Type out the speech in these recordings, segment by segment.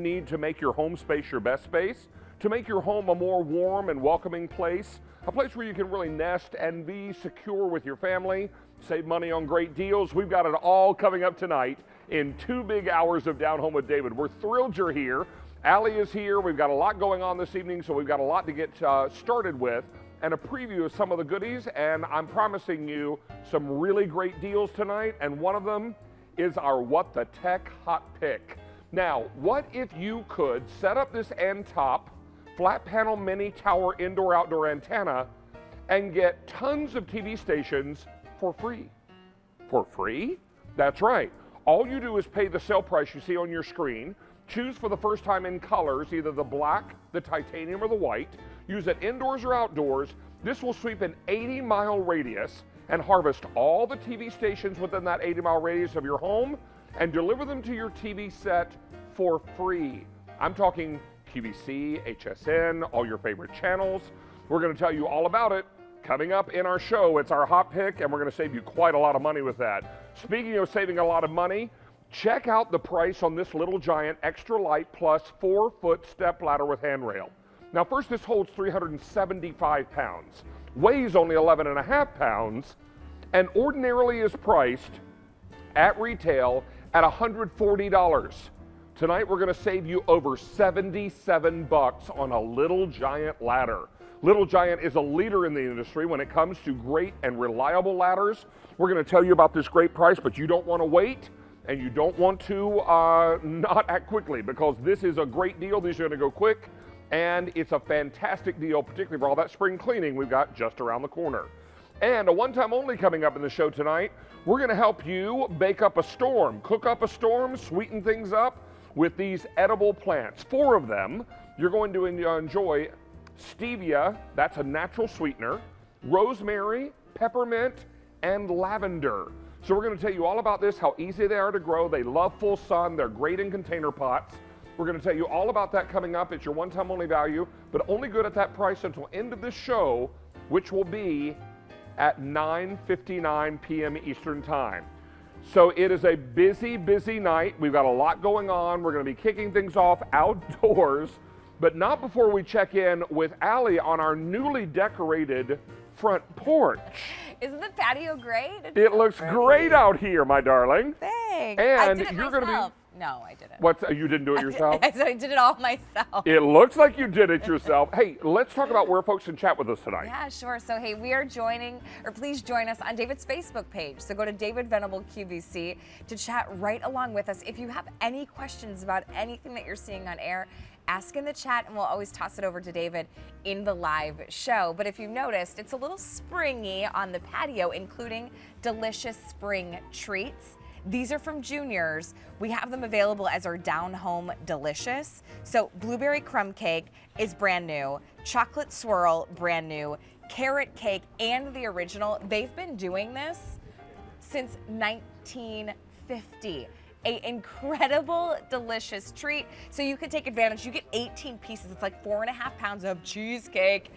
need to make your home space your best space, to make your home a more warm and welcoming place, a place where you can really nest and be secure with your family, save money on great deals. We've got it all coming up tonight in 2 big hours of Down Home with David. We're thrilled you're here. Allie is here. We've got a lot going on this evening, so we've got a lot to get started with, and a preview of some of the goodies, and I'm promising you some really great deals tonight, and one of them is our What the Tech Hot Pick. Now, what if you could set up this Antop flat panel mini tower indoor-outdoor antenna and get tons of TV stations for free? For free? That's right. All you do is pay the sale price you see on your screen, choose for the first time in colors, either the black, the titanium, or the white, use it indoors or outdoors. This will sweep an 80-mile radius and harvest all the TV stations within that 80-mile radius of your home and deliver them to your TV set for free. I'm talking QVC, HSN, all your favorite channels. We're going to tell you all about it coming up in our show. It's our hot pick, and we're going to save you quite a lot of money with that. Speaking of saving a lot of money, check out the price on this Little Giant Extra Light Plus 4-foot step ladder with handrail. Now, first, this holds 375 pounds, weighs only 11.5 pounds, and ordinarily is priced at retail at $140. Tonight, we're going to save you over $77 on a Little Giant ladder. Little Giant is a leader in the industry when it comes to great and reliable ladders. We're going to tell you about this great price, but you don't want to wait, and you don't want to not act quickly, because this is a great deal. These are going to go quick, and it's a fantastic deal, particularly for all that spring cleaning we've got just around the corner. And a one-time only coming up in the show tonight, we're going to help you bake up a storm, cook up a storm, sweeten things up with these edible plants. 4 of them. You're going to enjoy stevia, that's a natural sweetener, rosemary, peppermint, and lavender. So we're going to tell you all about this, how easy they are to grow. They love full sun. They're great in container pots. We're going to tell you all about that coming up. It's your one-time only value, but only good at that price until end of this show, which will be at 9:59 p.m. Eastern Time. So it is a busy, busy night. We've got a lot going on. We're going to be kicking things off outdoors, but not before we check in with Allie on our newly decorated front porch. Isn't the patio great? It looks great out here, my darling. Thanks. And I did it you're going to be. No, I didn't. You didn't do it yourself? I said I did it all myself. It looks like you did it yourself. Hey, let's talk about where folks can chat with us tonight. Yeah, sure. So, hey, we are please join us on David's Facebook page. So go to David Venable QVC to chat right along with us. If you have any questions about anything that you're seeing on air, ask in the chat, and we'll always toss it over to David in the live show. But if you've noticed, it's a little springy on the patio, including delicious spring treats. These are from Juniors. We have them available as our Down Home Delicious. So blueberry crumb cake is brand new, chocolate swirl, brand new, carrot cake, and the original. They've been doing this since 1950. An incredible, delicious treat. So you can take advantage. You get 18 pieces. It's like 4.5 pounds of cheesecake.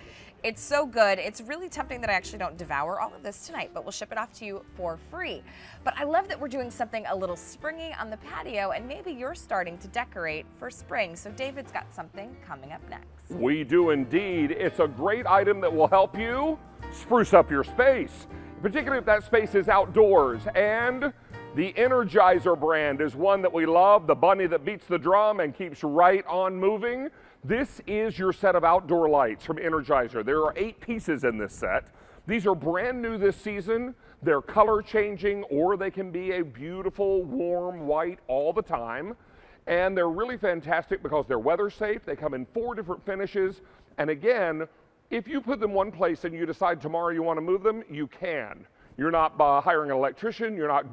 It's so good. It's really tempting that I actually don't devour all of this tonight, but we'll ship it off to you for free. But I love that we're doing something a little springy on the patio, and maybe you're starting to decorate for spring. So David's got something coming up next. We do indeed. It's a great item that will help you spruce up your space, particularly if that space is outdoors. And the Energizer brand is one that we love, the bunny that beats the drum and keeps right on moving. This is your set of outdoor lights from Energizer. There are 8 pieces in this set. These are brand new this season. They're color changing, or they can be a beautiful, warm white all the time. And they're really fantastic because they're weather safe. They come in 4 different finishes. And again, if you put them one place and you decide tomorrow you want to move them, you can. You're not hiring an electrician. You're not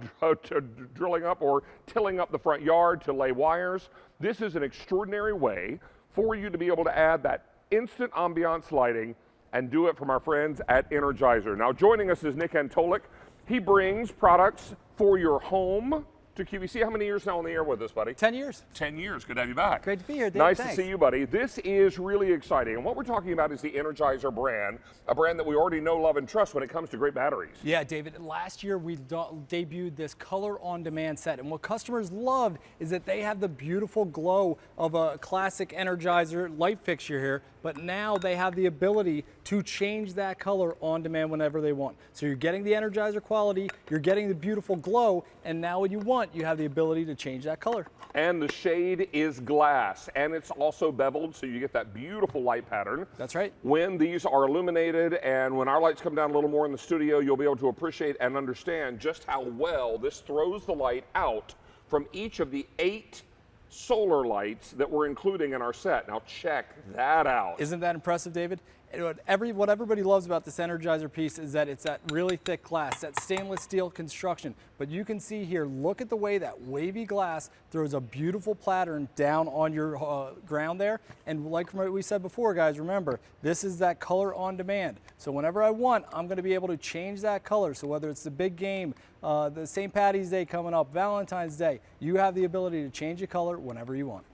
drilling up or tilling up the front yard to lay wires. This is an extraordinary way for you to be able to add that instant ambiance lighting and do it from our friends at Energizer. Now joining us is Nick Antolik. He brings products for your home, to QVC. How many years now on the air with us, buddy? 10 years. 10 years. Good to have you back. Great to be here, Dave. Nice Thanks. to see you, buddy. This is really exciting. And what we're talking about is the Energizer brand, a brand that we already know, love, and trust when it comes to great batteries. Yeah, David, last year we debuted this color on demand set. And what customers loved is that they have the beautiful glow of a classic Energizer light fixture here, but now they have the ability to change that color on demand whenever they want. So you're getting the Energizer quality, you're getting the beautiful glow, and now when you want, you have the ability to change that color. And the shade is glass, and it's also beveled, so you get that beautiful light pattern. That's right. When these are illuminated, and when our lights come down a little more in the studio, you'll be able to appreciate and understand just how well this throws the light out from each of the 8 solar lights that we're including in our set. Now check that out. Isn't that impressive, David? What everybody loves about this Energizer piece is that it's that really thick glass, that stainless steel construction. But you can see here, look at the way that wavy glass throws a beautiful pattern down on your ground there. And like we said before, guys, remember, this is that color on demand. So whenever I want, I'm going to be able to change that color. So whether it's the big game, the St. Patty's Day coming up, Valentine's Day, you have the ability to change the color whenever you want.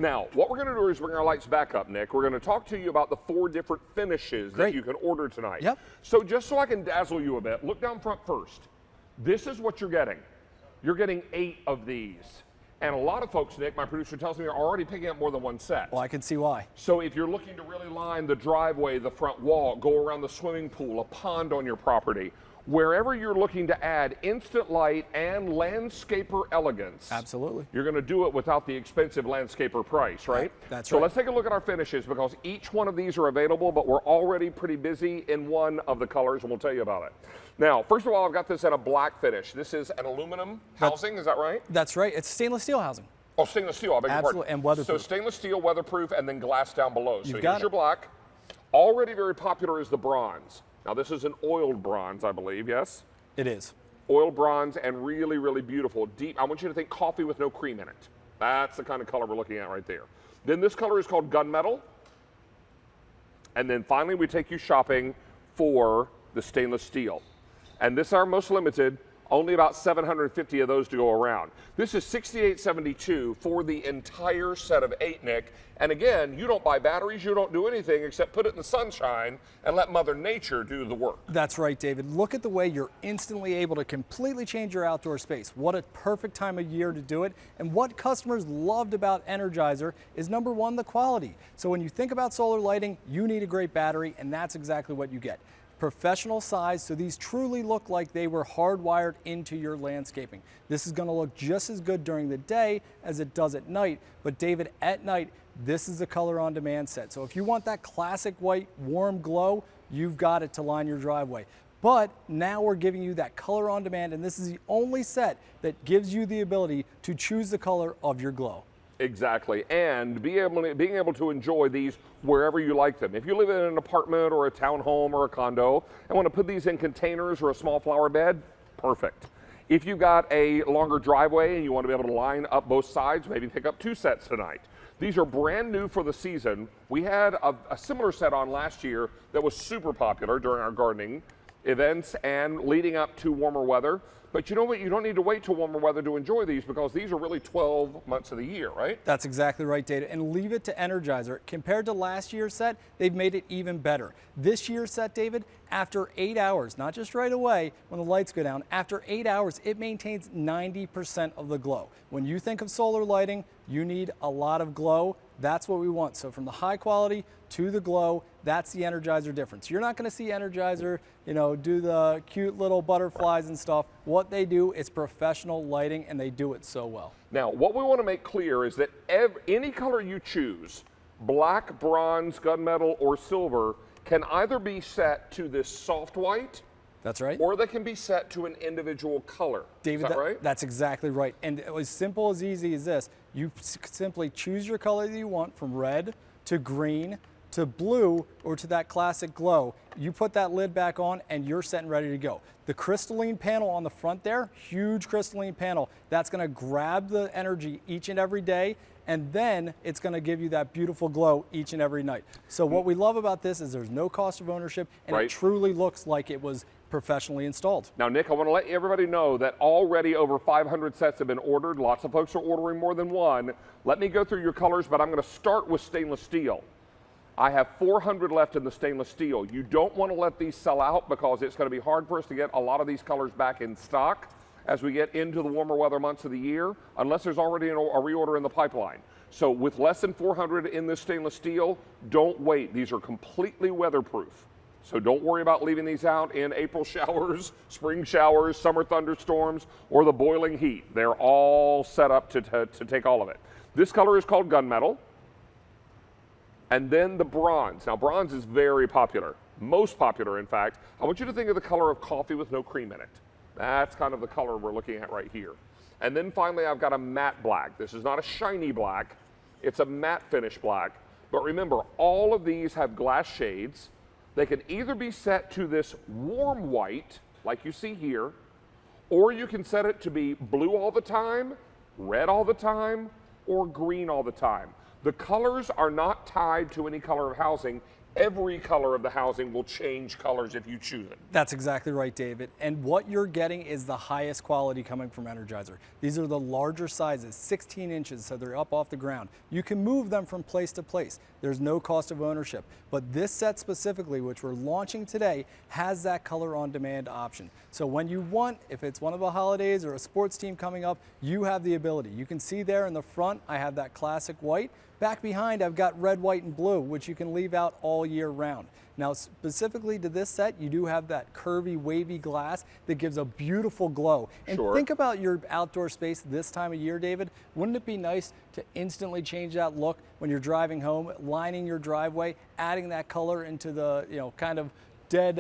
Now, what we're going to do is bring our lights back up, Nick. We're going to talk to you about the 4 different finishes that you can order tonight. Yep. So just so I can dazzle you a bit, look down front first. This is what you're getting. You're getting 8 of these. And a lot of folks, Nick, my producer tells me, are already picking up more than one set. Well, I can see why. So if you're looking to really line the driveway, the front wall, go around the swimming pool, a pond on your property, wherever you're looking to add instant light and landscaper elegance. Absolutely. You're going to do it without the expensive landscaper price, right? That's so right. let's take a look at our finishes because each one of these are available, but we're already pretty busy in one of the colors, and we'll tell you about it. Now, first of all, I've got this in a black finish. This is an aluminum housing, is that right? That's right. It's stainless steel housing. Oh, stainless steel, I beg your pardon. Absolutely, and weatherproof. So stainless steel, weatherproof, and then glass down below. So You've got here's your black. Already very popular is the bronze. Now, this is an oiled bronze, I believe, yes? It is. Oil bronze and really, really beautiful. Deep, I want you to think coffee with no cream in it. That's the kind of color we're looking at right there. Then this color is called gunmetal. And then finally we take you shopping for the stainless steel. And this is our most limited, only about 750 of those to go around. This is $68.72 for the entire set of 8, Nick. And again, you don't buy batteries, you don't do anything except put it in the sunshine and let Mother Nature do the work. That's right, David. Look at the way you're instantly able to completely change your outdoor space. What a perfect time of year to do it. And what customers loved about Energizer is number 1, the quality. So when you think about solar lighting, you need a great battery, and that's exactly what you get. Professional size, so these truly look like they were hardwired into your landscaping. This is going to look just as good during the day as it does at night, but David, at night, this is a color on demand set. So if you want that classic white warm glow, you've got it to line your driveway. But now we're giving you that color on demand, and this is the only set that gives you the ability to choose the color of your glow. Exactly, and being able to enjoy these wherever you like them. If you live in an apartment or a townhome or a condo and want to put these in containers or a small flower bed, perfect. If you've got a longer driveway and you want to be able to line up both sides, maybe pick up 2 sets tonight. These are brand new for the season. We had a similar set on last year that was super popular during our gardening events and leading up to warmer weather. But you know what? You don't need to wait till warmer weather to enjoy these because these are really 12 months of the year, right? That's exactly right, David. And leave it to Energizer. Compared to last year's set, they've made it even better. This year's set, David, after 8 hours, not just right away when the lights go down, after 8 hours, it maintains 90% of the glow. When you think of solar lighting, you need a lot of glow. That's what we want. So from the high quality to the glow, that's the Energizer difference. You're not going to see Energizer, do the cute little butterflies and stuff. What they do is professional lighting, and they do it so well. Now, what we want to make clear is that any color you choose, black, bronze, gunmetal, or silver, can either be set to this soft white. That's right. Or they can be set to an individual color. David, is that right? That's exactly right. And as simple as easy as this, you simply choose your color that you want, from red to green to blue or to that classic glow. You put that lid back on and you're set and ready to go. The crystalline panel on the front there, huge crystalline panel, that's going to grab the energy each and every day, and then it's going to give you that beautiful glow each and every night. So what we love about this is there's no cost of ownership, and Right. it truly looks like it was professionally installed. Now, Nick, I want to let everybody know that already over 500 sets have been ordered. Lots of folks are ordering more than one. Let me go through your colors, but I'm going to start with stainless steel. I have 400 left in the stainless steel. You don't want to let these sell out because it's going to be hard for us to get a lot of these colors back in stock as we get into the warmer weather months of the year, unless there's already a reorder in the pipeline. So with less than 400 in this stainless steel, don't wait. These are completely weatherproof. So don't worry about leaving these out in April showers, spring showers, summer thunderstorms, or the boiling heat. They're all set up to take all of it. This color is called gunmetal. And then the bronze. Now, bronze is very popular, most popular, in fact. I want you to think of the color of coffee with no cream in it. That's kind of the color we're looking at right here. And then finally, I've got a matte black. This is not a shiny black. It's a matte finish black. But remember, all of these have glass shades. They can either be set to this warm white, like you see here, or you can set it to be blue all the time, red all the time, or green all the time. The colors are not tied to any color of housing. Every color of the housing will change colors if you choose it. That's exactly right, David. And what you're getting is the highest quality coming from Energizer. These are the larger sizes, 16 inches, so they're up off the ground. You can move them from place to place. There's no cost of ownership. But this set specifically, which we're launching today, has that color on demand option. So when you want, if it's one of the holidays or a sports team coming up, you have the ability. You can see there in the front, I have that classic white. Back behind, I've got red, white, and blue, which you can leave out all year round. Now, specifically to this set, you do have that curvy, wavy glass that gives a beautiful glow. And Sure. Think about your outdoor space this time of year, David. Wouldn't it be nice to instantly change that look when you're driving home, lining your driveway, adding that color into the, kind of dead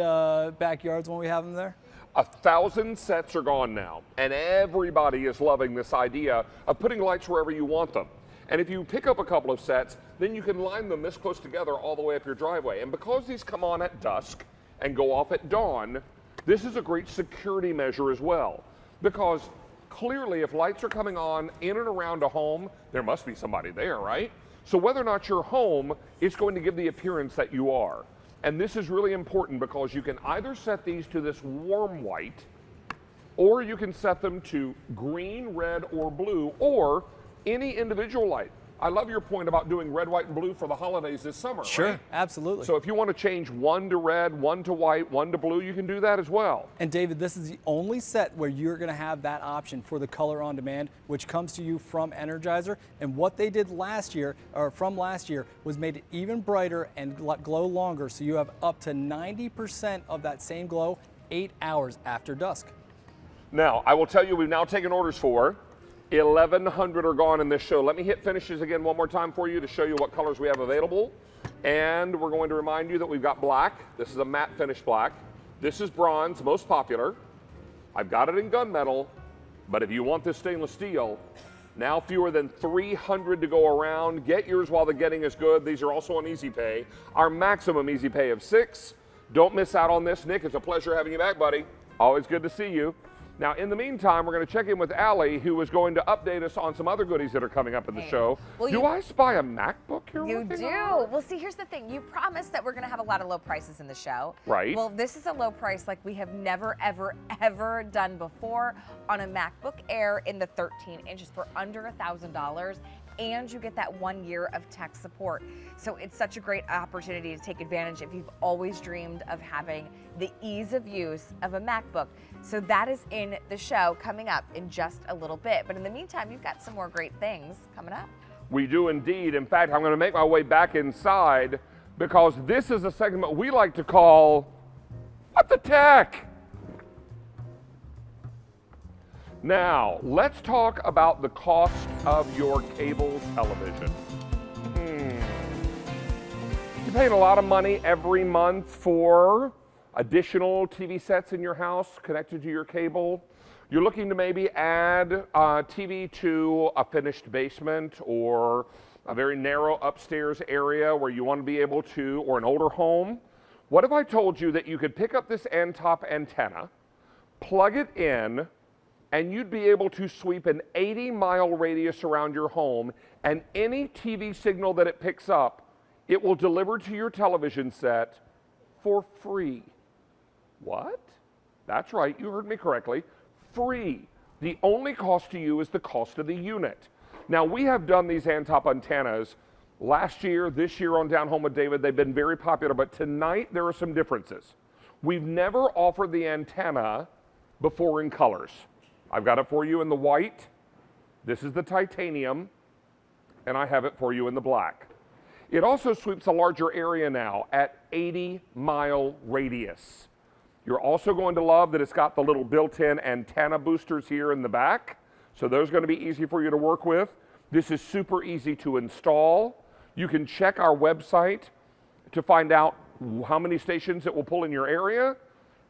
backyards when we have them there? 1,000 sets are gone now, and everybody is loving this idea of putting lights wherever you want them. And if you pick up a couple of sets, then you can line them this close together all the way up your driveway. And because these come on at dusk and go off at dawn, this is a great security measure as well. Because clearly, if lights are coming on in and around a home, there must be somebody there, right? So whether or not you're home, it's going to give the appearance that you are. And this is really important because you can either set these to this warm white, or you can set them to green, red, or blue, or any individual light. I love your point about doing red, white, and blue for the holidays this summer. Sure, right? absolutely. So if you want to change one to red, one to white, one to blue, you can do that as well. And David, this is the only set where you're going to have that option for the color on demand, which comes to you from Energizer. And what they did last year, or from last year, was made it even brighter and glow longer. So you have up to 90% of that same glow 8 hours after dusk. Now, I will tell you, we've now taken orders for 1,100 are gone in this show. Let me hit finishes again one more time for you to show you what colors we have available. And we're going to remind you that we've got black. This is a matte finish black. This is bronze, most popular. I've got it in gunmetal, but if you want this stainless steel, now fewer than 300 to go around. Get yours while the getting is good. These are also on Easy Pay. Our maximum Easy Pay of 6. Don't miss out on this. Nick, it's a pleasure having you back, buddy. Always good to see you. Now, in the meantime, we're going to check in with Allie, who is going to update us on some other goodies that are coming up in the show. Well, do I spy a MacBook here? You do. Well, see, here's the thing. You promised that we're going to have a lot of low prices in the show. Right. Well, this is a low price like we have never, ever, ever done before on a MacBook Air in the 13 inches for under $1,000. And you get that 1 year of tech support. So it's such a great opportunity to take advantage if you've always dreamed of having the ease of use of a MacBook. So that is in the show coming up in just a little bit. But in the meantime, you've got some more great things coming up. We do indeed. In fact, I'm going to make my way back inside because this is a segment we like to call What the Tech? Now, let's talk about the cost of your cable television. You're paying a lot of money every month for additional TV sets in your house connected to your cable. You're looking to maybe add TV to a finished basement or a very narrow upstairs area where you want to be able to, or an older home. What if I told you that you could pick up this Antop antenna, plug it in, and you'd be able to sweep an 80-mile radius around your home, and any TV signal that it picks up, it will deliver to your television set for free. What? That's right, you heard me correctly. Free. The only cost to you is the cost of the unit. Now, we have done these Antop antennas last year, this year on Down Home with David. They've been very popular, but tonight there are some differences. We've never offered the antenna before in colors. I've got it for you in the white. This is the titanium, and I have it for you in the black. It also sweeps a larger area now at 80-mile radius. You're also going to love that it's got the little built-in antenna boosters here in the back, so those are going to be easy for you to work with. This is super easy to install. You can check our website to find out how many stations it will pull in your area,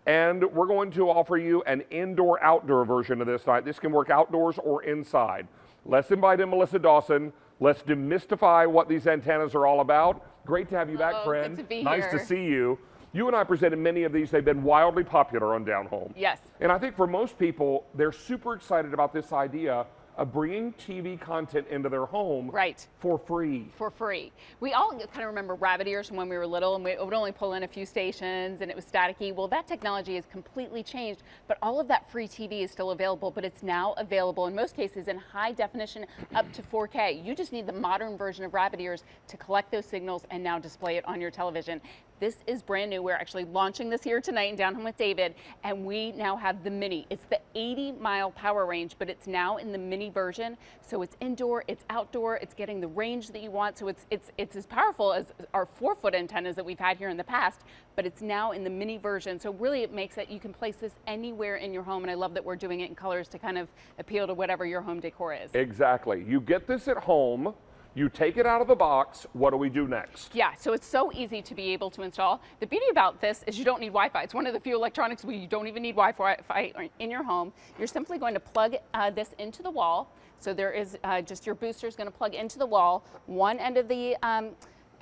and we're going to offer you an indoor-outdoor version of this night. This can work outdoors or inside. Let's invite in Melissa Dawson. Let's demystify what these antennas are all about. Great to have you back, friend. Good to be nice here. to see you. You and I presented many of these. They've been wildly popular on Down Home. Yes. And I think for most people, they're super excited about this idea of bringing TV content into their home for free. For free. We all kind of remember rabbit ears from when we were little, and we would only pull in a few stations and it was staticky. Well, that technology has completely changed, but all of that free TV is still available, but it's now available in most cases in high definition up to 4K. You just need the modern version of rabbit ears to collect those signals and now display it on your television. This is brand new. We're actually launching this here tonight in Down Home with David, and we now have the mini. It's the 80-mile power range, but it's now in the mini version. So it's indoor, it's outdoor, it's getting the range that you want. So it's as powerful as our 4-foot antennas that we've had here in the past, but it's now in the mini version. So really it makes it, you can place this anywhere in your home, and I love that we're doing it in colors to kind of appeal to whatever your home decor is. Exactly. You get this at home. You take it out of the box. What do we do next? Yeah, so it's so easy to be able to install. The beauty about this is you don't need Wi-Fi. It's one of the few electronics where you don't even need Wi-Fi in your home. You're simply going to plug this into the wall. So there is just your booster is going to plug into the wall. One end of the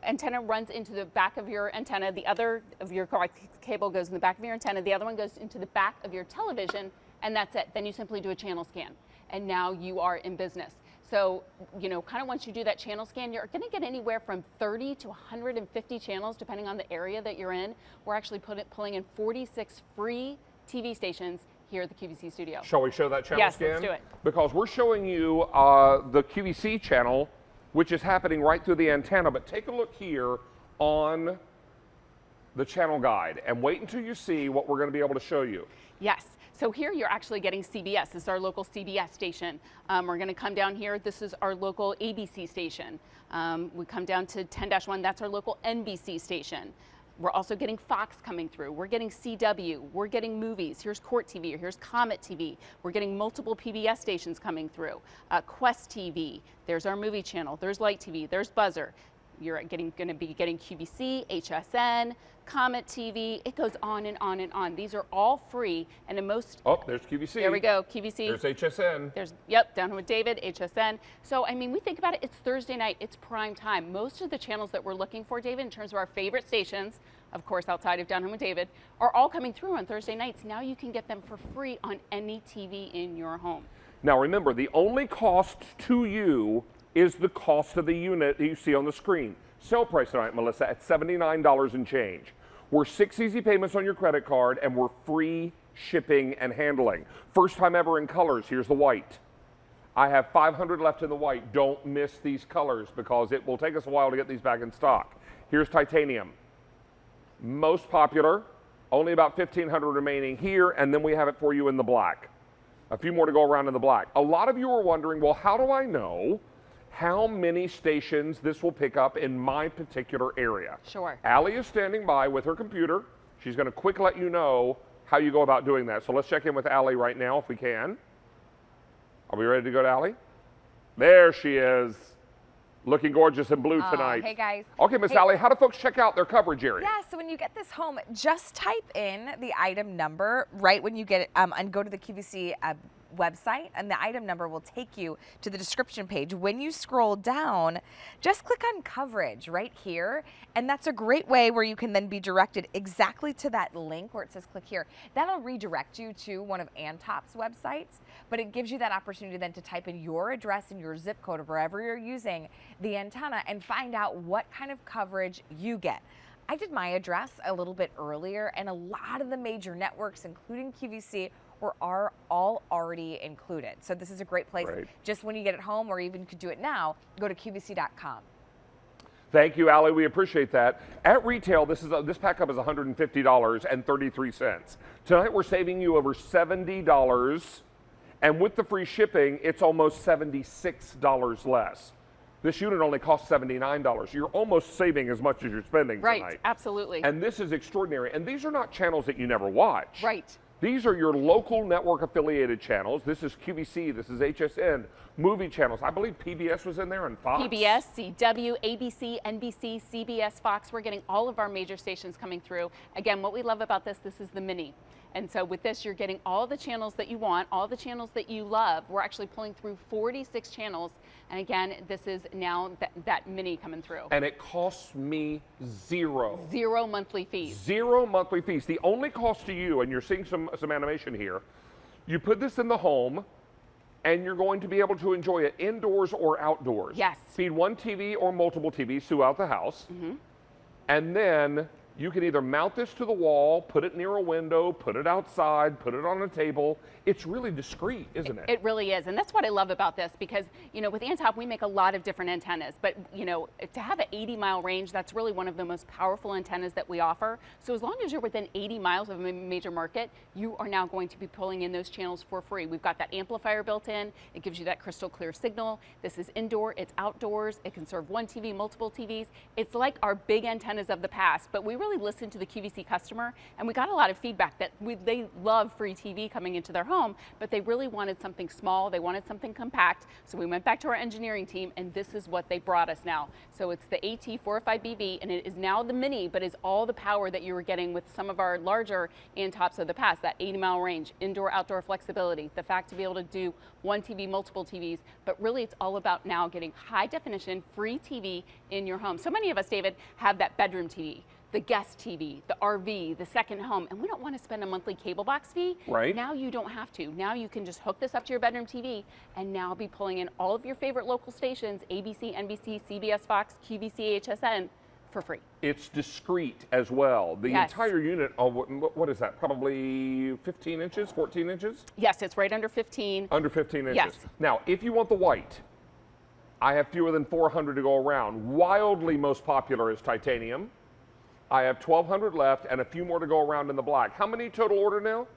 antenna runs into the back of your antenna. The other of your cable goes in the back of your antenna. The other one goes into the back of your television, and that's it. Then you simply do a channel scan, and now you are in business. So, you know, kind of once you do that channel scan, you're going to get anywhere from 30 to 150 channels, depending on the area that you're in. We're actually pulling in 46 free TV stations here at the QVC studio. Shall we show that channel scan? Yes, let's do it. Because we're showing you the QVC channel, which is happening right through the antenna. But take a look here on the channel guide, and wait until you see what we're going to be able to show you. Yes. So here you're actually getting CBS. This is our local CBS station. We're going to come down here. This is our local ABC station. We come down to 10-1. That's our local NBC station. We're also getting Fox coming through. We're getting CW. We're getting movies. Here's Court TV. Here's Comet TV. We're getting multiple PBS stations coming through. Quest TV. There's our movie channel. There's Light TV. There's Buzzer. You're going to be getting QVC, HSN, Comet TV. It goes on and on and on. These are all free, and in most. Oh, there's QVC. There we go, QVC. There's HSN. There's, yep, Down Home with David, HSN. So, I mean, we think about it, it's Thursday night, it's prime time. Most of the channels that we're looking for, David, in terms of our favorite stations, of course, outside of Down Home with David, are all coming through on Thursday nights. Now you can get them for free on any TV in your home. Now remember, the only cost to you is the cost of the unit that you see on the screen. Sale price tonight, Melissa, at $79 and change. We're 6 easy payments on your credit card, and we're free shipping and handling. First time ever in colors. Here's the white. I have 500 left in the white. Don't miss these colors because it will take us a while to get these back in stock. Here's titanium. Most popular, only about 1,500 remaining here, and then we have it for you in the black. A few more to go around in the black. A lot of you are wondering, well, how do I know how many stations this will pick up in my particular area? Sure. Allie is standing by with her computer. She's going to quick let you know how you go about doing that. So let's check in with Allie right now if we can. Are we ready to go to Allie? There she is, looking gorgeous in blue tonight. Hey guys. Okay, Miss Allie, how do folks check out their coverage area? Yeah, so when you get this home, just type in the item number right when you get it, and go to the QVC website, and the item number will take you to the description page. When you scroll down, just click on coverage right here, and that's a great way where you can then be directed exactly to that link where it says click here. That'll redirect you to one of Antop's websites, but it gives you that opportunity then to type in your address and your zip code of wherever you're using the antenna and find out what kind of coverage you get. I did my address a little bit earlier, and a lot of the major networks, including QVC, are all already included. So this is a great place. Right. Just when you get it home, or even you could do it now, go to QVC.com. Thank you, Allie. We appreciate that. At retail, this pack-up is $150.33. Tonight, we're saving you over $70, and with the free shipping, it's almost $76 less. This unit only costs $79. You're almost saving as much as you're spending tonight. Right, absolutely. And this is extraordinary. And these are not channels that you never watch. Right. These are your local network affiliated channels. This is QVC, this is HSN, movie channels. I believe PBS was in there and Fox. PBS, CW, ABC, NBC, CBS, Fox. We're getting all of our major stations coming through. Again, what we love about this is the mini. And so with this, you're getting all the channels that you want, all the channels that you love. We're actually pulling through 46 channels. And again, this is now that mini coming through. And it costs me zero. Zero monthly fees. Zero monthly fees. The only cost to you, and you're seeing some animation here, you put this in the home, and you're going to be able to enjoy it indoors or outdoors. Yes. Feed one TV or multiple TVs throughout the house. And then you can either mount this to the wall, put it near a window, put it outside, put it on a table. It's really discreet, isn't it? It really is, and that's what I love about this, because with Antop we make a lot of different antennas, but to have an 80-mile range, that's really one of the most powerful antennas that we offer. So as long as you're within 80 miles of a major market, you are now going to be pulling in those channels for free. We've got that amplifier built in. It gives you that crystal clear signal. This is indoor, it's outdoors. It can serve one TV, multiple TVs. It's like our big antennas of the past, but we really listened to the QVC customer, and we got a lot of feedback that they love free TV coming into their home, but they really wanted something small. They wanted something compact. So we went back to our engineering team, and this is what they brought us now. So it's the AT405BV, and it is now the mini, but is all the power that you were getting with some of our larger Antops of the past, that 80-mile range, indoor, outdoor flexibility, the fact to be able to do one TV, multiple TVs, but really it's all about now getting high definition, free TV in your home. So many of us, David, have that bedroom TV, the guest TV, the RV, the second home, and we don't want to spend a monthly cable box fee. Right. Now you don't have to. Now you can just hook this up to your bedroom TV and now be pulling in all of your favorite local stations, ABC, NBC, CBS, Fox, QVC, HSN, for free. It's discreet as well. The Yes. entire unit, what is that, probably 15 inches, 14 inches? Yes, it's right under 15. Under 15 inches. Yes. Now, if you want the white, I have fewer than 400 to go around. Wildly most popular is titanium. I have 1,200 left and a few more to go around in the black. How many total order now?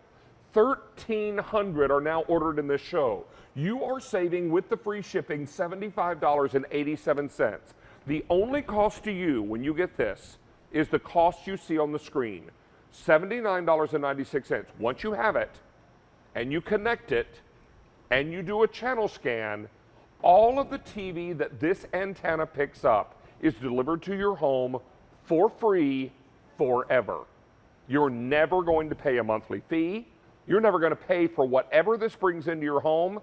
1,300 are now ordered in this show. You are saving with the free shipping $75.87. The only cost to you when you get this is the cost you see on the screen, $79.96. Once you have it and you connect it and you do a channel scan, all of the TV that this antenna picks up is delivered to your home for free forever. You're never going to pay a monthly fee. You're never going to pay for whatever this brings into your home.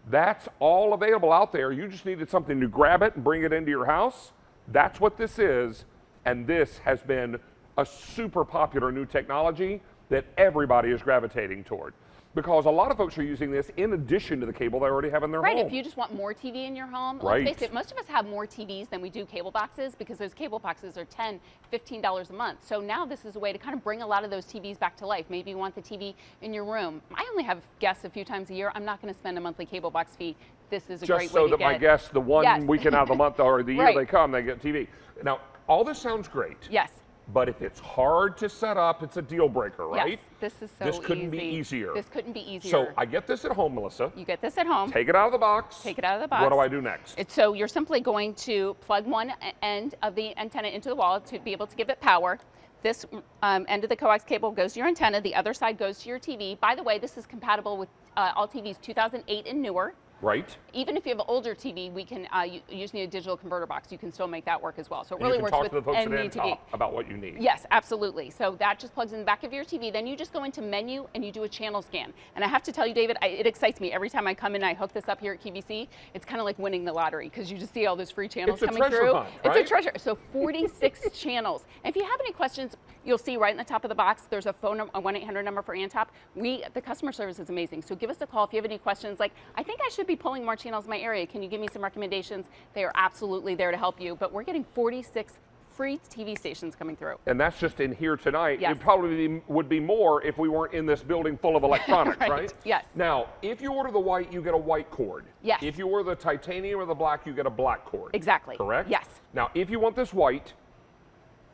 That's all available out there. You just needed something to grab it and bring it into your house. That's what this is. And this has been a super popular new technology that everybody is gravitating toward. Because a lot of folks are using this in addition to the cable they already have in their home. Right, if you just want more TV in your home, Right. let's face it, most of us have more TVs than we do cable boxes, because those cable boxes are $10, $15 a month. So now this is a way to kind of bring a lot of those TVs back to life. Maybe you want the TV in your room. I only have guests a few times a year. I'm not going to spend a monthly cable box fee. This is a great way to get. Just so that my guests, the one Yes. weekend out of the month or the year Right. they come, they get TV. Now, all this sounds great. Yes. But if it's hard to set up, it's a deal breaker, right? Yes, this is so This couldn't be easy. easier. This couldn't be easier. So I get this at home, Melissa. You get this at home. Take it out of the box. Take it out of the box. What do I do next? So you're simply going to plug one end of the antenna into the wall to be able to give it power. This end of the coax cable goes to your antenna. The other side goes to your TV. By the way, this is compatible with all TVs 2008 and newer. Right. Even if you have an older TV, we can. You just need a digital converter box. You can still make that work as well. So it And really you can works talk with to the folks at any TV. Antop about what you need. Yes, absolutely. So that just plugs in the back of your TV. Then you just go into menu and you do a channel scan. And I have to tell you, David, it excites me every time I come in and I hook this up here at QVC. It's kind of like winning the lottery, because you just see all those free channels It's a coming treasure through. hunt, It's right? a treasure. So 46 channels. And if you have any questions, you'll see right in the top of the box, there's a phone number, a 1-800 number for Antop. The customer service is amazing. So give us a call if you have any questions. Like, I think I should be pulling more channels in my area. Can you give me some recommendations? They are absolutely there to help you. But we're getting 46 free TV stations coming through. And that's just in here tonight. Yes. It probably would be more if we weren't in this building full of electronics, right? Yes. Now, if you order the white, you get a white cord. Yes. If you order the titanium or the black, you get a black cord. Exactly. Correct? Yes. Now, if you want this white,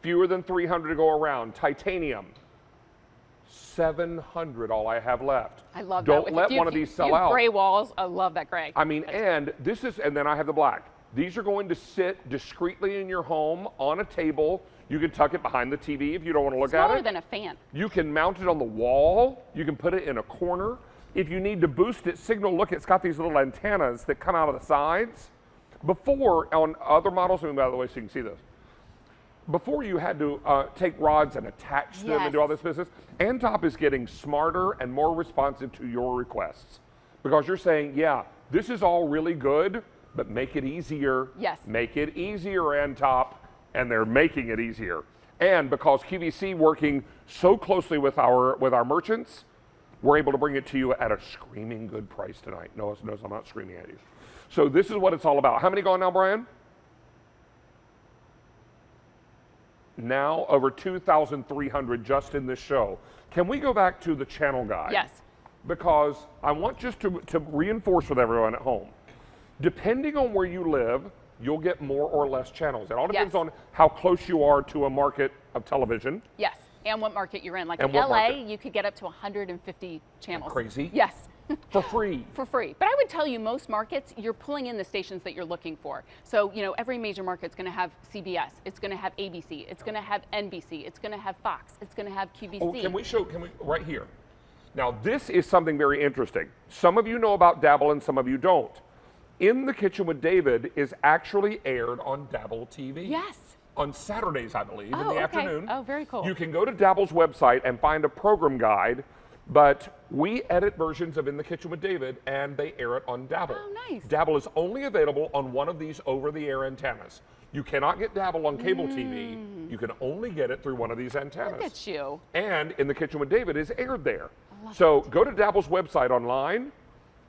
fewer than 300 to go around. Titanium, 700, all I have left. I love that. Don't let one of these sell out. Gray walls. I love that gray. I mean, and then I have the black. These are going to sit discreetly in your home on a table. You can tuck it behind the TV if you don't want to look at it. Smaller than a fan. You can mount it on the wall. You can put it in a corner. If you need to boost its signal, look, it's got these little antennas that come out of the sides. Before, on other models, by the way, so you can see this. Before you had to take rods and attach them and do all this business, Antop is getting smarter and more responsive to your requests. Because you're saying, yeah, this is all really good, but make it easier. Yes. Make it easier, Antop, and they're making it easier. And because QVC working so closely with our merchants, we're able to bring it to you at a screaming good price tonight. Notice I'm not screaming at you. So this is what it's all about. How many gone now, Brian? Now over 2,300 just in this show. Can we go back to the channel guide? Yes. Because I want just to reinforce with everyone at home. Depending on where you live, you'll get more or less channels. It all depends on how close you are to a market of television. Yes, and what market you're in. Like And in what LA, market. you could get up to 150 channels. Crazy? Yes. For free. For free. But I would tell you, most markets, you're pulling in the stations that you're looking for. So, every major market's going to have CBS. It's going to have ABC. It's going to have NBC. It's going to have Fox. It's going to have QVC. Oh, can we right here. Now, this is something very interesting. Some of you know about Dabble and some of you don't. In the Kitchen with David is actually aired on Dabble TV. Yes. On Saturdays, I believe, in the okay. afternoon. Oh, very cool. You can go to Dabble's website and find a program guide, but we edit versions of In the Kitchen with David, and they air it on Dabble. Oh, nice. Dabble is only available on one of these over-the-air antennas. You cannot get Dabble on cable TV. You can only get it through one of these antennas. Look at you. And In the Kitchen with David is aired there. So go to Dabble's website online,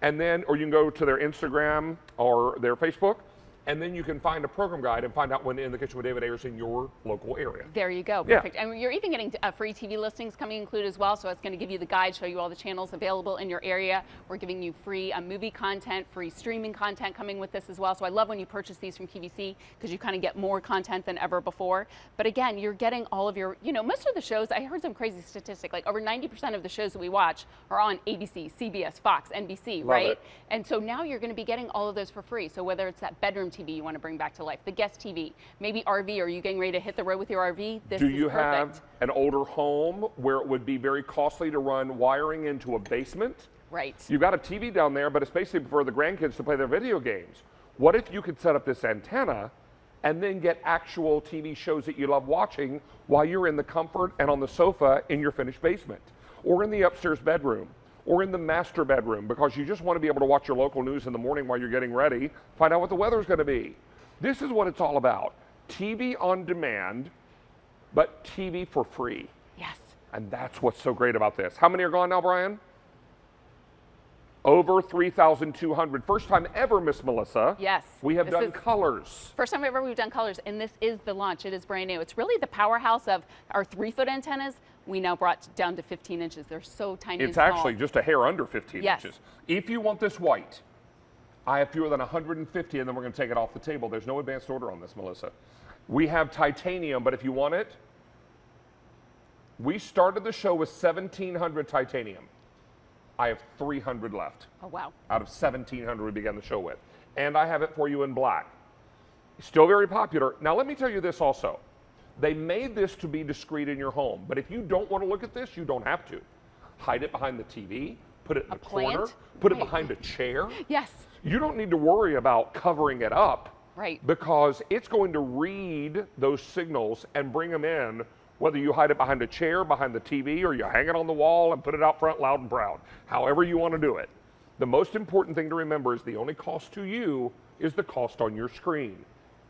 and then, or you can go to their Instagram or their Facebook, and then you can find a program guide and find out when In the Kitchen with David airs in your local area. There you go. Yeah. Perfect. And you're even getting free TV listings coming included as well. So it's going to give you the guide, show you all the channels available in your area. We're giving you free movie content, free streaming content coming with this as well. So I love when you purchase these from QVC because you kind of get more content than ever before. But again, you're getting all of your, most of the shows, I heard some crazy statistic, like over 90% of the shows that we watch are on ABC, CBS, Fox, NBC, Love right? it. And so now you're going to be getting all of those for free. So whether it's that bedroom TV you want to bring back to life, the guest TV, maybe RV, are you getting ready to hit the road with your RV? This Do is you perfect. have an older home where it would be very costly to run wiring into a basement? Right. You've got a TV down there, but it's basically for the grandkids to play their video games. What if you could set up this antenna and then get actual TV shows that you love watching while you're in the comfort and on the sofa in your finished basement, or in the upstairs bedroom, or in the master bedroom, because you just want to be able to watch your local news in the morning while you're getting ready, find out what the weather's going to be. This is what it's all about. TV on demand, but TV for free. Yes. And that's what's so great about this. How many are gone now, Brian? Over 3,200. First time ever, Miss Melissa. Yes. We have done colors. First time ever we've done colors, and this is the launch. It is brand new. It's really the powerhouse of our 3-foot antennas. We now brought down to 15 inches. They're so tiny. It's and small. actually just a hair under 15 Yes. inches. If you want this white, I have fewer than 150, and then we're going to take it off the table. There's no advanced order on this, Melissa. We have titanium, but if you want it, we started the show with 1,700 titanium. I have 300 left. Oh, wow. Out of 1,700 we began the show with. And I have it for you in black. Still very popular. Now let me tell you this also. They made this to be discreet in your home, but if you don't want to look at this, you don't have to. Hide it behind the TV, put it in the corner, put it behind a chair. Yes. You don't need to worry about covering it up. Right. Because it's going to read those signals and bring them in, whether you hide it behind a chair, behind the TV, or you hang it on the wall and put it out front loud and proud. However you want to do it. The most important thing to remember is the only cost to you is the cost on your screen.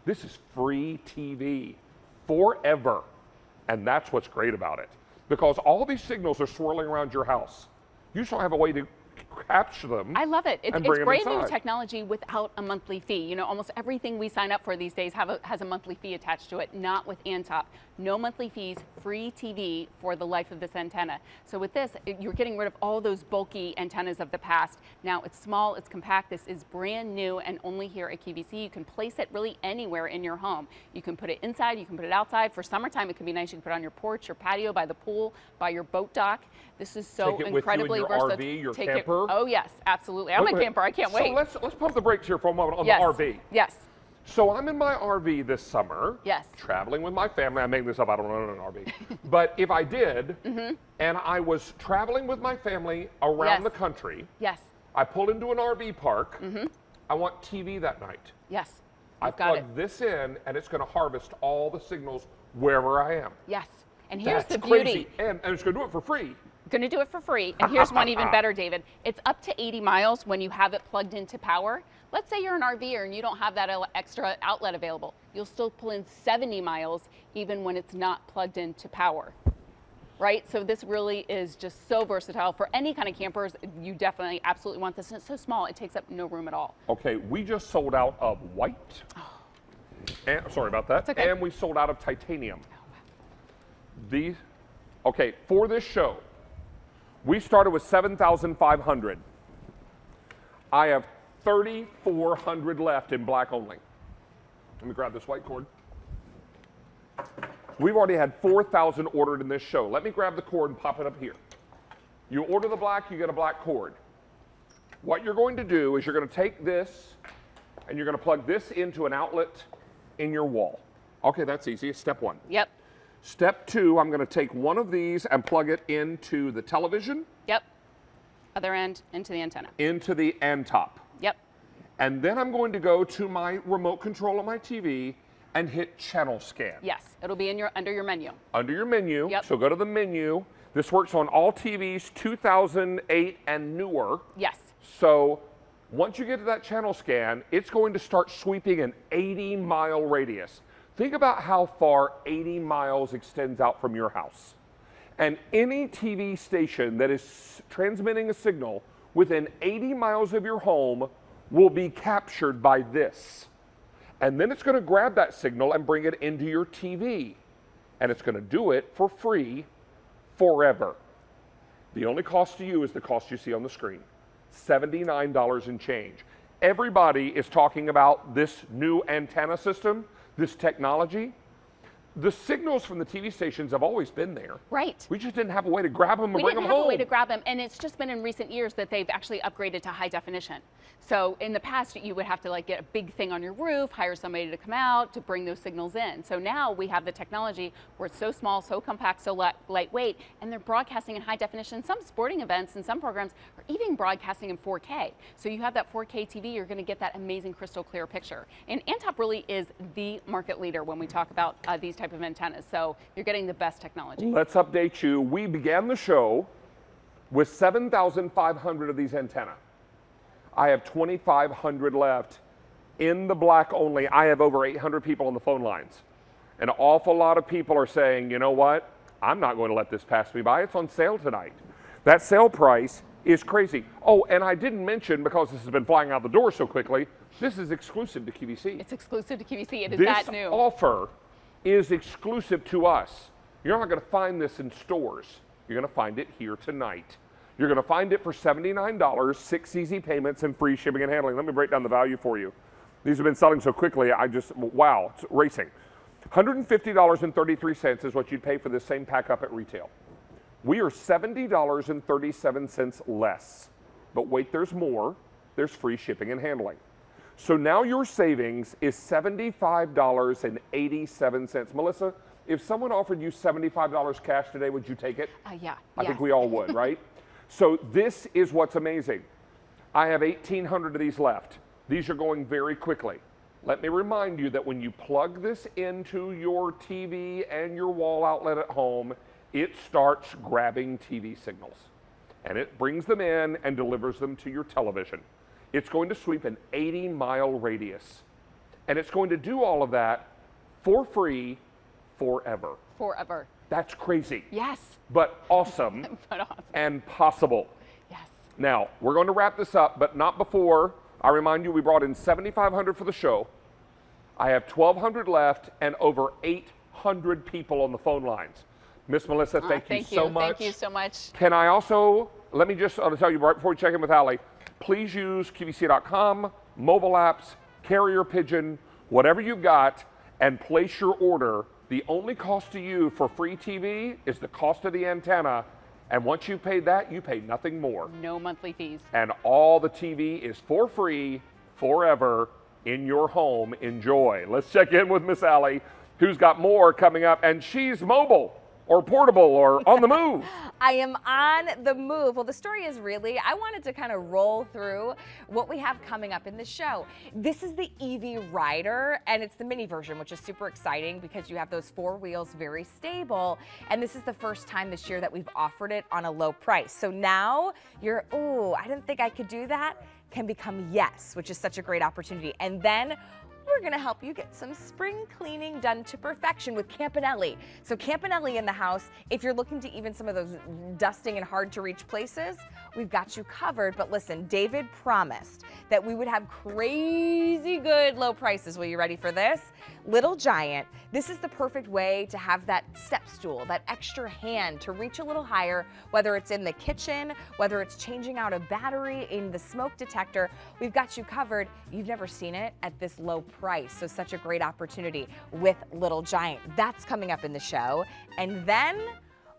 This is free TV forever. And that's what's great about it. Because all these signals are swirling around your house. You just don't have a way to capture them. I love it. It's and bring them brand new inside. technology without a monthly fee. You know, almost everything we sign up for these days has a monthly fee attached to it. Not with Antop. No monthly fees, free TV for the life of this antenna. So with this, you're getting rid of all those bulky antennas of the past. Now it's small, it's compact. This is brand new and only here at QVC. You can place it really anywhere in your home. You can put it inside, you can put it outside. For summertime, it can be nice. You can put it on your porch, your patio, by the pool, by your boat dock. This is so Take it incredibly with you in your versatile. RV, your Take camper. Oh yes, absolutely. I'm a camper. I can't wait. So let's pump the brakes here for a moment on Yes. the RV. Yes. So I'm in my RV this summer. Yes. Traveling with my family. I'm making this up. I don't own an RV. But if I did, and I was traveling with my family around Yes. the country, Yes. I pull into an RV park. I want TV that night. Yes. I You've got it. plug this in, and it's going to harvest all the signals wherever I am. Yes. And here's That's the beauty. crazy. And it's going to do it for free. Going to do it for free. And here's one even better, David. It's up to 80 miles when you have it plugged into power. Let's say you're an RVer and you don't have that extra outlet available. You'll still pull in 70 miles even when it's not plugged into power. Right? So this really is just so versatile for any kind of campers. You definitely absolutely want this. And it's so small, it takes up no room at all. Okay, we just sold out of white. And, sorry about that. That's okay. And we sold out of titanium. These, okay, for this show, we started with 7,500. I have 3,400 left in black only. Let me grab this white cord. We've already had 4,000 ordered in this show. Let me grab the cord and pop it up here. You order the black, you get a black cord. What you're going to do is you're going to take this and you're going to plug this into an outlet in your wall. Okay, that's easy. It's step one. Yep. Step two, I'm going to take one of these and plug it into the television, Yep. Other end into the antenna. into the Antop. Yep. And then I'm going to go to my remote control on my TV and hit channel scan. Yes. It'll be in under your menu. Under your menu, Yep. so go to the menu. This works on all TVs 2008 and newer. Yes. So once you get to that channel scan, it's going to start sweeping an 80-mile radius. Think about how far 80 miles extends out from your house. And any TV station that is transmitting a signal within 80 miles of your home will be captured by this. And then it's going to grab that signal and bring it into your TV. And it's going to do it for free forever. The only cost to you is the cost you see on the screen. $79 and change. Everybody is talking about this new antenna system, this technology. The signals from the TV stations have always been there. Right. We just didn't have a way to grab them and We bring didn't them have home. a way to grab them, and it's just been in recent years that they've actually upgraded to high definition. So in the past, you would have to like get a big thing on your roof, hire somebody to come out to bring those signals in. So now we have the technology where it's so small, so compact, so lightweight, and they're broadcasting in high definition. Some sporting events and some programs are even broadcasting in 4K. So you have that 4K TV, you're going to get that amazing crystal clear picture. And Antop really is the market leader when we talk about these type of antennas. So you're getting the best technology. Let's update you. We began the show with 7,500 of these antenna. I have 2,500 left in the black only. I have over 800 people on the phone lines. An awful lot of people are saying, you know what? I'm not going to let this pass me by. It's on sale tonight. That sale price is crazy. Oh, and I didn't mention, because this has been flying out the door so quickly, this is exclusive to QVC. It's exclusive to QVC. It is This that new. offer is exclusive to us. You're not going to find this in stores. You're going to find it here tonight. You're going to find it for $79, 6 easy payments, and free shipping and handling. Let me break down the value for you. These have been selling so quickly, wow, it's racing. $150.33 is what you'd pay for this same pack up at retail. We are $70.37 less. But wait, there's more. There's free shipping and handling. So now your savings is $75.87. Melissa, if someone offered you $75 cash today, would you take it? Yeah. I think we all would, right? So this is what's amazing. I have 1,800 of these left. These are going very quickly. Let me remind you that when you plug this into your TV and your wall outlet at home, it starts grabbing TV signals. And it brings them in and delivers them to your television. It's going to sweep an 80-mile radius. And it's going to do all of that for free forever. Forever. That's crazy. Yes. But awesome But awesome. and possible. Yes. Now, we're going to wrap this up, but not before I remind you we brought in $7,500 for the show. I have 1,200 left and over 800 people on the phone lines. Miss Melissa, thank you so much. Thank you so much. Can I also, let me just tell you right before we check in with Allie, please use QVC.com, mobile apps, carrier pigeon, whatever you've got, and place your order. The only cost to you for free TV is the cost of the antenna. And once you've paid that, you pay nothing more. No monthly fees. And all the TV is for free, forever, in your home. Enjoy. Let's check in with Miss Allie, who's got more coming up, and she's mobile or portable or on the move. I am on the move. Well, the story is really, I wanted to kind of roll through what we have coming up in the show. This is the EV Rider, and it's the mini version, which is super exciting because you have those 4 wheels, very stable. And this is the first time this year that we've offered it on a low price. So now you're, ooh, I didn't think I could do that, can become yes, which is such a great opportunity. And then we're gonna help you get some spring cleaning done to perfection with Campanelli. So Campanelli in the house, if you're looking to even some of those dusting and hard to reach places, we've got you covered. But listen, David promised that we would have crazy good low prices. Well, you ready for this? Little Giant, this is the perfect way to have that step stool, that extra hand to reach a little higher, whether it's in the kitchen, whether it's changing out a battery in the smoke detector, we've got you covered. You've never seen it at this low price, so such a great opportunity with Little Giant. That's coming up in the show. And then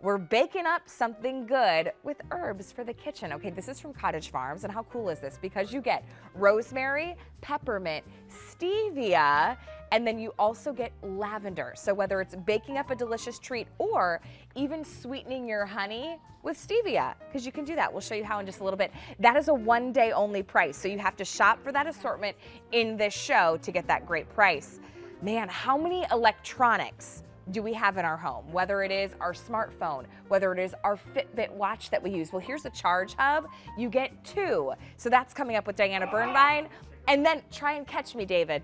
we're baking up something good with herbs for the kitchen. Okay, this is from Cottage Farms, and how cool is this? Because you get rosemary, peppermint, stevia, and then you also get lavender. So whether it's baking up a delicious treat or even sweetening your honey with stevia, because you can do that. We'll show you how in just a little bit. That is a 1-day only price, so you have to shop for that assortment in this show to get that great price. Man, how many electronics do we have in our home? Whether it is our smartphone, whether it is our Fitbit watch that we use. Well, here's a charge hub. You get 2. So that's coming up with Diana Bernbein. And then try and catch me, David.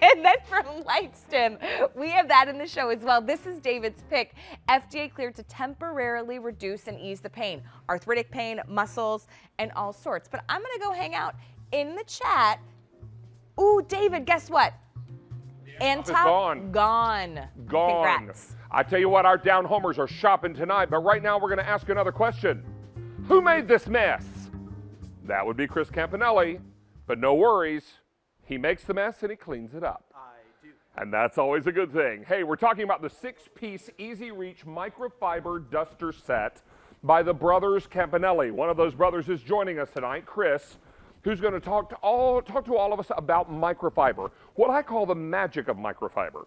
And then from Lightstim, we have that in the show as well. This is David's pick. FDA cleared to temporarily reduce and ease the pain. Arthritic pain, muscles, and all sorts. But I'm gonna go hang out in the chat. Ooh, David, guess what? Antop, gone. Congrats. I tell you what, our down homers are shopping tonight, but right now we're going to ask another question. Who made this mess? That would be Chris Campanelli, but no worries. He makes the mess and he cleans it up. I do. And that's always a good thing. Hey, we're talking about the 6-piece Easy Reach microfiber duster set by the brothers Campanelli. One of those brothers is joining us tonight, Chris, who's going to talk to all of us about microfiber, what I call the magic of microfiber.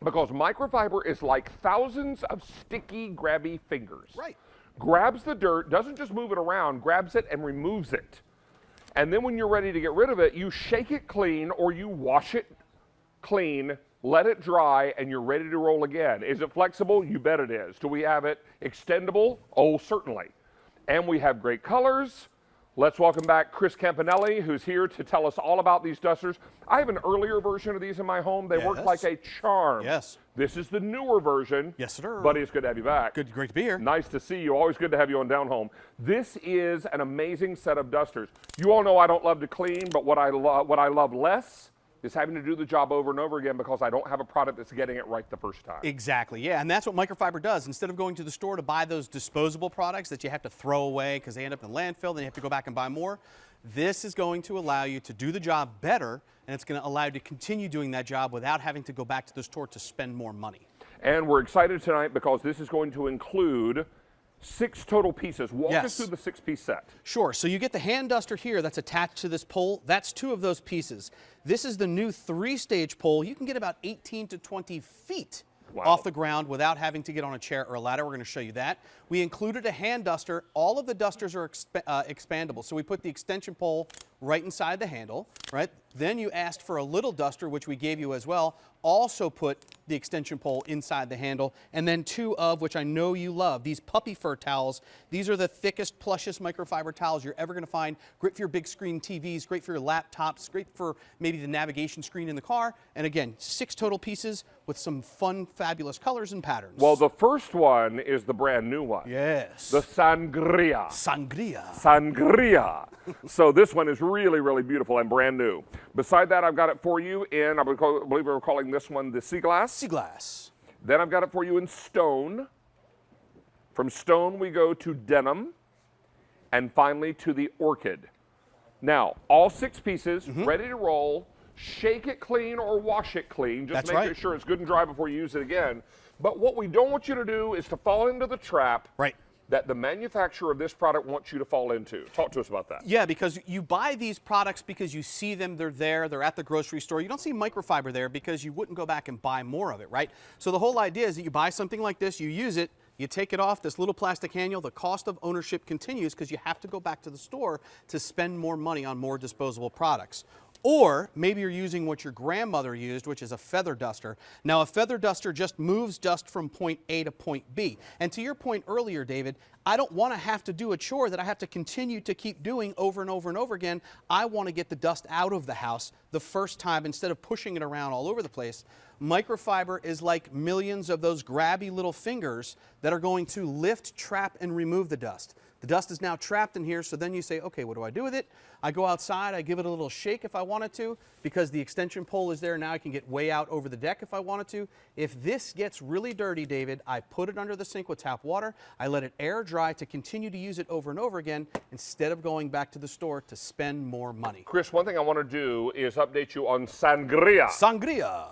Because microfiber is like thousands of sticky, grabby fingers. Right. Grabs the dirt, doesn't just move it around, grabs it and removes it. And then when you're ready to get rid of it, you shake it clean or you wash it clean, let it dry, and you're ready to roll again. Is it flexible? You bet it is. Do we have it extendable? Oh, certainly. And we have great colors. Let's welcome back Chris Campanelli, who's here to tell us all about these dusters. I have an earlier version of these in my home. They work like a charm. Yes. This is the newer version. Yes, sir. Buddy, it's good to have you back. Good, great to be here. Nice to see you. Always good to have you on Down Home. This is an amazing set of dusters. You all know I don't love to clean, but what I love less is having to do the job over and over again because I don't have a product that's getting it right the first time. Exactly, yeah, and that's what microfiber does. Instead of going to the store to buy those disposable products that you have to throw away because they end up in the landfill, then you have to go back and buy more, this is going to allow you to do the job better, and it's going to allow you to continue doing that job without having to go back to the store to spend more money. And we're excited tonight because this is going to include 6 total pieces. Walk us through the 6-piece set. Sure. So you get the hand duster here that's attached to this pole. That's 2 of those pieces. This is the new 3-stage pole. You can get about 18 to 20 feet off the ground without having to get on a chair or a ladder. We're going to show you that. We included a hand duster. All of the dusters are expandable. So we put the extension pole right inside the handle, right? Then you asked for a little duster, which we gave you as well. Also put the extension pole inside the handle, and then 2 of, which I know you love, these puppy fur towels. These are the thickest, plushest microfiber towels you're ever going to find. Great for your big screen TVs, great for your laptops, great for maybe the navigation screen in the car. And again, 6 total pieces with some fun, fabulous colors and patterns. Well, the first one is the brand new one. Yes. The Sangria. Sangria. Sangria. So this one is really, really beautiful and brand new. Beside that, I've got it for you in, I believe we're calling this one the Sea Glass. Sea glass. Then I've got it for you in stone. From stone, we go to denim. And finally to the orchid. Now, all 6 pieces, ready to roll. Shake it clean or wash it clean. Just That's make right. sure it's good and dry before you use it again. But what we don't want you to do is to fall into the trap Right. that the manufacturer of this product wants you to fall into. Talk to us about that. Yeah, because you buy these products because you see them, they're at the grocery store. You don't see microfiber there because you wouldn't go back and buy more of it, right? So the whole idea is that you buy something like this, you use it, you take it off this little plastic handle, the cost of ownership continues because you have to go back to the store to spend more money on more disposable products. Or maybe you're using what your grandmother used, which is a feather duster. Now, a feather duster just moves dust from point A to point B. And to your point earlier, David, I don't want to have to do a chore that I have to continue to keep doing over and over and over again. I want to get the dust out of the house the first time instead of pushing it around all over the place. Microfiber is like millions of those grabby little fingers that are going to lift, trap, and remove the dust. The dust is now trapped in here, so then you say, okay, what do I do with it? I go outside, I give it a little shake if I wanted to, because the extension pole is there. Now I can get way out over the deck if I wanted to. If this gets really dirty, David, I put it under the sink with tap water. I let it air dry to continue to use it over and over again instead of going back to the store to spend more money. Chris, one thing I want to do is update you on Sangria. Sangria.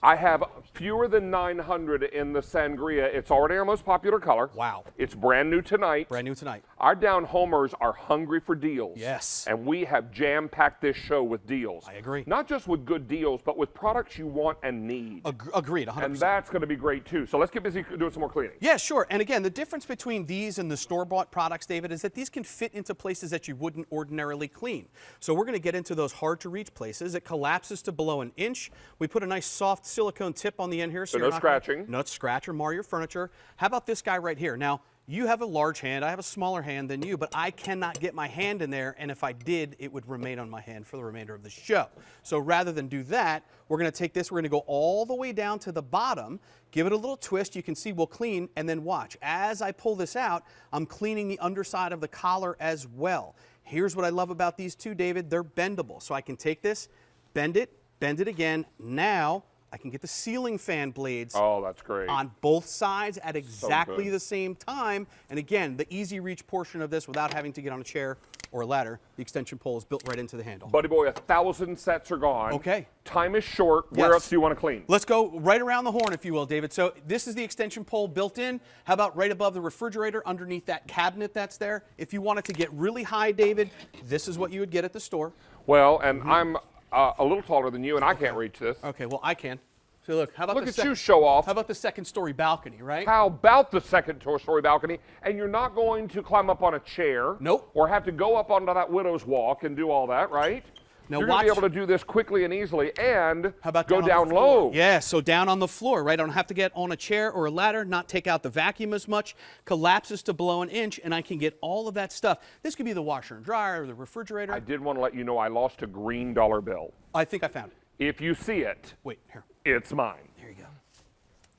I have fewer than 900 in the Sangria. It's already our most popular color. Wow. It's brand new tonight. Brand new tonight. Our down homers are hungry for deals. Yes. And we have jam-packed this show with deals. I agree. Not just with good deals, but with products you want and need. Agreed, 100%. And that's going to be great too. So let's get busy doing some more cleaning. Yeah, sure. And again, the difference between these and the store-bought products, David, is that these can fit into places that you wouldn't ordinarily clean. So we're going to get into those hard-to-reach places. It collapses to below an inch. We put a nice soft silicone tip on the end here, so So you're no not gonna- scratching. Not scratch or mar your furniture. How about this guy right here? Now, you have a large hand, I have a smaller hand than you, but I cannot get my hand in there, and if I did, it would remain on my hand for the remainder of the show. So rather than do that, we're going to take this, we're going to go all the way down to the bottom, give it a little twist, you can see we'll clean, and then watch. As I pull this out, I'm cleaning the underside of the collar as well. Here's what I love about these two, David, they're bendable. So I can take this, bend it again. Now, I can get the ceiling fan blades that's great. on both sides at exactly good. the same time. And again, the easy reach portion of this without having to get on a chair or a ladder, the extension pole is built right into the handle. Buddy boy, 1,000 sets are gone. Okay. Time is short. Where Yes. else do you want to clean? Let's go right around the horn, if you will, David. So this is the extension pole built in. How about right above the refrigerator, underneath that cabinet that's there? If you wanted to get really high, David, this is what you would get at the store. Well, and I'm a little taller than you, and I can't reach this. Okay, well, I can. So look, how about Look the at you show off. How about the second story balcony, right? How about the second story balcony? And you're not going to climb up on a chair. Nope. Or have to go up onto that widow's walk and do all that, right? Now You're going to be watch- able to do this quickly and easily and How about go on the down floor? low. Yeah, so down on the floor, right? I don't have to get on a chair or a ladder, not take out the vacuum as much, collapses to below an inch, and I can get all of that stuff. This could be the washer and dryer or the refrigerator. I did want to let you know I lost a green dollar bill. I think I found it. If you see it, Wait, here. it's mine. Here you go.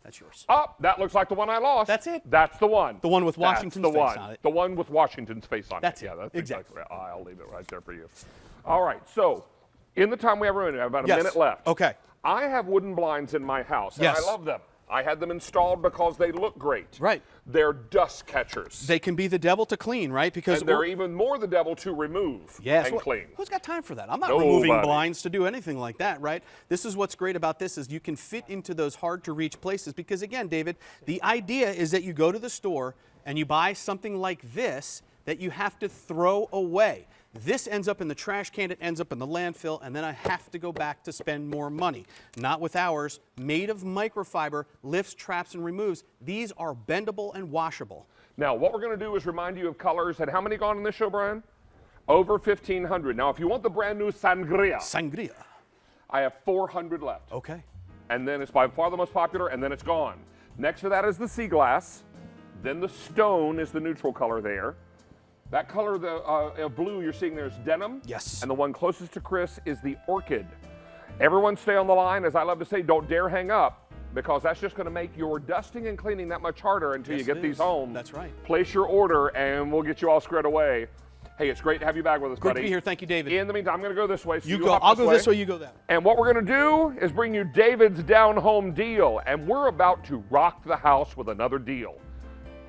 That's yours. Oh, that looks like the one I lost. That's it. That's the one. The one with Washington's That's the face one. on it. The one with Washington's face on That's it. it. Yeah, that's Exactly. exactly right. I'll leave it right there for you. All right, so in the time we have remaining, we have about a Yes. minute left. Okay. I have wooden blinds in my house, and Yes. I love them. I had them installed because they look great. Right. They're dust catchers. They can be the devil to clean, right? Because and they're even more the devil to remove Yes, and clean. Who's got time for that? I'm not Nobody. removing blinds to do anything like that, right? This is what's great about this is you can fit into those hard to reach places because again, David, the idea is that you go to the store and you buy something like this that you have to throw away. This ends up in the trash can, it ends up in the landfill, and then I have to go back to spend more money. Not with ours, made of microfiber, lifts, traps, and removes. These are bendable and washable. Now, what we're going to do is remind you of colors. And how many gone in this show, Brian? Over 1,500. Now, if you want the brand new Sangria, Sangria. I have 400 left. Okay. And then it's by far the most popular, and then it's gone. Next to that is the sea glass. Then the stone is the neutral color there. That color, the blue you're seeing there is denim. Yes. And the one closest to Chris is the orchid. Everyone stay on the line. As I love to say, don't dare hang up, because that's just going to make your dusting and cleaning that much harder until you get these home. That's right. Place your order, and we'll get you all squared away. Hey, it's great to have you back with us, Great buddy. to be here. Thank you, David. In the meantime, I'm going to go this way. So you go. I'll go this way, you go that way. And what we're going to do is bring you David's Down Home Deal. And we're about to rock the house with another deal.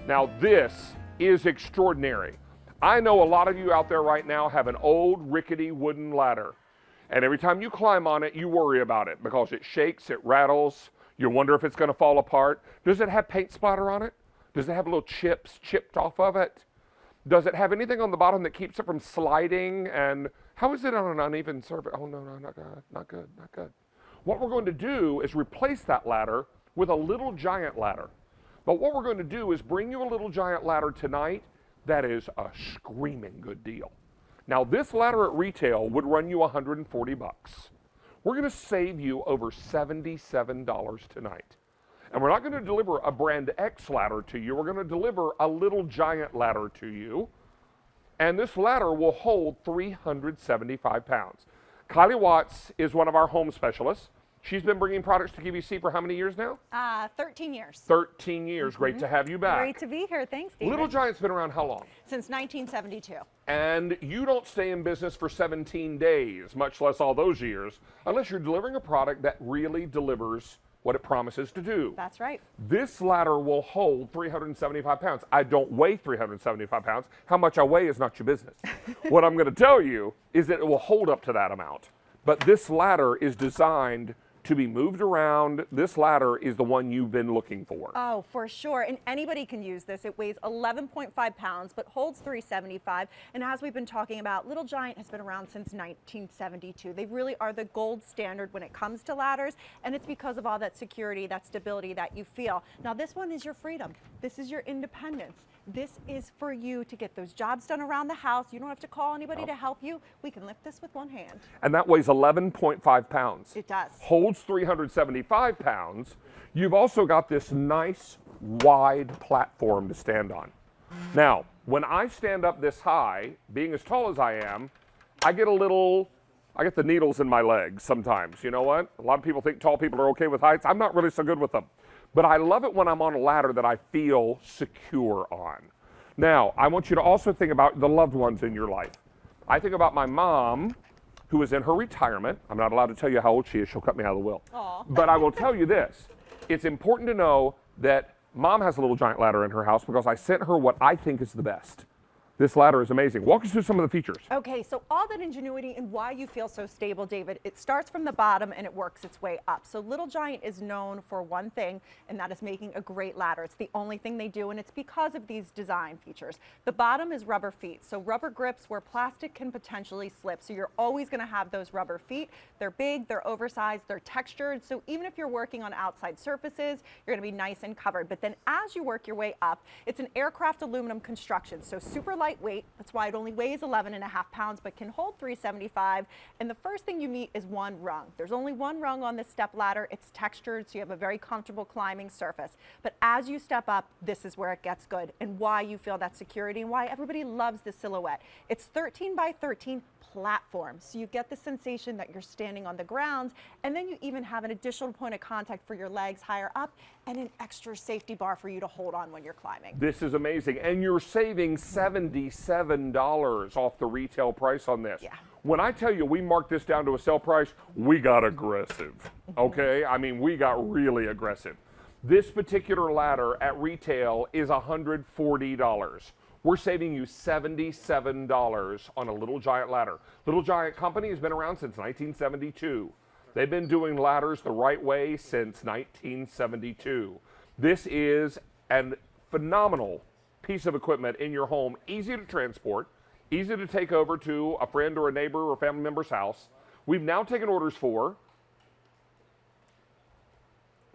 Now, this is extraordinary. I know a lot of you out there right now have an old rickety wooden ladder. And every time you climb on it, you worry about it because it shakes, it rattles. You wonder if it's going to fall apart. Does it have paint splatter on it? Does it have little chips chipped off of it? Does it have anything on the bottom that keeps it from sliding? And how is it on an uneven surface? Oh, no, not good, not good, not good. What we're going to do is replace that ladder with a Little Giant ladder. But what we're going to do is bring you a Little Giant ladder tonight that is a screaming good deal. Now, this ladder at retail would run you $140. We're going to save you over $77 tonight. And we're not going to deliver a brand X ladder to you. We're going to deliver a Little Giant ladder to you. And this ladder will hold 375 pounds. Kylie Watts is one of our home specialists. She's been bringing products to QVC for how many years now? 13 years. 13 years. Great to have you back. Great to be here. Thanks, David. Little Giant's been around how long? Since 1972. And you don't stay in business for 17 days, much less all those years, unless you're delivering a product that really delivers what it promises to do. That's right. This ladder will hold 375 pounds. I don't weigh 375 pounds. How much I weigh is not your business. What I'm going to tell you is that it will hold up to that amount. But this ladder is designed to be moved around. This ladder is the one you've been looking for. Oh, for sure. And anybody can use this. It weighs 11.5 pounds, but holds 375. And as we've been talking about, Little Giant has been around since 1972. They really are the gold standard when it comes to ladders. And it's because of all that security, that stability that you feel. Now, this one is your freedom. This is your independence. This is for you to get those jobs done around the house. You don't have to call anybody to help you. We can lift this with one hand. And that weighs 11.5 pounds. It does. Holds 375 pounds. You've also got this nice wide platform to stand on. Now, when I stand up this high, being as tall as I am, I get the needles in my legs sometimes. You know what? A lot of people think tall people are okay with heights. I'm not really so good with them. But I love it when I'm on a ladder that I feel secure on. Now, I want you to also think about the loved ones in your life. I think about my mom, who is in her retirement. I'm not allowed to tell you how old she is. She'll cut me out of the will. Aw. But I will tell you this. It's important to know that Mom has a Little Giant ladder in her house because I sent her what I think is the best. This ladder is amazing. Walk us through some of the features. Okay, so all that ingenuity and why you feel so stable, David, it starts from the bottom and it works its way up. So Little Giant is known for one thing, and that is making a great ladder. It's the only thing they do, and it's because of these design features. The bottom is rubber feet, so rubber grips where plastic can potentially slip. So you're always going to have those rubber feet. They're big, they're oversized, they're textured. So even if you're working on outside surfaces, you're going to be nice and covered. But then as you work your way up, it's an aircraft aluminum construction, so super lightweight. That's why it only weighs 11.5 pounds, but can hold 375. And the first thing you meet is one rung. There's only one rung on this step ladder. It's textured, so you have a very comfortable climbing surface. But as you step up, this is where it gets good and why you feel that security and why everybody loves the silhouette. It's 13 by 13 platform. So you get the sensation that you're standing on the ground, and then you even have an additional point of contact for your legs higher up and an extra safety bar for you to hold on when you're climbing. This is amazing. And you're saving $77 off the retail price on this. Yeah. When I tell you we marked this down to a sale price, we got aggressive. Okay? I mean, we got really aggressive. This particular ladder at retail is $140. We're saving you $77 on a Little Giant ladder. Little Giant Company has been around since 1972. They've been doing ladders the right way since 1972. This is a phenomenal piece of equipment in your home, easy to transport, easy to take over to a friend or a neighbor or family member's house. We've now taken orders for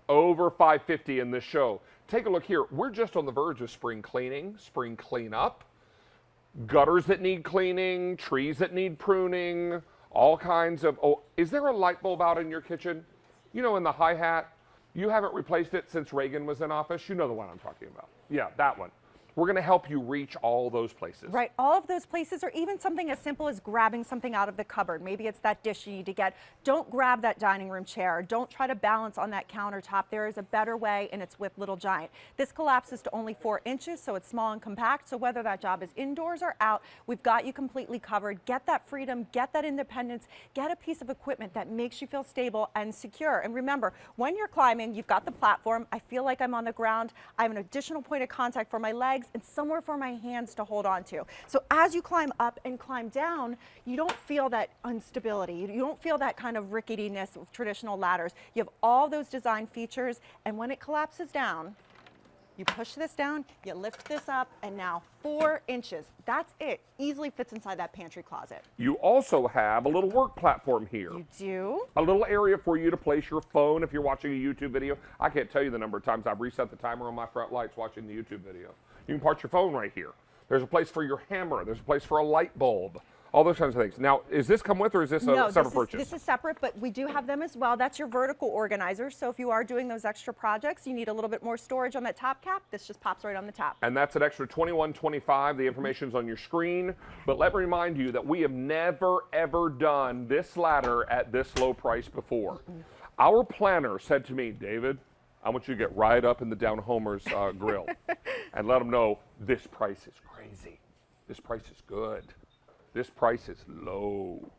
over 550 in this show. Take a look here. We're just on the verge of spring cleaning, spring cleanup. gutters that need cleaning, trees that need pruning, all kinds of, oh, is there a light bulb out in your kitchen? You know, in the hi-hat, you haven't replaced it since Reagan was in office. You know the one I'm talking about. Yeah, that one. We're going to help you reach all those places. Right, all of those places, or even something as simple as grabbing something out of the cupboard. Maybe it's that dish you need to get. Don't grab that dining room chair. Don't try to balance on that countertop. There is a better way, and it's with Little Giant. This collapses to only 4 inches, so it's small and compact. So whether that job is indoors or out, we've got you completely covered. Get that freedom, get that independence, get a piece of equipment that makes you feel stable and secure. And remember, when you're climbing, you've got the platform. I feel like I'm on the ground. I have an additional point of contact for my legs and somewhere for my hands to hold on to. So as you climb up and climb down, you don't feel that instability. You don't feel that kind of ricketiness of traditional ladders. You have all those design features, and when it collapses down, you push this down, you lift this up, and now 4 inches. That's it. Easily fits inside that pantry closet. You also have a little work platform here. You do? A little area for you to place your phone if you're watching a YouTube video. I can't tell you the number of times I've reset the timer on my front lights watching the YouTube video. You can park your phone right here. There's a place for your hammer. There's a place for a light bulb. All those kinds of things. Now, is this come with, or is this a separate purchase? This is separate, but we do have them as well. That's your vertical organizer. So if you are doing those extra projects, you need a little bit more storage on that top cap. This just pops right on the top. And that's an extra $21.25. The information's on your screen. But let me remind you that we have never, ever done this ladder at this low price before. Our planner said to me, David, I want you to get right up in the Down Homer's grill and let them know this price is crazy. This price is good. This price is low.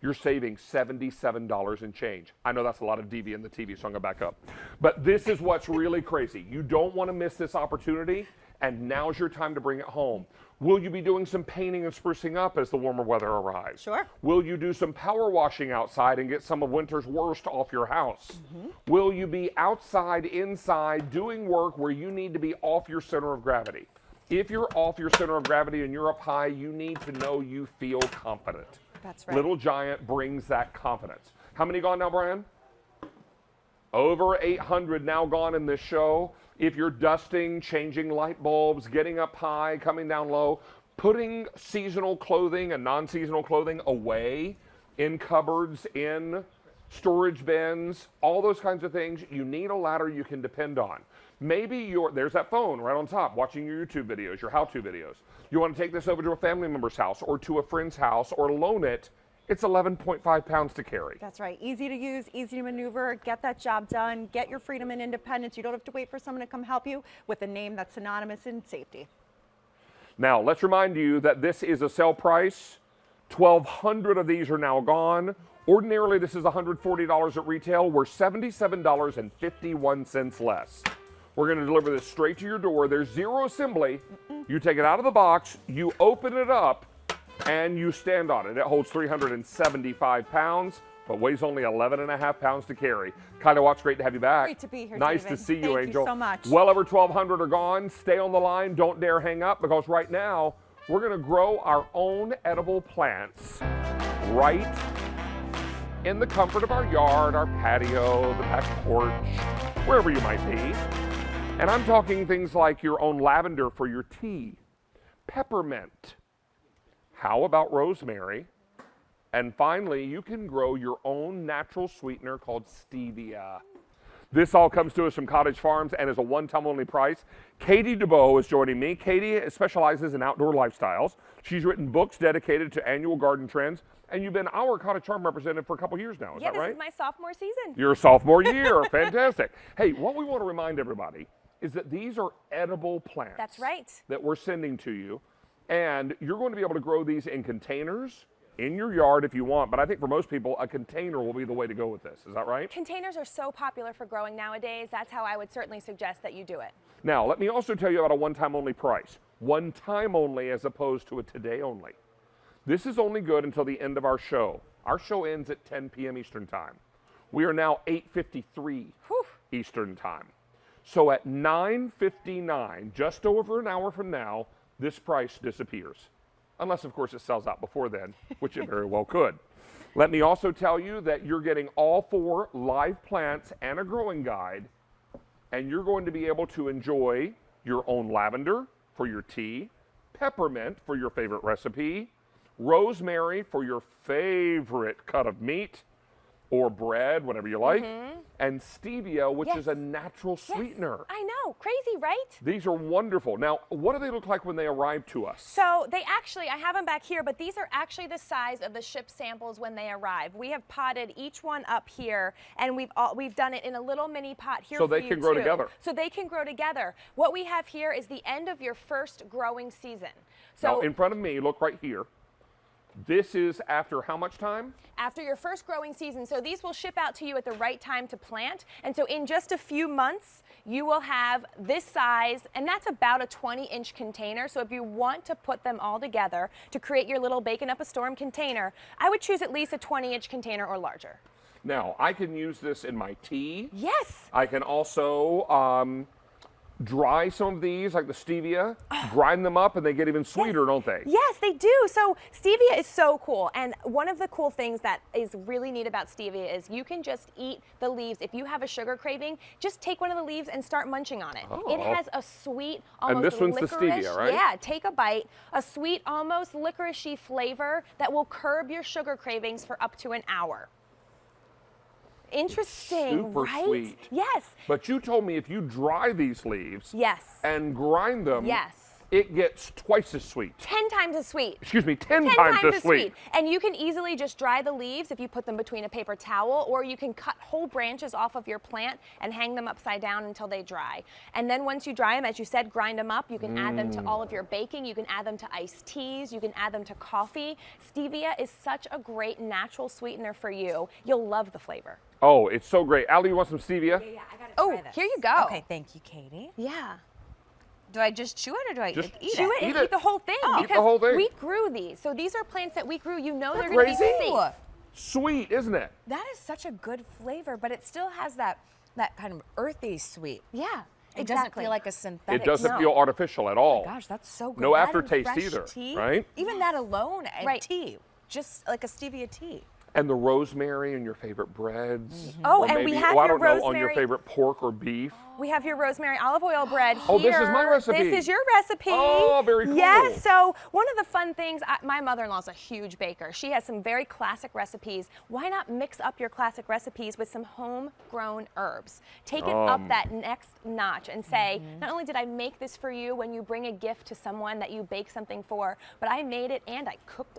You're saving $77 and change. I know that's a lot of DV in the TV, so I'm gonna back up. But this is what's really crazy. You don't want to miss this opportunity, and now's your time to bring it home. Will you be doing some painting and sprucing up as the warmer weather arrives? Sure. Will you do some power washing outside and get some of winter's worst off your house? Will you be outside, inside, doing work where you need to be off your center of gravity? If you're off your center of gravity and you're up high, you need to know you feel confident. That's right. Little Giant brings that confidence. How many gone now, Brian? Over 800 now gone in this show. If you're dusting, changing light bulbs, getting up high, coming down low, putting seasonal clothing and non-seasonal clothing away in cupboards, in storage bins, all those kinds of things, you need a ladder you can depend on. Maybe there's that phone right on top watching your YouTube videos, your how-to videos. You want to take this over to a family member's house or to a friend's house or loan it. It's 11.5 pounds to carry. That's right. Easy to use, easy to maneuver, get that job done, get your freedom and independence. You don't have to wait for someone to come help you with a name that's synonymous in safety. Now, let's remind you that this is a sale price. 1,200 of these are now gone. Ordinarily, this is $140 at retail. We're $77.51 less. We're going to deliver this straight to your door. There's zero assembly. You take it out of the box, you open it up, and you stand on it. It holds 375 pounds, but weighs only 11.5 pounds to carry. Kyla Watts, great to have you back. Great to be here, Nice David. to see you, Thank Angel. you so much. Well over 1,200 are gone. Stay on the line. Don't dare hang up, because right now, we're going to grow our own edible plants right in the comfort of our yard, our patio, the back porch, wherever you might be. And I'm talking things like your own lavender for your tea, peppermint. How about rosemary? And finally, you can grow your own natural sweetener called stevia. This all comes to us from Cottage Farms and is a one-time only price. Katie DeBow is joining me. Katie specializes in outdoor lifestyles. She's written books dedicated to annual garden trends, and you've been our Cottage Farm representative for a couple years now, is that right? Yeah, this is my sophomore season. Your sophomore year, fantastic. Hey, what we want to remind everybody is that these are edible plants. That's right. That we're sending to you, and you're going to be able to grow these in containers, in your yard if you want, but I think for most people, a container will be the way to go with this. Is that right? Containers are so popular for growing nowadays. That's how I would certainly suggest that you do it. Now, let me also tell you about a one-time only price. One time only as opposed to a today only. This is only good until the end of our show. Our show ends at 10 p.m. Eastern Time. We are now 8:53 Eastern Time. So at 9:59, just over an hour from now, this price disappears. Unless, of course, it sells out before then, which it very well could. Let me also tell you that you're getting all 4 live plants and a growing guide, and you're going to be able to enjoy your own lavender for your tea, peppermint for your favorite recipe, rosemary for your favorite cut of meat or bread, whatever you like, and stevia, which is a natural sweetener. I know, crazy, right? These are wonderful. Now, what do they look like when they arrive to us? So they actually, I have them back here, but these are actually the size of the shipped samples when they arrive. We have potted each one up here, and we've done it in a little mini pot here So for they you can grow too. together. So they can grow together. What we have here is the end of your first growing season. So Now, in front of me, look right here. This is after how much time? after your first growing season. So these will ship out to you at the right time to plant. And so in just a few months, you will have this size, and that's about a 20-inch container. So if you want to put them all together to create your little baking up a storm container, I would choose at least a 20-inch container or larger. Now, I can use this in my tea. Yes. I can also dry some of these, like the stevia, grind them up, and they get even sweeter, don't they? Yes, they do. So stevia is so cool. And one of the cool things that is really neat about stevia is you can just eat the leaves. If you have a sugar craving, just take one of the leaves and start munching on it. It has a sweet, almost this one's the licorice. stevia, right? Yeah, take a bite. A sweet, almost licoricey flavor that will curb your sugar cravings for up to an hour. Interesting, super right? sweet. Yes. But you told me if you dry these leaves Yes. and grind them, Yes. it gets twice as sweet. 10 times as sweet. Excuse me, 10 10 times as sweet. And you can easily just dry the leaves if you put them between a paper towel, or you can cut whole branches off of your plant and hang them upside down until they dry. And then once you dry them, as you said, grind them up. You can add them to all of your baking. You can add them to iced teas. You can add them to coffee. Stevia is such a great natural sweetener for you. You'll love the flavor. Oh, it's so great. Allie, you want some stevia? Yeah, I gotta Oh, try this. here you go. Okay, thank you, Katie. Yeah. Do I just chew it or do I Just eat Chew it? it and Eat it. eat the whole thing Eat the because whole thing. we grew these. So these are plants that we grew. You know they're Isn't going that to be crazy? safe. Sweet, isn't it? That is such a good flavor, but it still has that kind of earthy sweet. Yeah, It exactly. doesn't feel like a synthetic. It doesn't no. feel artificial at all. Gosh, that's so good. No That and aftertaste fresh either, tea, right? Even that alone and Right. tea, just like a stevia tea. And the rosemary and your favorite breads. Oh, Or and we maybe, have I your don't know, on your rosemary- favorite pork or beef. We have your rosemary olive oil bread here. Oh, this is my recipe. This is your recipe. Oh, very cool. Yes, so one of the fun things, my mother-in-law's a huge baker. She has some very classic recipes. Why not mix up your classic recipes with some homegrown herbs? Take it up that next notch and say, not only did I make this for you when you bring a gift to someone that you bake something for, but I made it and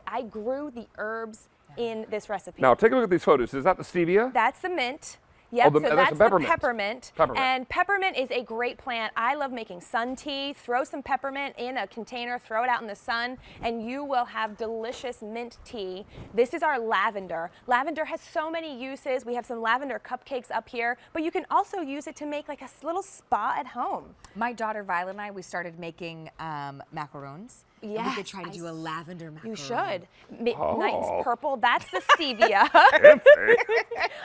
I grew the herbs in this recipe. Now, take a look at these photos. Is that the stevia? That's the mint. Yep, the- so that's that's the the peppermint. peppermint. Peppermint. And peppermint is a great plant. I love making sun tea. Throw some peppermint in a container, throw it out in the sun, and you will have delicious mint tea. This is our lavender. Lavender has so many uses. We have some lavender cupcakes up here, but you can also use it to make like a little spa at home. My daughter Violet and I, we started making macarons. And we could Yes, try to do a lavender macaron. You should. Nice Oh. purple. That's the stevia. Fancy.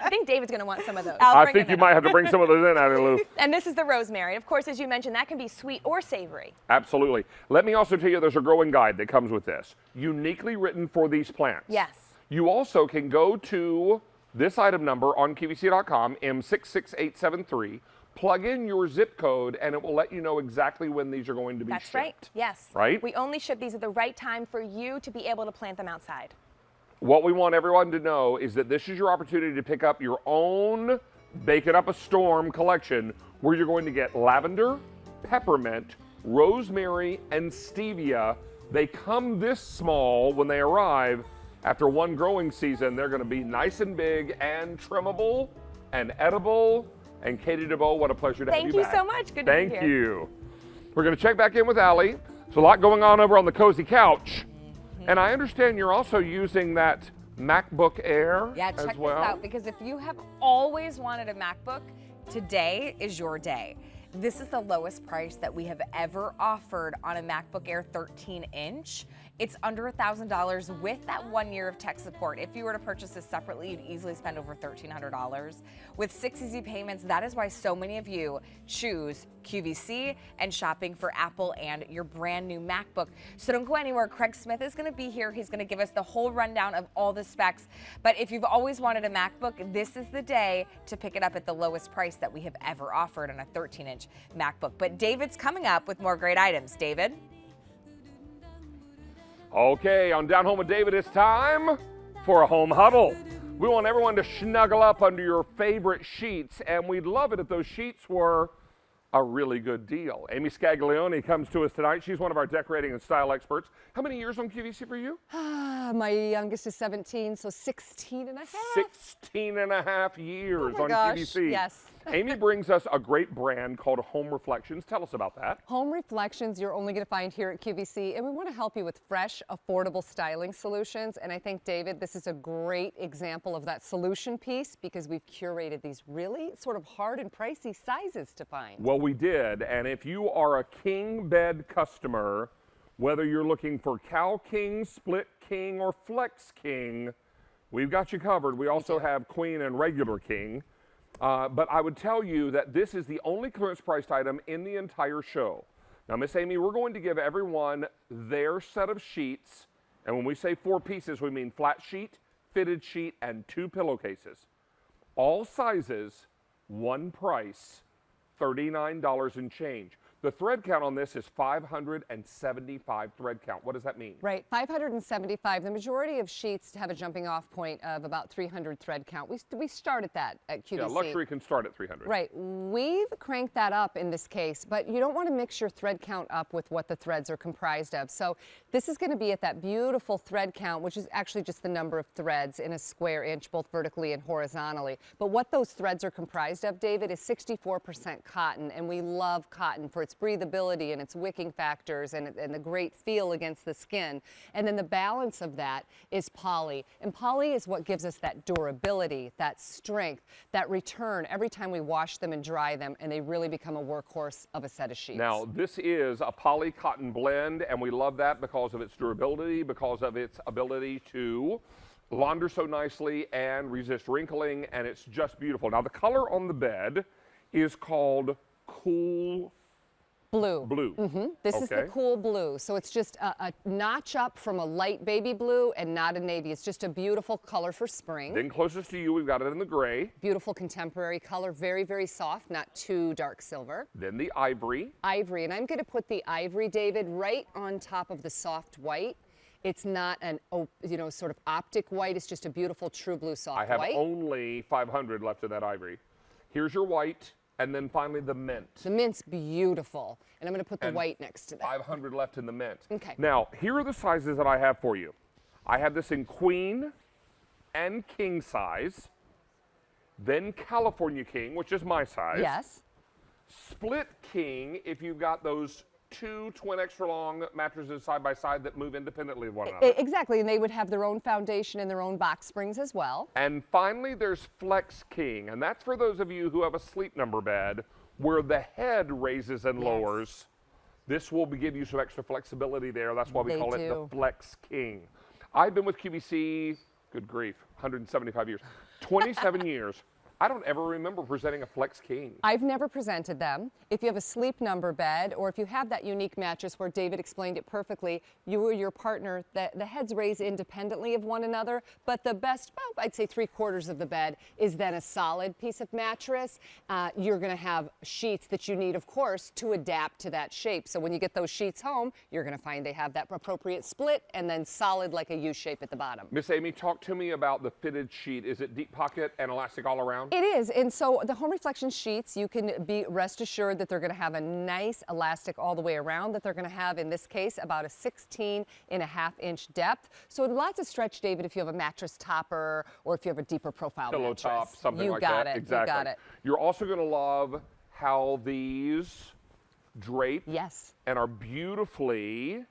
I think David's going to want some of those. I think you might have to bring some of those in, Allie Lou. And this is the rosemary. Of course, as you mentioned, that can be sweet or savory. Absolutely. Let me also tell you there's a growing guide that comes with this, uniquely written for these plants. Yes. You also can go to this item number on QVC.com, M66873, plug in your zip code, and it will let you know exactly when these are going to be That's shipped. right. Yes. Right? We only ship these at the right time for you to be able to plant them outside. What we want everyone to know is that this is your opportunity to pick up your own Bake It Up a Storm collection where you're going to get lavender, peppermint, rosemary, and stevia. They come this small when they arrive. After one growing season, they're going to be nice and big and trimmable and edible. And Katie DeBow, what a pleasure to have you back. Thank you so much. Good to be Thank here. you. We're going to check back in with Allie. There's a lot going on over on the cozy couch. And I understand you're also using that MacBook Air Yeah, as check well. this out, because if you have always wanted a MacBook, today is your day. This is the lowest price that we have ever offered on a MacBook Air 13-inch. It's under $1,000 with that 1 year of tech support. If you were to purchase this separately, you'd easily spend over $1,300. With 6 easy payments, that is why so many of you choose QVC and shopping for Apple and your brand new MacBook. So don't go anywhere. Craig Smith is going to be here. He's going to give us the whole rundown of all the specs. But if you've always wanted a MacBook, this is the day to pick it up at the lowest price that we have ever offered on a 13-inch MacBook. But David's coming up with more great items. David? Okay, on Down Home with David, it's time for a home huddle. We want everyone to snuggle up under your favorite sheets, and we'd love it if those sheets were a really good deal. Amy Scaglione comes to us tonight. She's one of our decorating and style experts. How many years on QVC for you? My youngest is 17, so 16 and a half. 16 and a half years on gosh, QVC. yes. Amy brings us a great brand called Home Reflections. Tell us about that. Home Reflections you're only going to find here at QVC, and we want to help you with fresh, affordable styling solutions. And I think, David, this is a great example of that solution piece because we've curated these really sort of hard and pricey sizes to find. Well, we did, and if you are a king bed customer, whether you're looking for cow king, split king, or flex king, we've got you covered. We also have queen and regular king. But I would tell you that this is the only clearance priced item in the entire show. Now, Miss Amy, we're going to give everyone their set of sheets. And when we say 4 pieces, we mean flat sheet, fitted sheet, and 2 pillowcases. All sizes, one price, $39 and change. The thread count on this is 575 thread count. What does that mean? Right, 575. The majority of sheets have a jumping off point of about 300 thread count. We start at that at QVC. Yeah, luxury can start at 300. Right, we've cranked that up in this case, but you don't want to mix your thread count up with what the threads are comprised of. So this is going to be at that beautiful thread count, which is actually just the number of threads in a square inch, both vertically and horizontally. But what those threads are comprised of, David, is 64% cotton, and we love cotton for its breathability and its wicking factors and the great feel against the skin. And then the balance of that is poly. And poly is what gives us that durability, that strength, that return every time we wash them and dry them, and they really become a workhorse of a set of sheets. Now, this is a poly cotton blend, and we love that because of its durability, because of its ability to launder so nicely and resist wrinkling, and it's just beautiful. Now, the color on the bed is called Cool Blue. Blue. This is the cool blue. So it's just a notch up from a light baby blue and not a navy. It's just a beautiful color for spring. Then closest to you, we've got it in the gray. Beautiful contemporary color, very, very soft, not too dark silver. Then the ivory. Ivory, and I'm going to put the ivory, David, right on top of the soft white. It's not an, sort of optic white. It's just a beautiful true blue soft white. I have only 500 left of that ivory. Here's your white. And then finally the mint. The mint's beautiful. And I'm going to put the white next to that. 500 left in the mint. Okay. Now, here are the sizes that I have for you. I have this in queen and king size. Then California king, which is my size. Yes. Split king, if you've got those 2 twin extra long mattresses side by side that move independently of one another. Exactly, and they would have their own foundation and their own box springs as well. And finally, there's Flex King, and that's for those of you who have a sleep number bed where the head raises and lowers. This will give you some extra flexibility there. That's why we call it the Flex King. I've been with QVC, good grief, 175 years, 27 years. I don't ever remember presenting a Flex King. I've never presented them. If you have a sleep number bed, or if you have that unique mattress where David explained it perfectly, you or your partner, the heads raise independently of one another, but the best, well, I'd say 3/4 of the bed is then a solid piece of mattress. You're gonna have sheets that you need, of course, to adapt to that shape. So when you get those sheets home, you're gonna find they have that appropriate split and then solid like a U shape at the bottom. Miss Amy, talk to me about the fitted sheet. Is it deep pocket and elastic all around? It is, and so the Home Reflection sheets, you can be rest assured that they're going to have a nice elastic all the way around, that they're going to have, in this case, about a 16.5-inch depth. So lots of stretch, David, if you have a mattress topper or if you have a deeper profile Pillow mattress. top, something like got that. It. Exactly. You got it. You're also going to love how these drape and are beautifully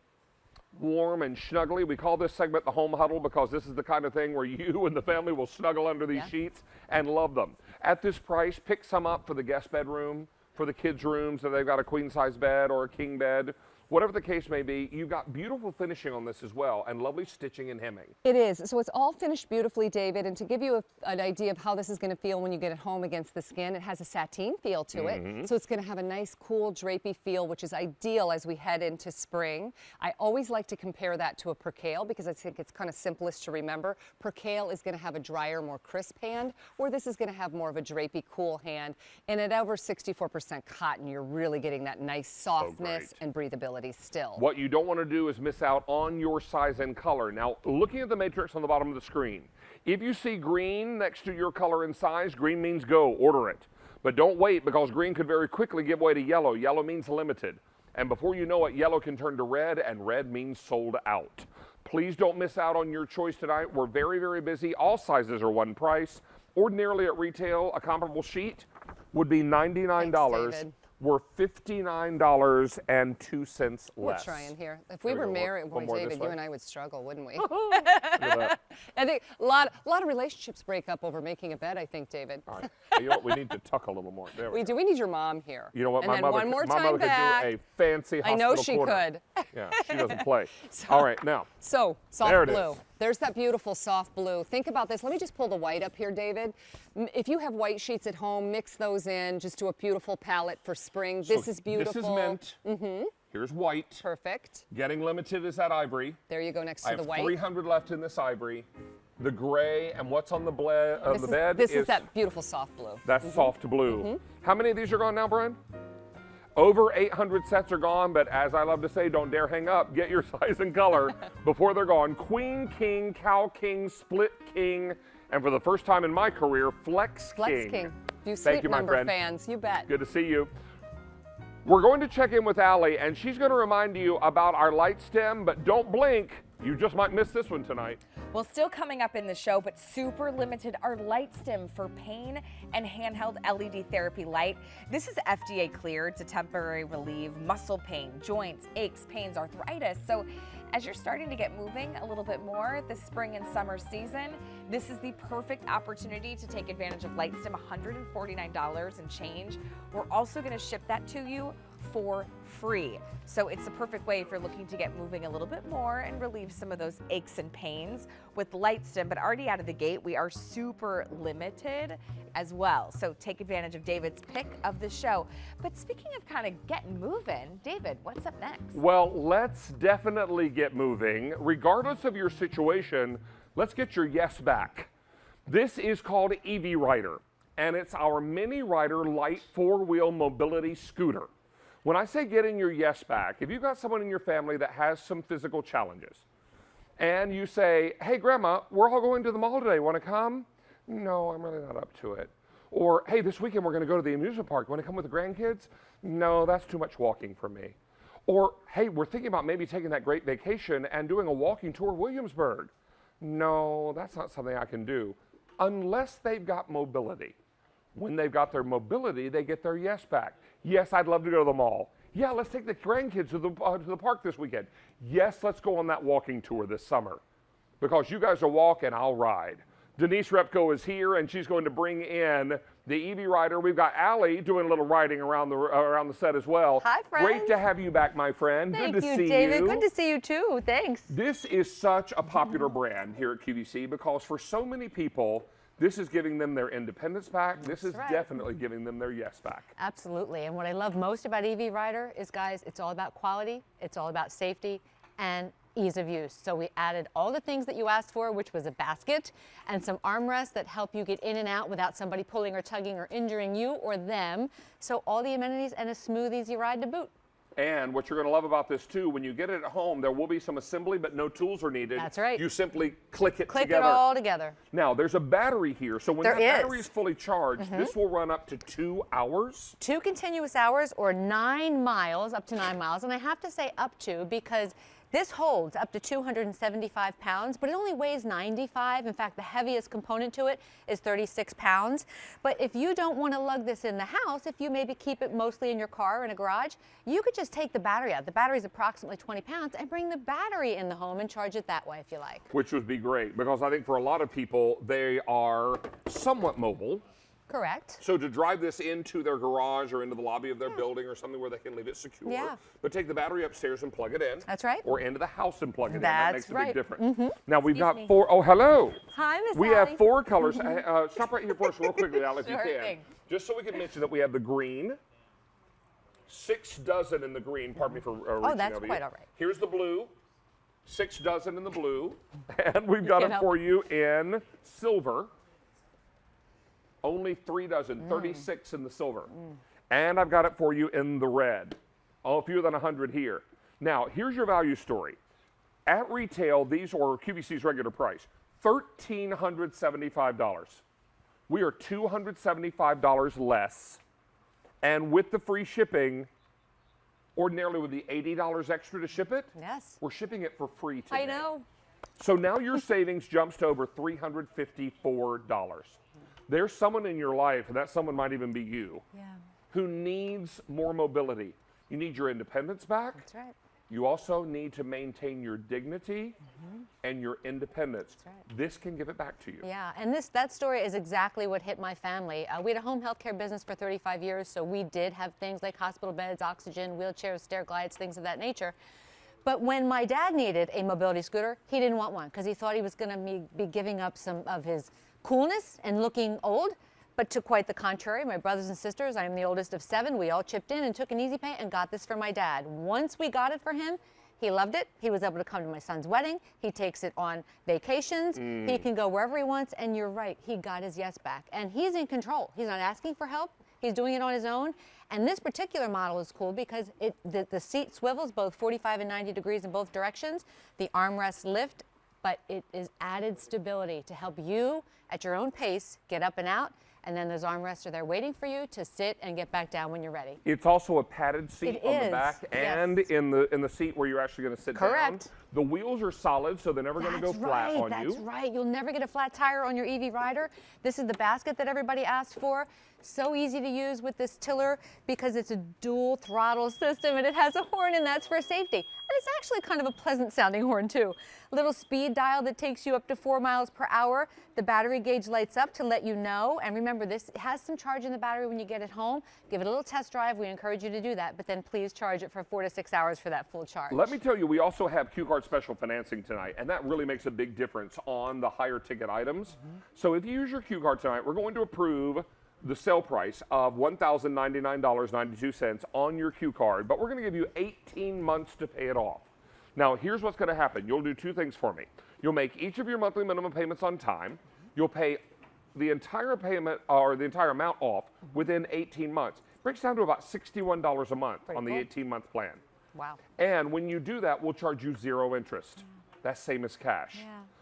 warm and snuggly. We call this segment the home huddle because this is the kind of thing where you and the family will snuggle under these sheets and love them. At this price, pick some up for the guest bedroom, for the kids' rooms, so they've got a queen size bed or a king bed. Whatever the case may be, you've got beautiful finishing on this as well and lovely stitching and hemming. It is. So it's all finished beautifully, David. And to give you an idea of how this is going to feel when you get it home against the skin, it has a sateen feel to it. So it's going to have a nice, cool, drapey feel, which is ideal as we head into spring. I always like to compare that to a percale because I think it's kind of simplest to remember. Percale is going to have a drier, more crisp hand, where this is going to have more of a drapey, cool hand. And at over 64% cotton, you're really getting that nice softness and breathability. quality still. What you don't want to do is miss out on your size and color. Now, looking at the matrix on the bottom of the screen, if you see green next to your color and size, green means go, order it. But don't wait, because green could very quickly give way to yellow. Yellow means limited. And before you know it, yellow can turn to red, and red means sold out. Please don't miss out on your choice tonight. We're very, very busy. All sizes are one price. Ordinarily at retail, a comparable sheet would be $99. Thanks, David. We're $59.02 less. We're trying here. If we There we were go. married, One boy, more this David, way. you and I would struggle, wouldn't we? Look at that. I think a lot of relationships break up over making a bed, I think, David. All right. You know what? We need to tuck a little more. There We go. do. We need your mom here. You know what? And my then mother, one more my time mother back. could do a fancy I hospital know she corner. could. Yeah, she doesn't play. All right, now. So, soft There it blue. is. There's that beautiful soft blue. Think about this. Let me just pull the white up here, David. If you have white sheets at home, mix those in. Just do a beautiful palette for spring. This So is beautiful. This is mint. Here's white. Perfect. Getting limited is that ivory. There you go next I to the have white. 300 left in this ivory. The gray and what's on the, bed This is that beautiful soft blue. That's soft blue. How many of these are gone now, Brian? Over 800 sets are gone, but as I love to say, don't dare hang up. Get your size and color before they're gone. Queen king, cow king, split king, and for the first time in my career, flex king. Flex King. You Thank sleep you, my number friend. fans, you bet. Good to see you. We're going to check in with Allie, and she's going to remind you about our light stem, but don't blink. You just might miss this one tonight. Well, still coming up in the show, but super limited, our light stem for pain and handheld LED therapy light. This is FDA cleared to temporarily relieve muscle pain, joints, aches, pains, arthritis. So as you're starting to get moving a little bit more this spring and summer season, this is the perfect opportunity to take advantage of LightStim, $149 and change. We're also going to ship that to you for free. So it's the perfect way if you're looking to get moving a little bit more and relieve some of those aches and pains with LightStim. But already out of the gate, we are super limited as well. So take advantage of David's pick of the show. But speaking of kind of getting moving, David, what's up next? Well, let's definitely get moving. Regardless of your situation, let's get your yes back. This is called EV Rider, and it's our mini rider light four-wheel mobility scooter. When I say getting your yes back, if you've got someone in your family that has some physical challenges, and you say, hey, Grandma, we're all going to the mall today. Want to come? No, I'm really not up to it. Or, hey, this weekend we're going to go to the amusement park. Want to come with the grandkids? No, that's too much walking for me. Or, hey, we're thinking about maybe taking that great vacation and doing a walking tour of Williamsburg. No, that's not something I can do. Unless they've got mobility. When they've got their mobility, they get their yes back. Yes, I'd love to go to the mall. Yeah, let's take the grandkids to the park this weekend. Yes, let's go on that walking tour this summer. Because you guys will walk and I'll ride. Denise Repko is here, and she's going to bring in the EV Rider. We've got Allie doing a little riding around the set as well. Hi, friends. Great to have you back, my friend. Thank Good to you, see David. you. Good to see you too. Thanks. This is such a popular brand here at QVC because for so many people, this is giving them their independence back. This is right. definitely giving them their yes back. Absolutely. And what I love most about EV Rider is, guys, it's all about quality, it's all about safety, and ease of use. So we added all the things that you asked for, which was a basket and some armrests that help you get in and out without somebody pulling or tugging or injuring you or them. So all the amenities and a smooth, easy ride to boot. And what you're going to love about this too, when you get it at home, there will be some assembly, but no tools are needed. That's right. You simply click it Click together. it all together. Now, there's a battery here, so when There that is. battery is fully charged, this will run up to 2 hours. 2 continuous hours or 9 miles, up to 9 miles. And I have to say up to because this holds up to 275 pounds, but it only weighs 95. In fact, the heaviest component to it is 36 pounds. But if you don't want to lug this in the house, if you maybe keep it mostly in your car or in a garage, you could just take the battery out. The battery is approximately 20 pounds and bring the battery in the home and charge it that way if you like. Which would be great, because I think for a lot of people, they are somewhat mobile. Correct. So to drive this into their garage or into the lobby of their building or something where they can leave it secure, Yeah. but take the battery upstairs and plug it in. That's right. Or into the house and plug it in. That That's makes a right. big difference. Now we've got 4, oh, hello. Hi, Miss We Allie. have 4 colors. Stop right here for us real quickly, Al, if Sure you can. thing. Just so we can mention that we have the green, 6 dozen in the green. Pardon me for reaching that's over quite you. all right. Here's the blue, 6 dozen in the blue, and we've got can it help. for you in silver. Only 3 dozen, 36 in the silver. And I've got it for you in the red. Oh, fewer than 100 here. Now, here's your value story. At retail, these are QVC's regular price, $1,375. We are $275 less. And with the free shipping, ordinarily with the $80 extra to ship it, Yes. we're shipping it for free today. I know. So now your savings jumps to over $354. There's someone in your life, and that someone might even be you, who needs more mobility. You need your independence back. That's right. You also need to maintain your dignity and your independence. That's right. This can give it back to you. Yeah, and that story is exactly what hit my family. We had a home health care business for 35 years, so we did have things like hospital beds, oxygen, wheelchairs, stair glides, things of that nature. But when my dad needed a mobility scooter, he didn't want one because he thought he was going to be giving up some of his coolness and looking old. But to quite the contrary, my brothers and sisters, I am the oldest of 7, we all chipped in and took an easy pay and got this for my dad. Once we got it for him, he loved it. He was able to come to my son's wedding. He takes it on vacations. He can go wherever he wants. And you're right, he got his yes back. And he's in control. He's not asking for help. He's doing it on his own. And this particular model is cool because the seat swivels both 45 and 90 degrees in both directions. The armrests lift, but it is added stability to help you at your own pace get up and out. And then those armrests are there waiting for you to sit and get back down when you're ready. It's also a padded seat It on the is, back yes. and in the seat where you're actually going to sit down. Correct. The wheels are solid, so they're never going to go flat on you. That's right. You'll never get a flat tire on your EV Rider. This is the basket that everybody asked for. So easy to use with this tiller because it's a dual throttle system and it has a horn, and that's for safety. And it's actually kind of a pleasant sounding horn too. Little speed dial that takes you up to 4 miles per hour. The battery gauge lights up to let you know. And remember, this has some charge in the battery when you get it home. Give it a little test drive. We encourage you to do that, but then please charge it for 4 to 6 hours for that full charge. Let me tell you, we also have Q-Card special financing tonight, and that really makes a big difference on the higher ticket items. So if you use your Q-Card tonight, we're going to approve the sale price of $1,099.92 on your Q-Card, but we're going to give you 18 months to pay it off. Now, here's what's going to happen. You'll do 2 things for me. You'll make each of your monthly minimum payments on time. You'll pay the entire payment or the entire amount off within 18 months. It breaks down to about $61 a month on the 18-month plan. Wow. And when you do that, we'll charge you 0 interest. That's same as cash.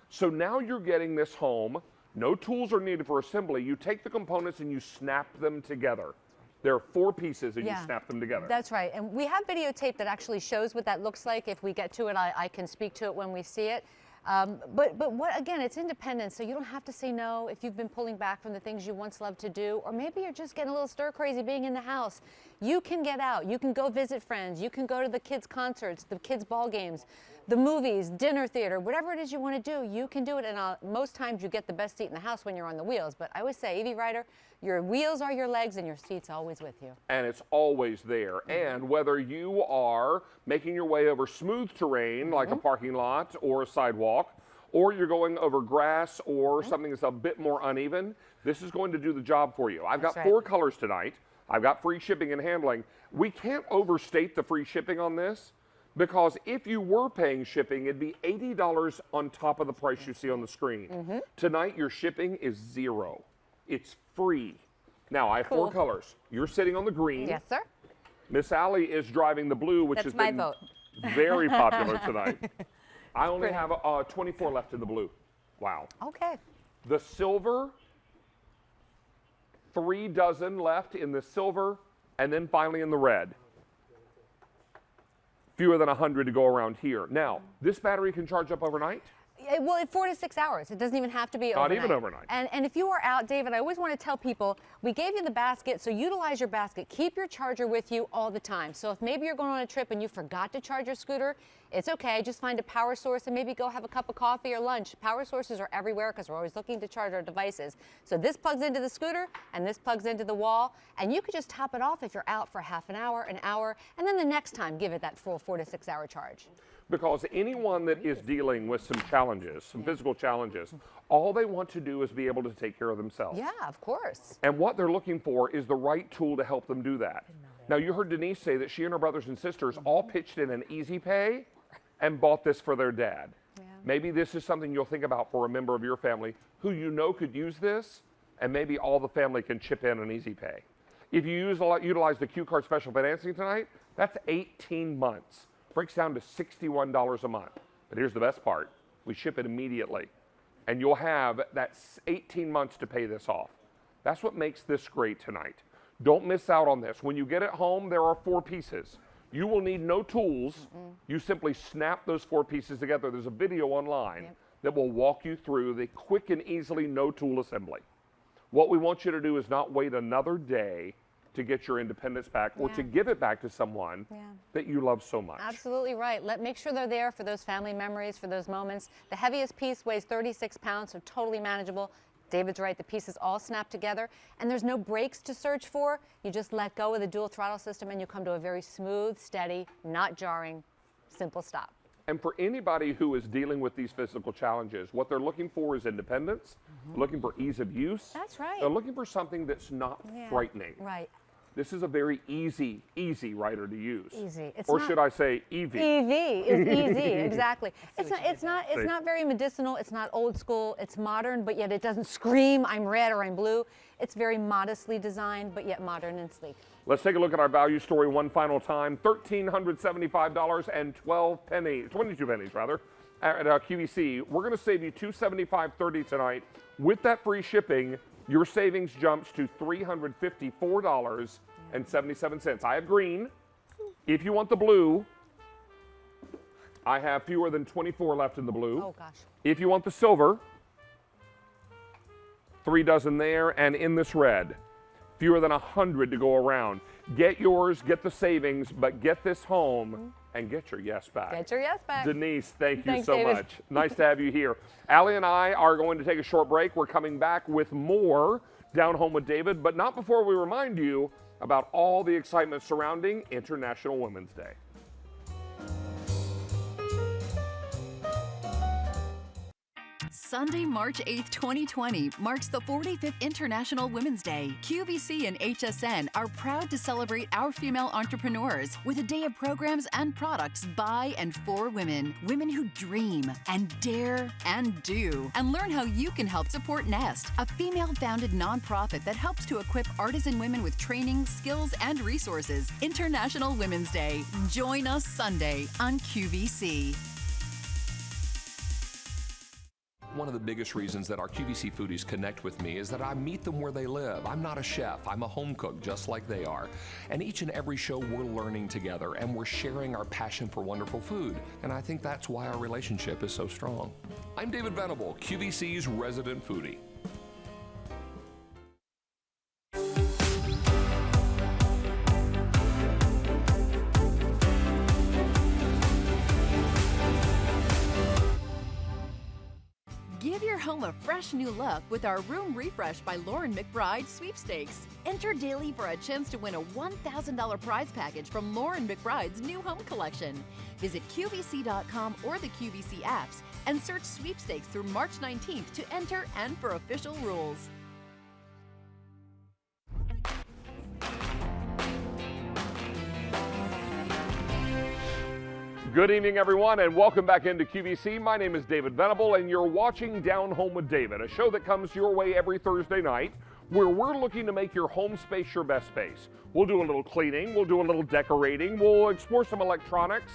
So now you're getting this home. No tools are needed for assembly. You take the components and you snap them together. There are 4 pieces and you snap them together. That's right. And we have videotape that actually shows what that looks like. If we get to it, I can speak to it when we see it. But what, again, it's independent, so you don't have to say no if you've been pulling back from the things you once loved to do, or maybe you're just getting a little stir crazy being in the house. You can get out. You can go visit friends. You can go to the kids' concerts, the kids' ball games, the movies, dinner theater, whatever it is you want to do, you can do it. And most times you get the best seat in the house when you're on the wheels. But I always say, EV Rider, your wheels are your legs and your seat's always with you. And it's always there. And whether you are making your way over smooth terrain, like a parking lot or a sidewalk, or you're going over grass or something that's a bit more uneven, this is going to do the job for you. I've got 4 colors tonight. I've got free shipping and handling. We can't overstate the free shipping on this, because if you were paying shipping, it'd be $80 on top of the price you see on the screen. Tonight, your shipping is 0. It's free. Now, I have 4 colors. You're sitting on the green. Yes, sir. Miss Allie is driving the blue, which has been very popular tonight. I only have 24 left in the blue. Wow. Okay. The silver, 3 dozen left in the silver, and then finally in the red. Fewer than 100 to go around here. Now, this battery can charge up overnight? Well, 4 to 6 hours. It doesn't even have to be overnight. Not even overnight. And if you are out, David, I always want to tell people, we gave you the basket, so utilize your basket. Keep your charger with you all the time. So if maybe you're going on a trip and you forgot to charge your scooter, it's okay. Just find a power source and maybe go have a cup of coffee or lunch. Power sources are everywhere because we're always looking to charge our devices. So this plugs into the scooter and this plugs into the wall, and you could just top it off if you're out for half an hour, and then the next time give it that full 4 to 6 hour charge. Because anyone that is dealing with some challenges, some physical challenges, all they want to do is be able to take care of themselves. Yeah, of course. And what they're looking for is the right tool to help them do that. Now, you heard Denise say that she and her brothers and sisters all pitched in an easy pay and bought this for their dad. Maybe this is something you'll think about for a member of your family who you know could use this, and maybe all the family can chip in an easy pay. If you utilize the Q-Card special financing tonight, that's 18 months breaks down to $61 a month. But here's the best part. We ship it immediately. And you'll have that 18 months to pay this off. That's what makes this great tonight. Don't miss out on this. When you get it home, there are 4 pieces. You will need no tools. You simply snap those 4 pieces together. There's a video online that will walk you through the quick and easily no tool assembly. What we want you to do is not wait another day to get your independence back or to give it back to someone that you love so much. Absolutely right. Make sure they're there for those family memories, for those moments. The heaviest piece weighs 36 pounds, so totally manageable. David's right, the pieces all snap together, and there's no brakes to search for. You just let go of the dual throttle system and you come to a very smooth, steady, not jarring, simple stop. And for anybody who is dealing with these physical challenges, what they're looking for is independence, looking for ease of use. That's right. They're looking for something that's not frightening. Right. This is a very easy rider to use. Easy. Or should I say EV? EV is easy, exactly. It's not very medicinal, it's not old school, it's modern, but yet it doesn't scream, I'm red or I'm blue. It's very modestly designed, but yet modern and sleek. Let's take a look at our value story one final time. $1,375.22 at QVC. We're going to save you $275.30 tonight. With that free shipping, your savings jumps to $354.77. I have green. If you want the blue, I have fewer than 24 left in the blue. Oh, gosh. If you want the silver, 3 dozen there, and in this red, fewer than 100 to go around. Get yours, get the savings, but get this home and get your yes back. Get your yes back. Denise, thank you Thanks, so David. much. Nice to have you here. Allie and I are going to take a short break. We're coming back with more Down Home with David, but not before we remind you about all the excitement surrounding International Women's Day. Sunday, March 8th, 2020 marks the 45th International Women's Day. QVC and HSN are proud to celebrate our female entrepreneurs with a day of programs and products by and for women. Women who dream and dare and do. And learn how you can help support Nest, a female-founded nonprofit that helps to equip artisan women with training, skills, and resources. International Women's Day. Join us Sunday on QVC. One of the biggest reasons that our QVC foodies connect with me is that I meet them where they live. I'm not a chef, I'm a home cook just like they are. And each and every show we're learning together and we're sharing our passion for wonderful food. And I think that's why our relationship is so strong. I'm David Venable, QVC's resident foodie. Give your home a fresh new look with our Room Refresh by Lauren McBride sweepstakes. Enter daily for a chance to win a $1,000 prize package from Lauren McBride's new home collection. Visit QVC.com or the QVC apps and search sweepstakes through March 19th to enter and for official rules. Good evening, everyone, and welcome back into QVC. My name is David Venable, and you're watching Down Home with David, a show that comes your way every Thursday night, where we're looking to make your home space your best space. We'll do a little cleaning, we'll do a little decorating, we'll explore some electronics,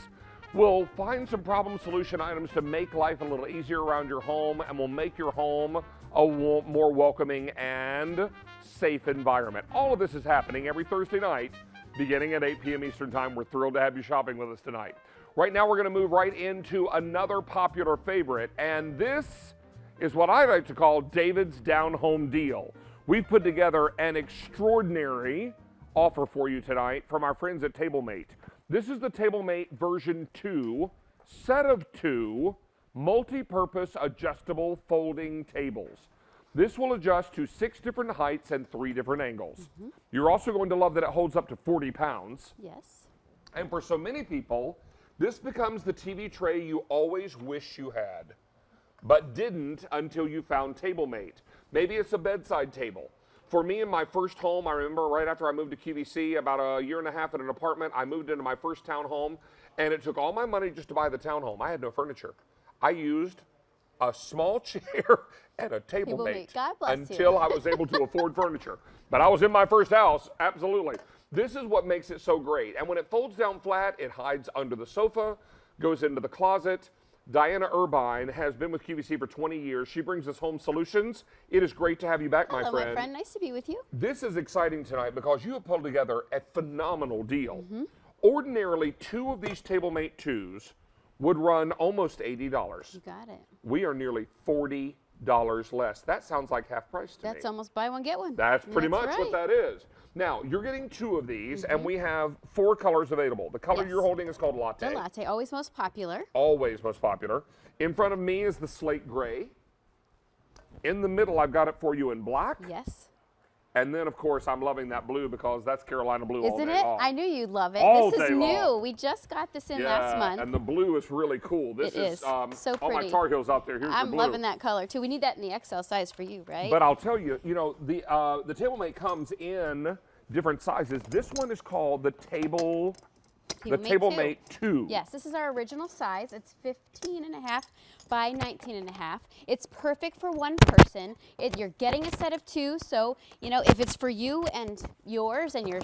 we'll find some problem solution items to make life a little easier around your home, and we'll make your home a more welcoming and safe environment. All of this is happening every Thursday night, beginning at 8 p.m. Eastern Time. We're thrilled to have you shopping with us tonight. Right now, we're going to move right into another popular favorite, and this is what I like to call David's Down Home Deal. We've put together an extraordinary offer for you tonight from our friends at TableMate. This is the TableMate version 2, set of 2, multi-purpose adjustable folding tables. This will adjust to 6 different heights and 3 different angles. You're also going to love that it holds up to 40 pounds. Yes. And for so many people, this becomes the TV tray you always wish you had, but didn't until you found TableMate. Maybe it's a bedside table. For me in my first home, I remember right after I moved to QVC, about a year and a half in an apartment, I moved into my first townhome, and it took all my money just to buy the townhome. I had no furniture. I used a small chair and a TableMate God bless until I was able to afford furniture. But I was in my first house, absolutely. This is what makes it so great. And when it folds down flat, it hides under the sofa, goes into the closet. Diana Irvine has been with QVC for 20 years. She brings us home solutions. It is great to have you back, my Hello, friend. my friend. Nice to be with you. This is exciting tonight because you have pulled together a phenomenal deal. Ordinarily, 2 of these TableMate 2s would run almost $80. You got it. We are nearly $40 less. That sounds like half price to me. That's almost buy one, get one. That's pretty much right. what that is. Now, you're getting 2 of these, and we have 4 colors available. The color Yes. you're holding is called Latte. The latte, always most popular. Always most popular. In front of me is the Slate Gray. In the middle, I've got it for you in black. Yes. And then, of course, I'm loving that blue because that's Carolina blue all Isn't day it? long. I knew you'd love it. All This is day new. long. We just got this in Yeah, last month. and the blue is really cool. This It is. So all my pretty. Tar Heels out there. Here's I'm the blue. loving that color too. We need that in the XL size for you, right? But I'll tell you, you know, the TableMate comes in different sizes. This one is called the TableMate 2. Yes, this is our original size. It's 15.5 by 19.5. It's perfect for one person. You're getting a set of 2, so you know if it's for you and yours, and you're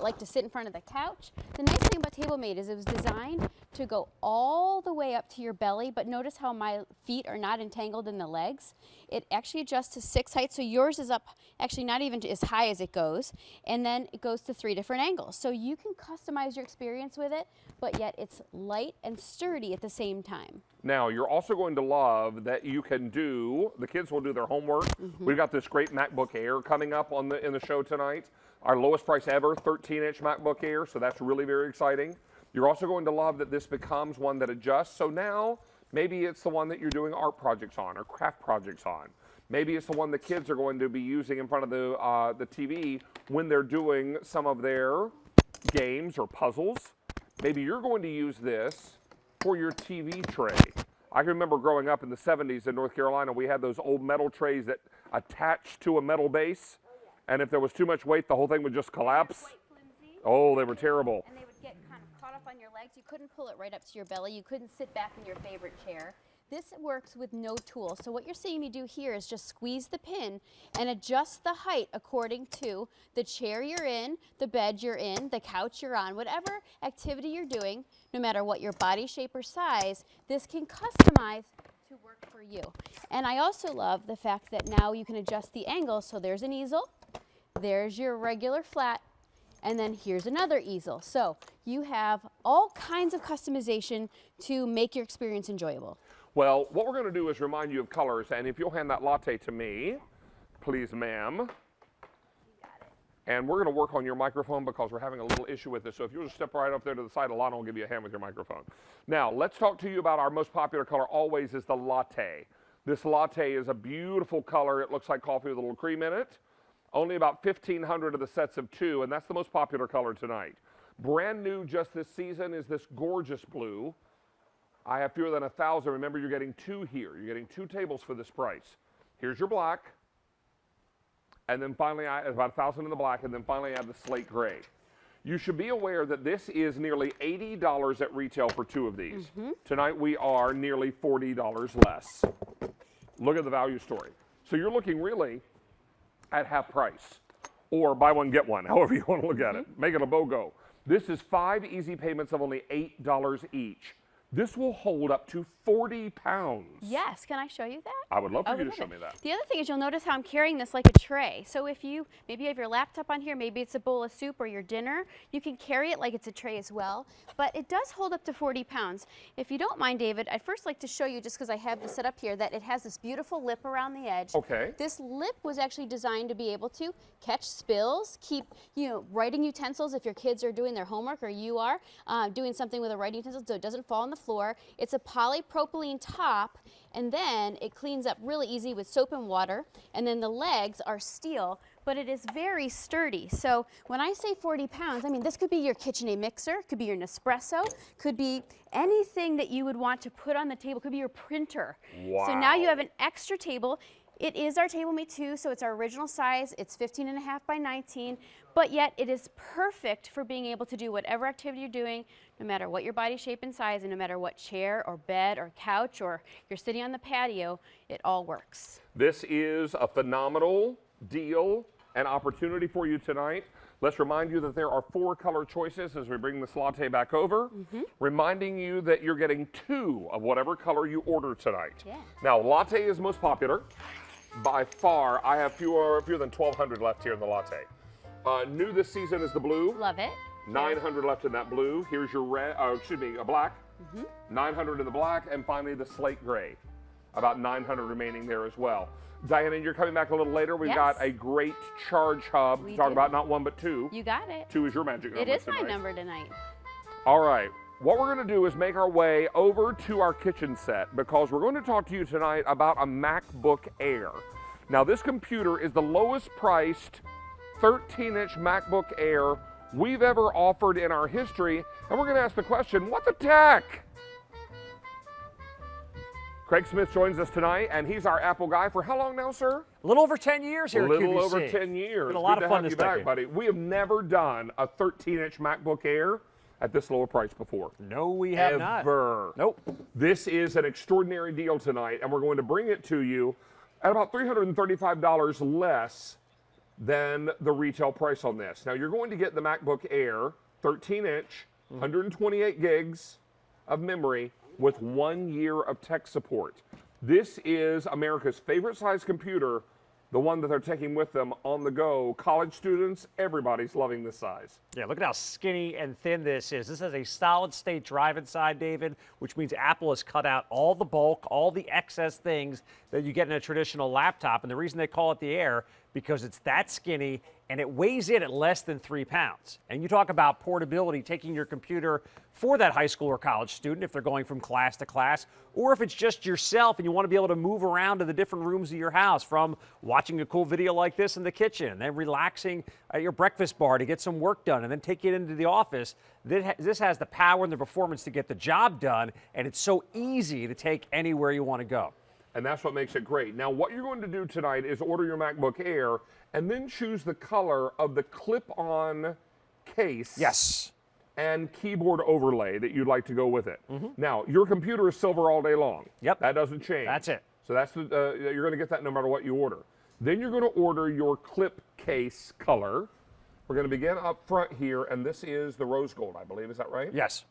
like to sit in front of the couch. The nice thing about TableMate is it was designed to go all the way up to your belly, but notice how my feet are not entangled in the legs. It actually adjusts to 6 heights, so yours is up actually not even as high as it goes, and then it goes to 3 different angles. So you can customize your experience with it, but yet it's light and sturdy at the same time. Now, you're also going to love that you can do, the kids will do their homework. We've got this great MacBook Air coming up in the show tonight. Our lowest price ever, 13-inch MacBook Air, so that's really very exciting. You're also going to love that this becomes one that adjusts. So now, maybe it's the one that you're doing art projects on or craft projects on. Maybe it's the one the kids are going to be using in front of the TV when they're doing some of their games or puzzles. Maybe you're going to use this for your TV tray. I can remember growing up in the 70s in North Carolina, we had those old metal trays that attached to a metal base, and if there was too much weight, the whole thing would just collapse. Oh, they were terrible. And they would get kind of caught up on your legs. You couldn't pull it right up to your belly. You couldn't sit back in your favorite chair. This works with no tool. So what you're seeing me do here is just squeeze the pin and adjust the height according to the chair you're in, the bed you're in, the couch you're on, whatever activity you're doing, no matter what your body shape or size, this can customize to work for you. And I also love the fact that now you can adjust the angle. So there's an easel, there's your regular flat, and then here's another easel. So you have all kinds of customization to make your experience enjoyable. Well, what we're going to do is remind you of colors, and if you'll hand that latte to me, please, ma'am. And we're going to work on your microphone because we're having a little issue with this. So if you'll just step right up there to the side, Alana will give you a hand with your microphone. Now, let's talk to you about our most popular color always is the latte. This latte is a beautiful color. It looks like coffee with a little cream in it. Only about 1,500 of the sets of 2, and that's the most popular color tonight. Brand new just this season is this gorgeous blue. I have fewer than 1,000. Remember, you're getting 2 here. You're getting 2 tables for this price. Here's your black. And then finally, about 1,000 in the black, and then finally I have the slate gray. You should be aware that this is nearly $80 at retail for 2 of these. Tonight we are nearly $40 less. Look at the value story. So you're looking really at half price, or buy one, get one, however you want to look at it. Make it a BOGO. This is 5 easy payments of only $8 each. This will hold up to 40 pounds. Yes, can I show you that? I would love for you to show me that. The other thing is you'll notice how I'm carrying this like a tray. So if you, maybe you have your laptop on here, maybe it's a bowl of soup or your dinner, you can carry it like it's a tray as well. But it does hold up to 40 pounds. If you don't mind, David, I'd first like to show you, just because I have this set up here, that it has this beautiful lip around the edge. Okay. This lip was actually designed to be able to catch spills, keep, writing utensils if your kids are doing their homework or you are doing something with a writing utensil so it doesn't fall on the floor. It's a polypropylene top, and then it cleans up really easy with soap and water, and then the legs are steel, but it is very sturdy. So when I say 40 pounds, I mean this could be your KitchenAid mixer, could be your Nespresso, could be anything that you would want to put on the table, could be your printer. Wow. So now you have an extra table. It is our TableMate 2, so it's our original size. It's 15.5 by 19, but yet it is perfect for being able to do whatever activity you're doing, no matter what your body shape and size, and no matter what chair or bed or couch or you're sitting on the patio, it all works. This is a phenomenal deal and opportunity for you tonight. Let's remind you that there are 4 color choices as we bring this latte back over, reminding you that you're getting 2 of whatever color you order tonight. Yeah. Now, latte is most popular. By far, I have fewer than 1,200 left here in the latte. New this season is the blue. Love it. 900 left in that blue. Here's your red, a black. 900 in the black, and finally the slate gray. About 900 remaining there as well. Diana, you're coming back a little later. We've got a great charge hub. We Talk do. about not 1 but 2. You got it. 2 is your magic number. It is my tonight. number tonight. All right. What we're going to do is make our way over to our kitchen set because we're going to talk to you tonight about a MacBook Air. Now, this computer is the lowest priced 13-inch MacBook Air we've ever offered in our history, and we're going to ask the question, what the tech? Craig Smith joins us tonight, and he's our Apple guy for how long now, sir? A little over 10 years here A at little QVC. over 10 years. Been a lot Good of to fun have this you back, decade. buddy. We have never done a 13-inch MacBook Air at this lower price before. No, we have not. Ever. Nope. This is an extraordinary deal tonight, and we're going to bring it to you at about $335 less than the retail price on this. Now, you're going to get the MacBook Air 13-inch, 128 gigs of memory with 1 year of tech support. This is America's favorite size computer, the one that they're taking with them on the go. College students, everybody's loving this size. Yeah, look at how skinny and thin this is. This has a solid state drive inside, David, which means Apple has cut out all the bulk, all the excess things that you get in a traditional laptop. And the reason they call it the Air, because it's that skinny and it weighs in at less than 3 pounds. And you talk about portability, taking your computer for that high school or college student if they're going from class to class, or if it's just yourself and you want to be able to move around to the different rooms of your house, from watching a cool video like this in the kitchen, and then relaxing at your breakfast bar to get some work done, and then take it into the office. This has the power and the performance to get the job done, and it's so easy to take anywhere you want to go. And that's what makes it great. Now, what you're going to do tonight is order your MacBook Air and then choose the color of the clip-on case. Yes. And keyboard overlay that you'd like to go with it. Now, your computer is silver all day long. Yep. That doesn't change. That's it. So that's you're going to get that no matter what you order. Then you're going to order your clip case color. We're going to begin up front here, and this is the rose gold, I believe. Is that right? Yes.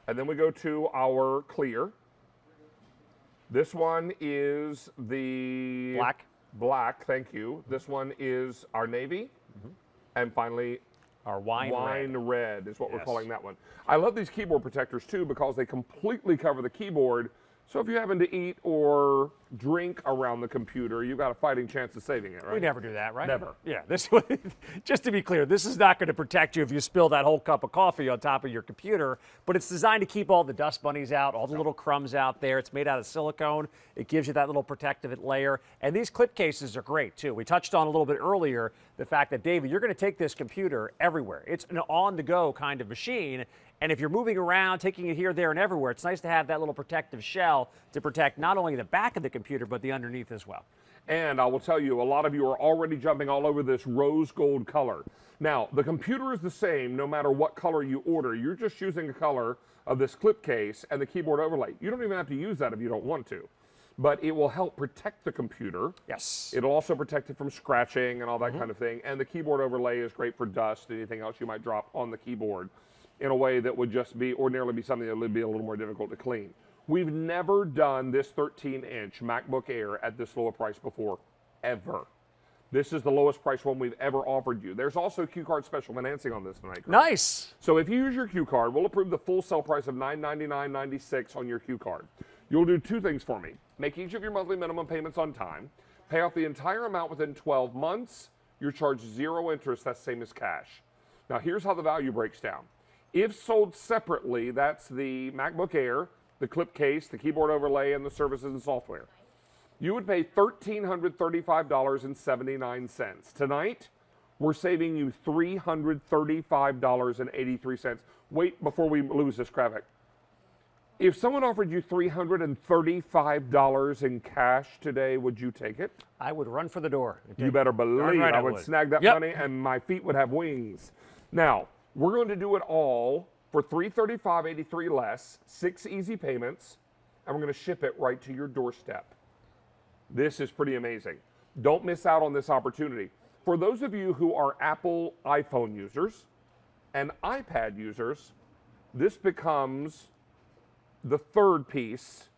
And then we go to our clear. This one is the Black. Black, thank you. This one is our navy. And finally, our wine red is what we're Yes. calling that one. I love these keyboard protectors too because they completely cover the keyboard. So if you happen to eat or drink around the computer, you've got a fighting chance of saving it, right? We never do that, right? Never. Yeah, this just to be clear, this is not going to protect you if you spill that whole cup of coffee on top of your computer, but it's designed to keep all the dust bunnies out, all the little crumbs out there. It's made out of silicone. It gives you that little protective layer. And these clip cases are great too. We touched on a little bit earlier the fact that, David, you're going to take this computer everywhere. It's an on-the-go kind of machine. And if you're moving around, taking it here, there, and everywhere, it's nice to have that little protective shell to protect not only the back of the computer, but the underneath as well. And I will tell you, a lot of you are already jumping all over this rose gold color. Now, the computer is the same no matter what color you order. You're just choosing a color of this clip case and the keyboard overlay. You don't even have to use that if you don't want to. But it will help protect the computer. Yes. It'll also protect it from scratching and all that kind of thing. And the keyboard overlay is great for dust, anything else you might drop on the keyboard, in a way that would just ordinarily be something that would be a little more difficult to clean. We've never done this 13-inch MacBook Air at this lower price before, ever. This is the lowest price one we've ever offered you. There's also Q card special financing on this tonight. Chris. Nice. So if you use your Q card, we'll approve the full sale price of $999.96 on your Q card. You'll do 2 things for me. Make each of your monthly minimum payments on time. Pay off the entire amount within 12 months. You're charged 0 interest. That's the same as cash. Now here's how the value breaks down. If sold separately, that's the MacBook Air, the clip case, the keyboard overlay, and the services and software. You would pay $1,335.79. Tonight, we're saving you $335.83. Wait before we lose this graphic. If someone offered you $335 in cash today, would you take it? I would run for the door. You better believe right, I would snag that Yep. money and my feet would have wings. Now, we're going to do it all for $335.83 less, 6 easy payments, and we're going to ship it right to your doorstep. This is pretty amazing. Don't miss out on this opportunity. for those of you who are Apple iPhone users and iPad users, this becomes the third piece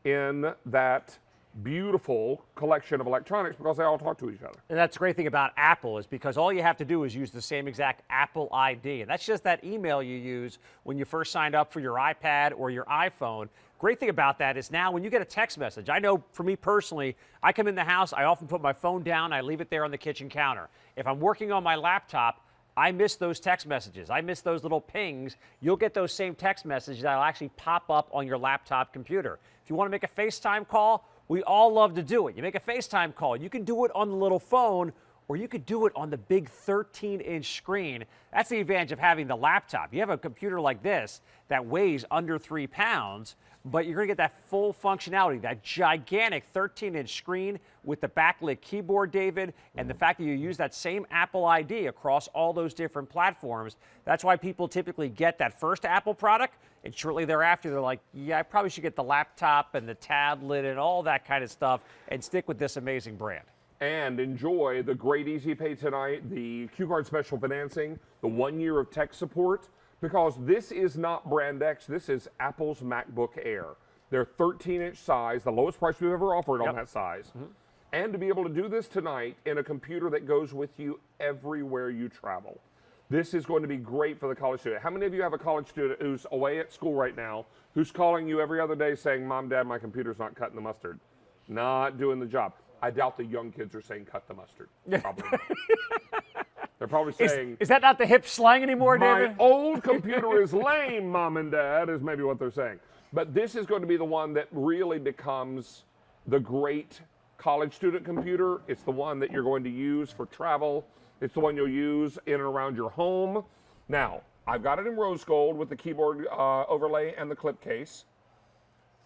in that beautiful collection of electronics because they all talk to each other. And that's the great thing about Apple is because all you have to do is use the same exact Apple ID. And that's just that email you use when you first signed up for your iPad or your iPhone. Great thing about that is now when you get a text message, I know for me personally, I come in the house, I often put my phone down, I leave it there on the kitchen counter. If I'm working on my laptop, I miss those text messages. I miss those little pings. You'll get those same text messages that'll actually pop up on your laptop computer. If you want to make a FaceTime call, we all love to do it. You make a FaceTime call. You can do it on the little phone, or you could do it on the big 13-inch screen. That's the advantage of having the laptop. You have a computer like this that weighs under 3 pounds, but you're going to get that full functionality, that gigantic 13-inch screen with the backlit keyboard, David, and the fact that you use that same Apple ID across all those different platforms. That's why people typically get that first Apple product, and shortly thereafter, they're like, yeah, I probably should get the laptop and the tablet and all that kind of stuff and stick with this amazing brand. And enjoy the great Easy Pay tonight, the Q-Card special financing, the 1 year of tech support, because this is not Brand X, this is Apple's MacBook Air. They're 13-inch size, the lowest price we've ever offered on that size. And to be able to do this tonight in a computer that goes with you everywhere you travel. This is going to be great for the college student. How many of you have a college student who's away at school right now, who's calling you every other day saying, Mom, Dad, my computer's not cutting the mustard, not doing the job? I doubt the young kids are saying cut the mustard. Probably not. They're probably saying... Is that not the hip slang anymore, David? My old computer is lame, Mom and Dad, is maybe what they're saying. But this is going to be the one that really becomes the great college student computer. It's the one that you're going to use for travel. It's the one you'll use in and around your home. Now, I've got it in rose gold with the keyboard overlay and the clip case.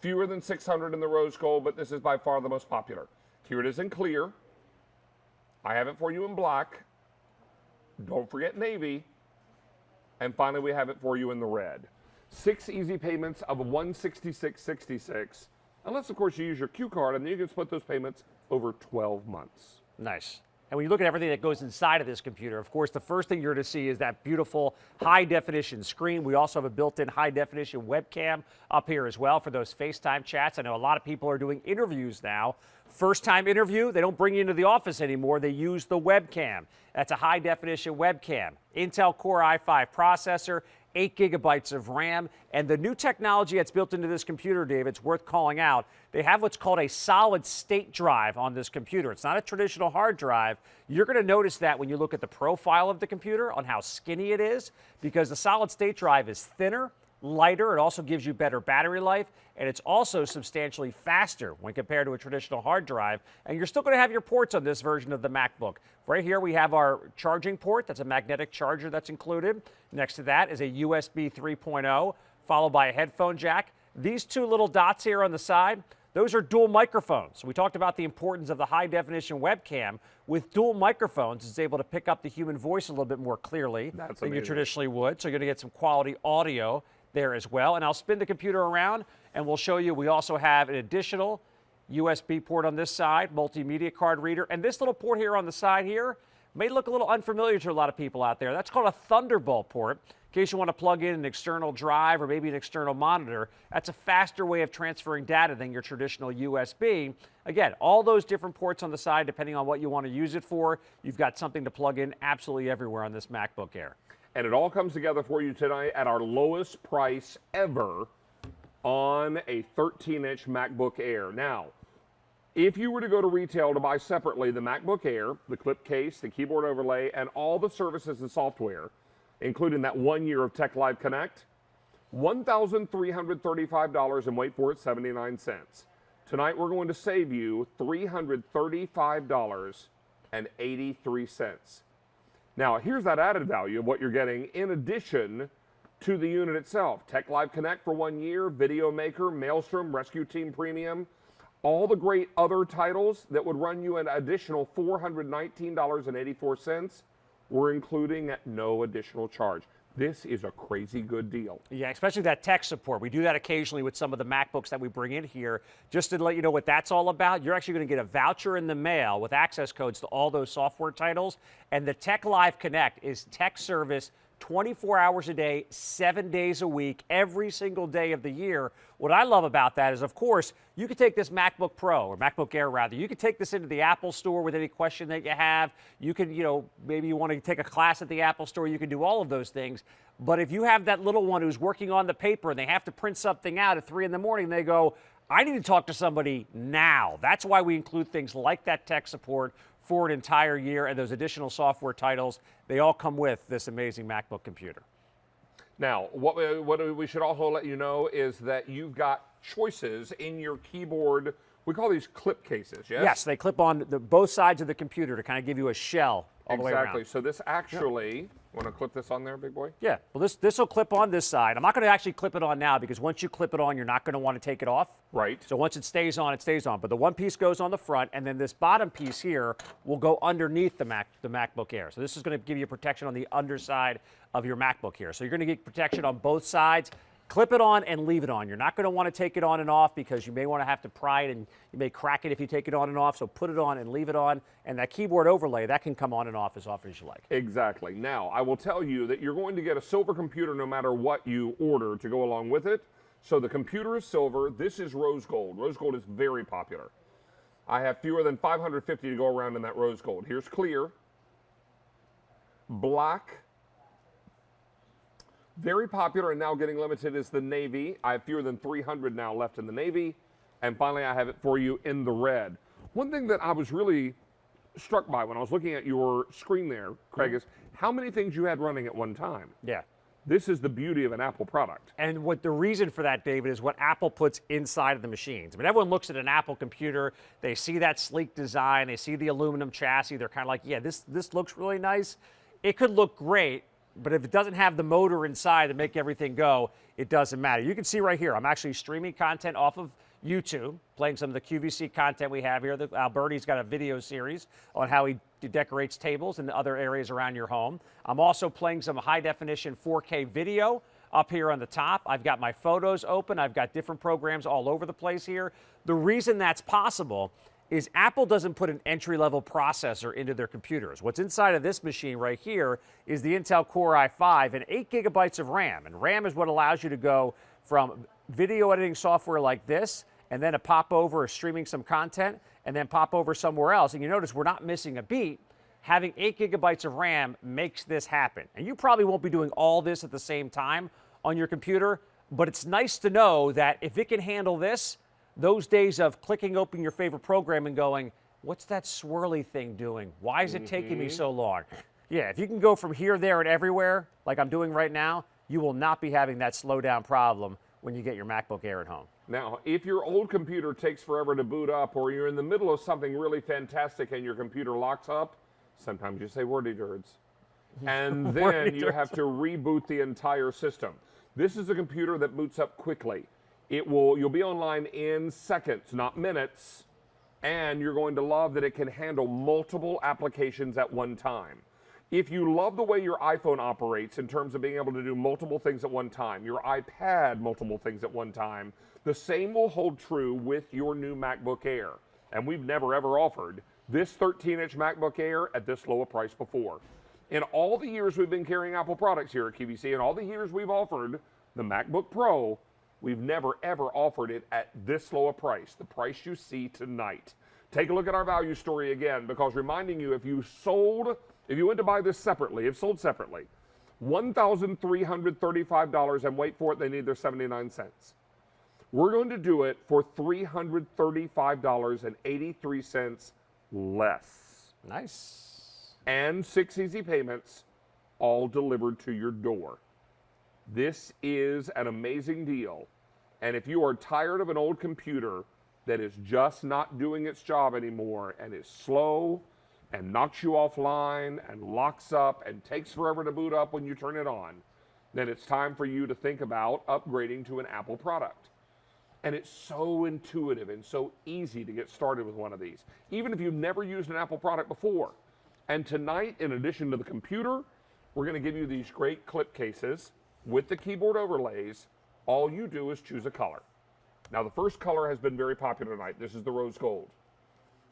Fewer than 600 in the rose gold, but this is by far the most popular. Here it is in clear. I have it for you in black. Don't forget navy. And finally, we have it for you in the red. 6 easy payments of $166.66. Unless, of course, you use your Q card, and then you can split those payments over 12 months. Nice. And when you look at everything that goes inside of this computer, of course, the first thing you're going to see is that beautiful high-definition screen. We also have a built-in high-definition webcam up here as well for those FaceTime chats. I know a lot of people are doing interviews now. First-time interview, they don't bring you into the office anymore. They use the webcam. That's a high-definition webcam. Intel Core i5 processor, 8 gigabytes of RAM, and the new technology that's built into this computer, Dave, it's worth calling out. They have what's called a solid-state drive on this computer. It's not a traditional hard drive. You're going to notice that when you look at the profile of the computer on how skinny it is, because the solid-state drive is thinner, lighter. It also gives you better battery life, and it's also substantially faster when compared to a traditional hard drive. And you're still going to have your ports on this version of the MacBook. Right here we have our charging port. That's a magnetic charger that's included. Next to that is a USB 3.0, followed by a headphone jack. These two little dots here on the side, those are dual microphones. We talked about the importance of the high-definition webcam. With dual microphones, it's able to pick up the human voice a little bit more clearly than you traditionally would. So you're going to get some quality audio there as well. And I'll spin the computer around and we'll show you we also have an additional USB port on this side, multimedia card reader. And this little port here on the side here may look a little unfamiliar to a lot of people out there. That's called a Thunderbolt port. In case you want to plug in an external drive or maybe an external monitor, that's a faster way of transferring data than your traditional USB. Again, all those different ports on the side, depending on what you want to use it for, you've got something to plug in absolutely everywhere on this MacBook Air. And it all comes together for you tonight at our lowest price ever on a 13-inch MacBook Air. Now, if you were to go to retail to buy separately the MacBook Air, the clip case, the keyboard overlay, and all the services and software, including that 1 year of Tech Live Connect, $1,335 and wait for it, 79 cents. Tonight we're going to save you $335.83. Now, here's that added value of what you're getting in addition to the unit itself. Tech Live Connect for 1 year, Video Maker, Maelstrom, Rescue Team Premium, all the great other titles that would run you an additional $419.84 we're including at no additional charge. This is a crazy good deal. Yeah, especially that tech support. We do that occasionally with some of the MacBooks that we bring in here. Just to let you know what that's all about, you're actually going to get a voucher in the mail with access codes to all those software titles. And the Tech Live Connect is tech service 24 hours a day, 7 days a week, every single day of the year. What I love about that is, of course, you could take this MacBook Pro, or MacBook Air rather, you could take this into the Apple Store with any question that you have. You could, maybe you want to take a class at the Apple Store, you can do all of those things. But if you have that little one who's working on the paper and they have to print something out at 3 in the morning, they go, I need to talk to somebody now. That's why we include things like that tech support for an entire year, and those additional software titles, they all come with this amazing MacBook computer. Now, what we should also let you know is that you've got choices in your keyboard. We call these clip cases, yes? Yes, they clip on both sides of the computer to kind of give you a shell all the way around. Exactly. So this actually, want to clip this on there, big boy? Yeah. Well, this will clip on this side. I'm not going to actually clip it on now because once you clip it on, you're not going to want to take it off. Right. So once it stays on, it stays on. But the one piece goes on the front, and then this bottom piece here will go underneath the MacBook Air. So this is going to give you protection on the underside of your MacBook here. So you're going to get protection on both sides. Clip it on and leave it on. You're not going to want to take it on and off because you may want to have to pry it and you may crack it if you take it on and off. So put it on and leave it on. And that keyboard overlay, that can come on and off as often as you like. Exactly. Now, I will tell you that you're going to get a silver computer no matter what you order to go along with it. So the computer is silver. This is rose gold. Rose gold is very popular. I have fewer than 550 to go around in that rose gold. Here's clear. Black. Very popular and now getting limited is the navy. I have fewer than 300 now left in the navy. And finally, I have it for you in the red. One thing that I was really struck by when I was looking at your screen there, Craig, is how many things you had running at one time. Yeah. This is the beauty of an Apple product. And what the reason for that, David, is what Apple puts inside of the machines. I mean, everyone looks at an Apple computer, they see that sleek design, they see the aluminum chassis, they're kind of like, yeah, this looks really nice. It could look great, but if it doesn't have the motor inside to make everything go, it doesn't matter. You can see right here, I'm actually streaming content off of YouTube, playing some of the QVC content we have here. Alberti's got a video series on how he decorates tables and other areas around your home. I'm also playing some high-definition 4K video up here on the top. I've got my photos open. I've got different programs all over the place here. The reason that's possible is Apple doesn't put an entry-level processor into their computers. What's inside of this machine right here is the Intel Core i5 and 8 gigabytes of RAM. And RAM is what allows you to go from video editing software like this and then to pop over or streaming some content and then pop over somewhere else. And you notice we're not missing a beat. Having 8 gigabytes of RAM makes this happen. And you probably won't be doing all this at the same time on your computer, but it's nice to know that if it can handle this, those days of clicking open your favorite program and going, what's that swirly thing doing? Why is it taking me so long? Yeah, if you can go from here, there, and everywhere, like I'm doing right now, you will not be having that slowdown problem when you get your MacBook Air at home. Now, if your old computer takes forever to boot up or you're in the middle of something really fantastic and your computer locks up, sometimes you say wordy words. And then you have to reboot the entire system. This is a computer that boots up quickly. You'll be online in seconds, not minutes, and you're going to love that it can handle multiple applications at one time. If you love the way your iPhone operates in terms of being able to do multiple things at one time, your iPad multiple things at one time, the same will hold true with your new MacBook Air. And we've never ever offered this 13-inch MacBook Air at this low a price before. In all the years we've been carrying Apple products here at QVC, and all the years we've offered the MacBook Pro, we've never, ever offered it at this low a price, the price you see tonight. Take a look at our value story again, because reminding you, if you went to buy this separately, if sold separately, $1,335, and wait for it, they need their 79 cents. We're going to do it for $335.83 less. Nice. And 6 easy payments, all delivered to your door. This is an amazing deal. And if you are tired of an old computer that is just not doing its job anymore and is slow and knocks you offline and locks up and takes forever to boot up when you turn it on, then it's time for you to think about upgrading to an Apple product. And it's so intuitive and so easy to get started with one of these, even if you've never used an Apple product before. And tonight, in addition to the computer, we're going to give you these great clip cases with the keyboard overlays. All you do is choose a color. Now, the first color has been very popular tonight. This is the rose gold.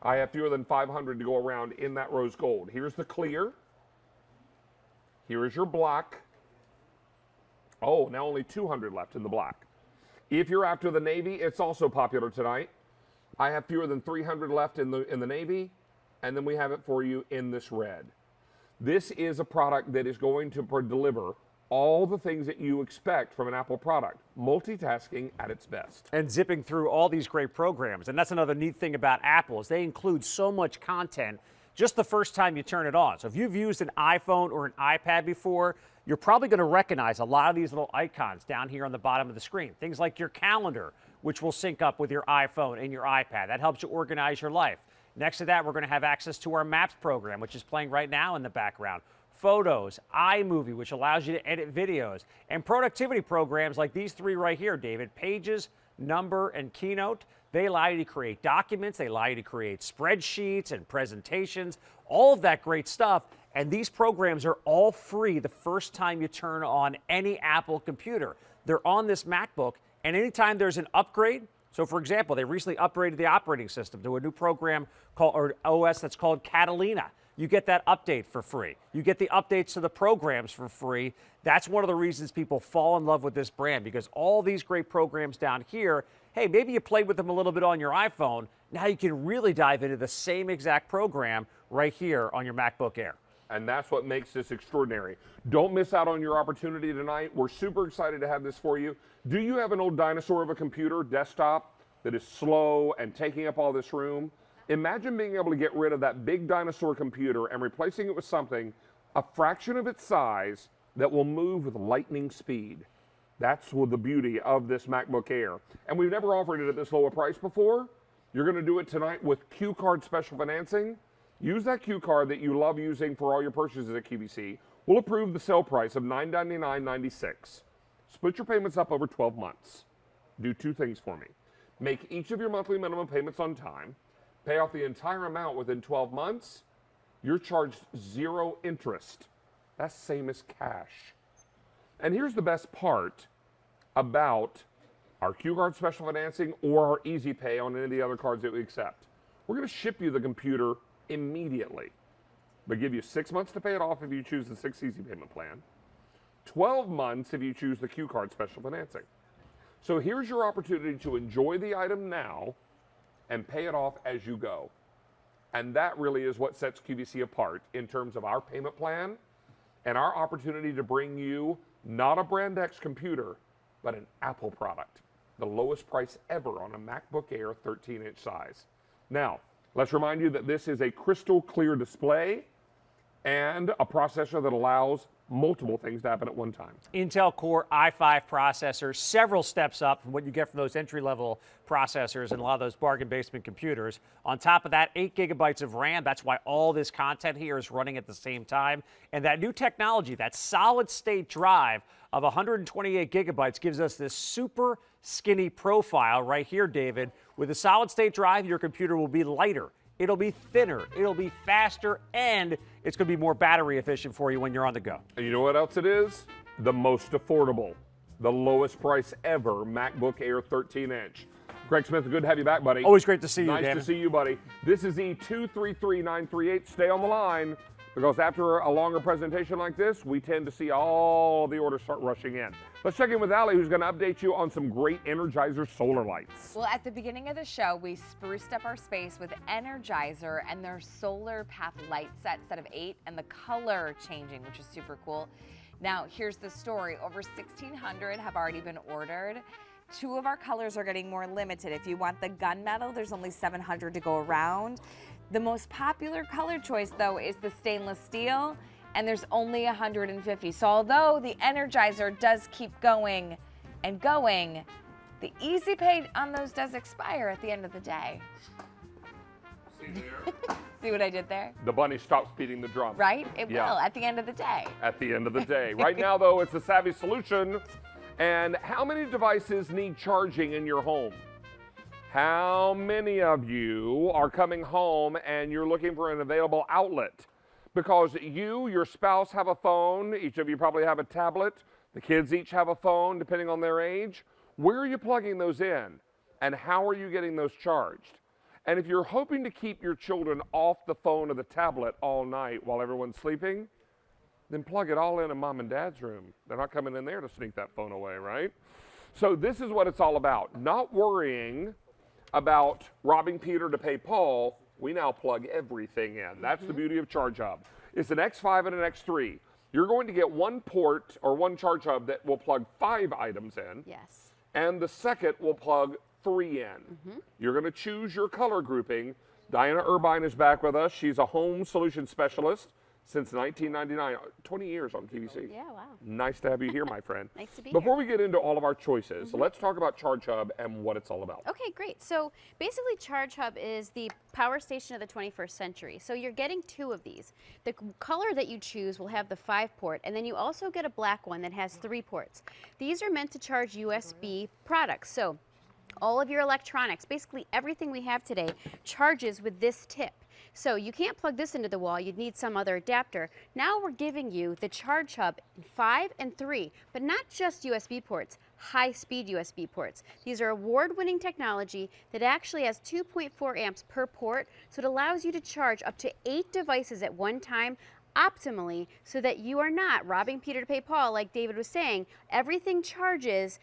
I have fewer than 500 to go around in that rose gold. Here's the clear. Here is your black. Oh, now only 200 left in the black. If you're after the navy, it's also popular tonight. I have fewer than 300 left in the navy, and then we have it for you in this red. This is a product that is going to deliver all the things that you expect from an Apple product. Multitasking at its best. And zipping through all these great programs. And that's another neat thing about Apple is they include so much content just the first time you turn it on. So if you've used an iPhone or an iPad before, you're probably going to recognize a lot of these little icons down here on the bottom of the screen. Things like your calendar, which will sync up with your iPhone and your iPad. That helps you organize your life. Next to that, we're going to have access to our Maps program, which is playing right now in the background. Photos, iMovie, which allows you to edit videos, and productivity programs like these three right here, David, Pages, Number, and Keynote. They allow you to create documents, they allow you to create spreadsheets and presentations, all of that great stuff. And these programs are all free the first time you turn on any Apple computer. They're on this MacBook, and anytime there's an upgrade, so for example, they recently upgraded the operating system to a new program called, or OS that's called Catalina. You get that update for free. You get the updates to the programs for free. That's one of the reasons people fall in love with this brand, because all these great programs down here, hey, maybe you played with them a little bit on your iPhone. Now you can really dive into the same exact program right here on your MacBook Air. And that's what makes this extraordinary. Don't miss out on your opportunity tonight. We're super excited to have this for you. Do you have an old dinosaur of a computer, desktop, that is slow and taking up all this room? Imagine being able to get rid of that big dinosaur computer and replacing it with something a fraction of its size that will move with lightning speed. That's the beauty of this MacBook Air. And we've never offered it at this low a price before. You're going to do it tonight with Q Card special financing. Use that Q Card that you love using for all your purchases at QVC. We'll approve the sale price of $999.96. Split your payments up over 12 months. Do two things for me. Make each of your monthly minimum payments on time. Pay off the entire amount within 12 months. You're charged 0 interest. That's same as cash. And here's the best part about our Q Card special financing or our Easy Pay on any of the other cards that we accept. We're going to ship you the computer immediately. But give you 6 months to pay it off if you choose the 6 Easy Payment plan. 12 months if you choose the Q Card special financing. So here's your opportunity to enjoy the item now and pay it off as you go. And that really is what sets QVC apart in terms of our payment plan and our opportunity to bring you not a Brand X computer, but an Apple product. The lowest price ever on a MacBook Air 13-inch size. Now, let's remind you that this is a crystal clear display and a processor that allows multiple things to happen at one time. Intel Core i5 processor, several steps up from what you get from those entry-level processors and a lot of those bargain basement computers. On top of that, 8 gigabytes of RAM. That's why all this content here is running at the same time. And that new technology, that solid-state drive of 128 gigabytes gives us this super skinny profile right here, David. With a solid-state drive, your computer will be lighter. It'll be thinner, it'll be faster, and it's going to be more battery efficient for you when you're on the go. And you know what else it is? The most affordable, the lowest price ever MacBook Air 13-inch. Greg Smith, good to have you back, buddy. Always great to see you, Nice David. to see you, buddy. This is E233938. Stay on the line, because after a longer presentation like this, we tend to see all the orders start rushing in. Let's check in with Allie, who's going to update you on some great Energizer solar lights. Well, at the beginning of the show, we spruced up our space with Energizer and their solar path light set of 8 and the color changing, which is super cool. Now, here's the story. Over 1,600 have already been ordered. 2 of our colors are getting more limited. If you want the gunmetal, there's only 700 to go around. The most popular color choice, though, is the stainless steel, and there's only 150. So although the Energizer does keep going and going, the Easy Pay on those does expire at the end of the day. See there? See what I did there? The bunny stops beating the drum. Right? It Yeah. will at the end of the day. At the end of the day. Right now, though, it's a savvy solution. And how many devices need charging in your home? How many of you are coming home and you're looking for an available outlet? because you, your spouse have a phone, each of you probably have a tablet, the kids each have a phone depending on their age. Where are you plugging those in? And how are you getting those charged? And if you're hoping to keep your children off the phone or the tablet all night while everyone's sleeping, then plug it all in mom and dad's room. They're not coming in there to sneak that phone away, right? So this is what it's all about. Not worrying about robbing Peter to pay Paul. We now plug everything in. That's the beauty of Charge Hub. It's an X5 and an X3. You're going to get one port or one Charge Hub that will plug 5 items in. Yes. And the second will plug 3 in. You're going to choose your color grouping. Diana Irvine is back with us. She's a home solution specialist since 1999, 20 years on QVC. Yeah, wow. Nice to have you here, my friend. Nice to be Before here. we get into all of our choices, let's talk about Charge Hub and what it's all about. Okay, great. So basically Charge Hub is the power station of the 21st century. So you're getting 2 of these. The color that you choose will have the 5-port, and then you also get a black one that has 3 ports. These are meant to charge USB products. So all of your electronics, basically everything we have today, charges with this tip. So you can't plug this into the wall, you'd need some other adapter. Now we're giving you the Charge Hub in 5 and 3, but not just USB ports, high-speed USB ports. These are award-winning technology that actually has 2.4 amps per port, so it allows you to charge up to 8 devices at one time optimally so that you are not robbing Peter to pay Paul, like David was saying. Everything charges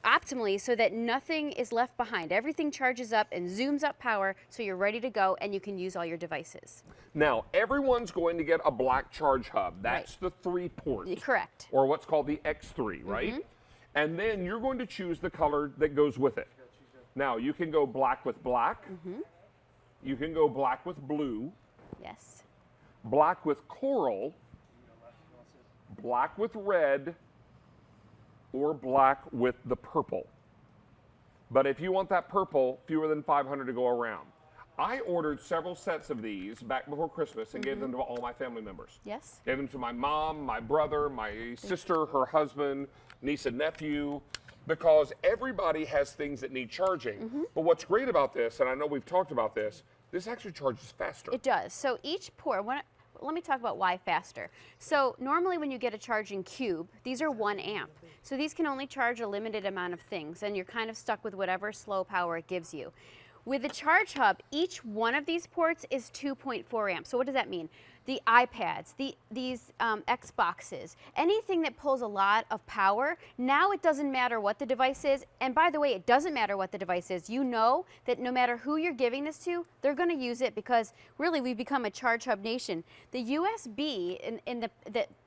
optimally so that nothing is left behind. Everything charges up and zooms up power so you're ready to go and you can use all your devices. Now, everyone's going to get a black Charge Hub. That's the 3-port. Correct. Or what's called the X3, right? And then you're going to choose the color that goes with it. Now, you can go black with black. You can go black with blue. Yes. Black with coral. Black with red. Or black with the purple. But if you want that purple, fewer than 500 to go around. I ordered several sets of these back before Christmas and gave them to all my family members. Yes. Gave them to my mom, my brother, my sister, her husband, niece and nephew, because everybody has things that need charging. But what's great about this, and I know we've talked about this actually charges faster. It does. So each port, let me talk about why faster. So normally when you get a charging cube, these are 1 amp. So these can only charge a limited amount of things, and you're kind of stuck with whatever slow power it gives you. With the Charge Hub, each one of these ports is 2.4 amps. So what does that mean? The iPads, these Xboxes, anything that pulls a lot of power, now it doesn't matter what the device is. And by the way, it doesn't matter what the device is. You know that no matter who you're giving this to, they're going to use it because really we've become a Charge Hub nation. The USB in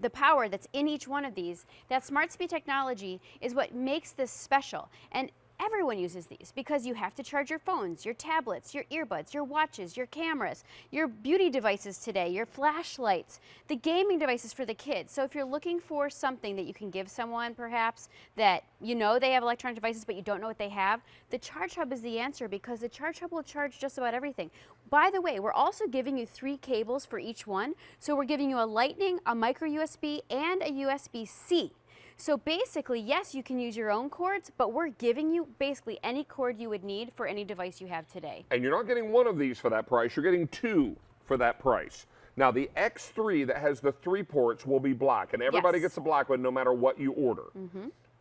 the power that's in each one of these, that smart speed technology is what makes this special. And everyone uses these because you have to charge your phones, your tablets, your earbuds, your watches, your cameras, your beauty devices today, your flashlights, the gaming devices for the kids. So if you're looking for something that you can give someone perhaps that you know they have electronic devices but you don't know what they have, the Charge Hub is the answer because the Charge Hub will charge just about everything. By the way, we're also giving you 3 cables for each one. So we're giving you a Lightning, a micro USB, and a USB-C. So basically, yes, you can use your own cords, but we're giving you basically any cord you would need for any device you have today. And you're not getting one of these for that price, you're getting 2 for that price. Now the X3 that has the 3 ports will be black, and everybody gets a black one no matter what you order.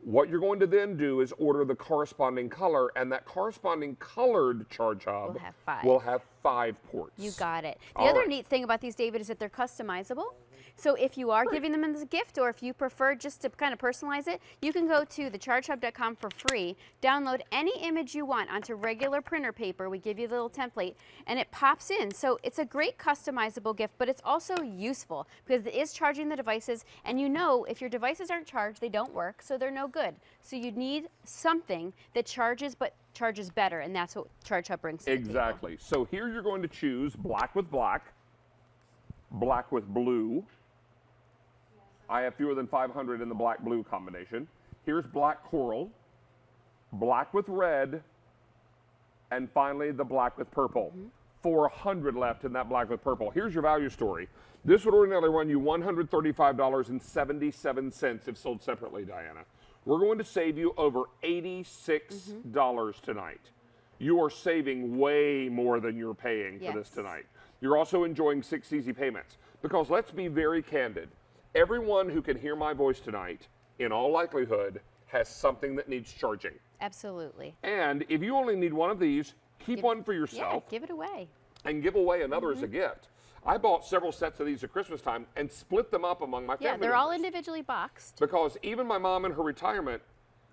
What you're going to then do is order the corresponding color, and that corresponding colored Charge Hub will have 5 ports. You got it. The other neat thing about these, David, is that they're customizable. So if you are giving them as a gift, or if you prefer just to kind of personalize it, you can go to thechargehub.com for free, download any image you want onto regular printer paper. We give you the little template, and it pops in. So it's a great customizable gift, but it's also useful because it is charging the devices, and you know if your devices aren't charged, they don't work, so they're no good. So you need something that charges, but charges better, and that's what Charge Hub brings to the table. Exactly. So here you're going to choose black with black, black with blue. I have fewer than 500 in the black-blue combination. Here's black coral, black with red, and finally the black with purple. 400 left in that black with purple. Here's your value story. This would ordinarily run you $135.77 if sold separately, Diana. We're going to save you over $86 tonight. You are saving way more than you're paying for this tonight. You're also enjoying 6 easy payments. Because let's be very candid. Everyone who can hear my voice tonight, in all likelihood, has something that needs charging. Absolutely. And if you only need one of these, keep one for yourself. Yeah, give it away. And give away another as a gift. I bought several sets of these at Christmas time and split them up among my family Yeah, they're all members. individually boxed. Because even my mom in her retirement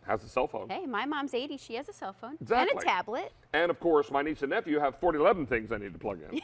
has a cell phone. Hey, my mom's 80. She has a cell phone Exactly. and a tablet. And of course, my niece and nephew have 11 things I need to plug in.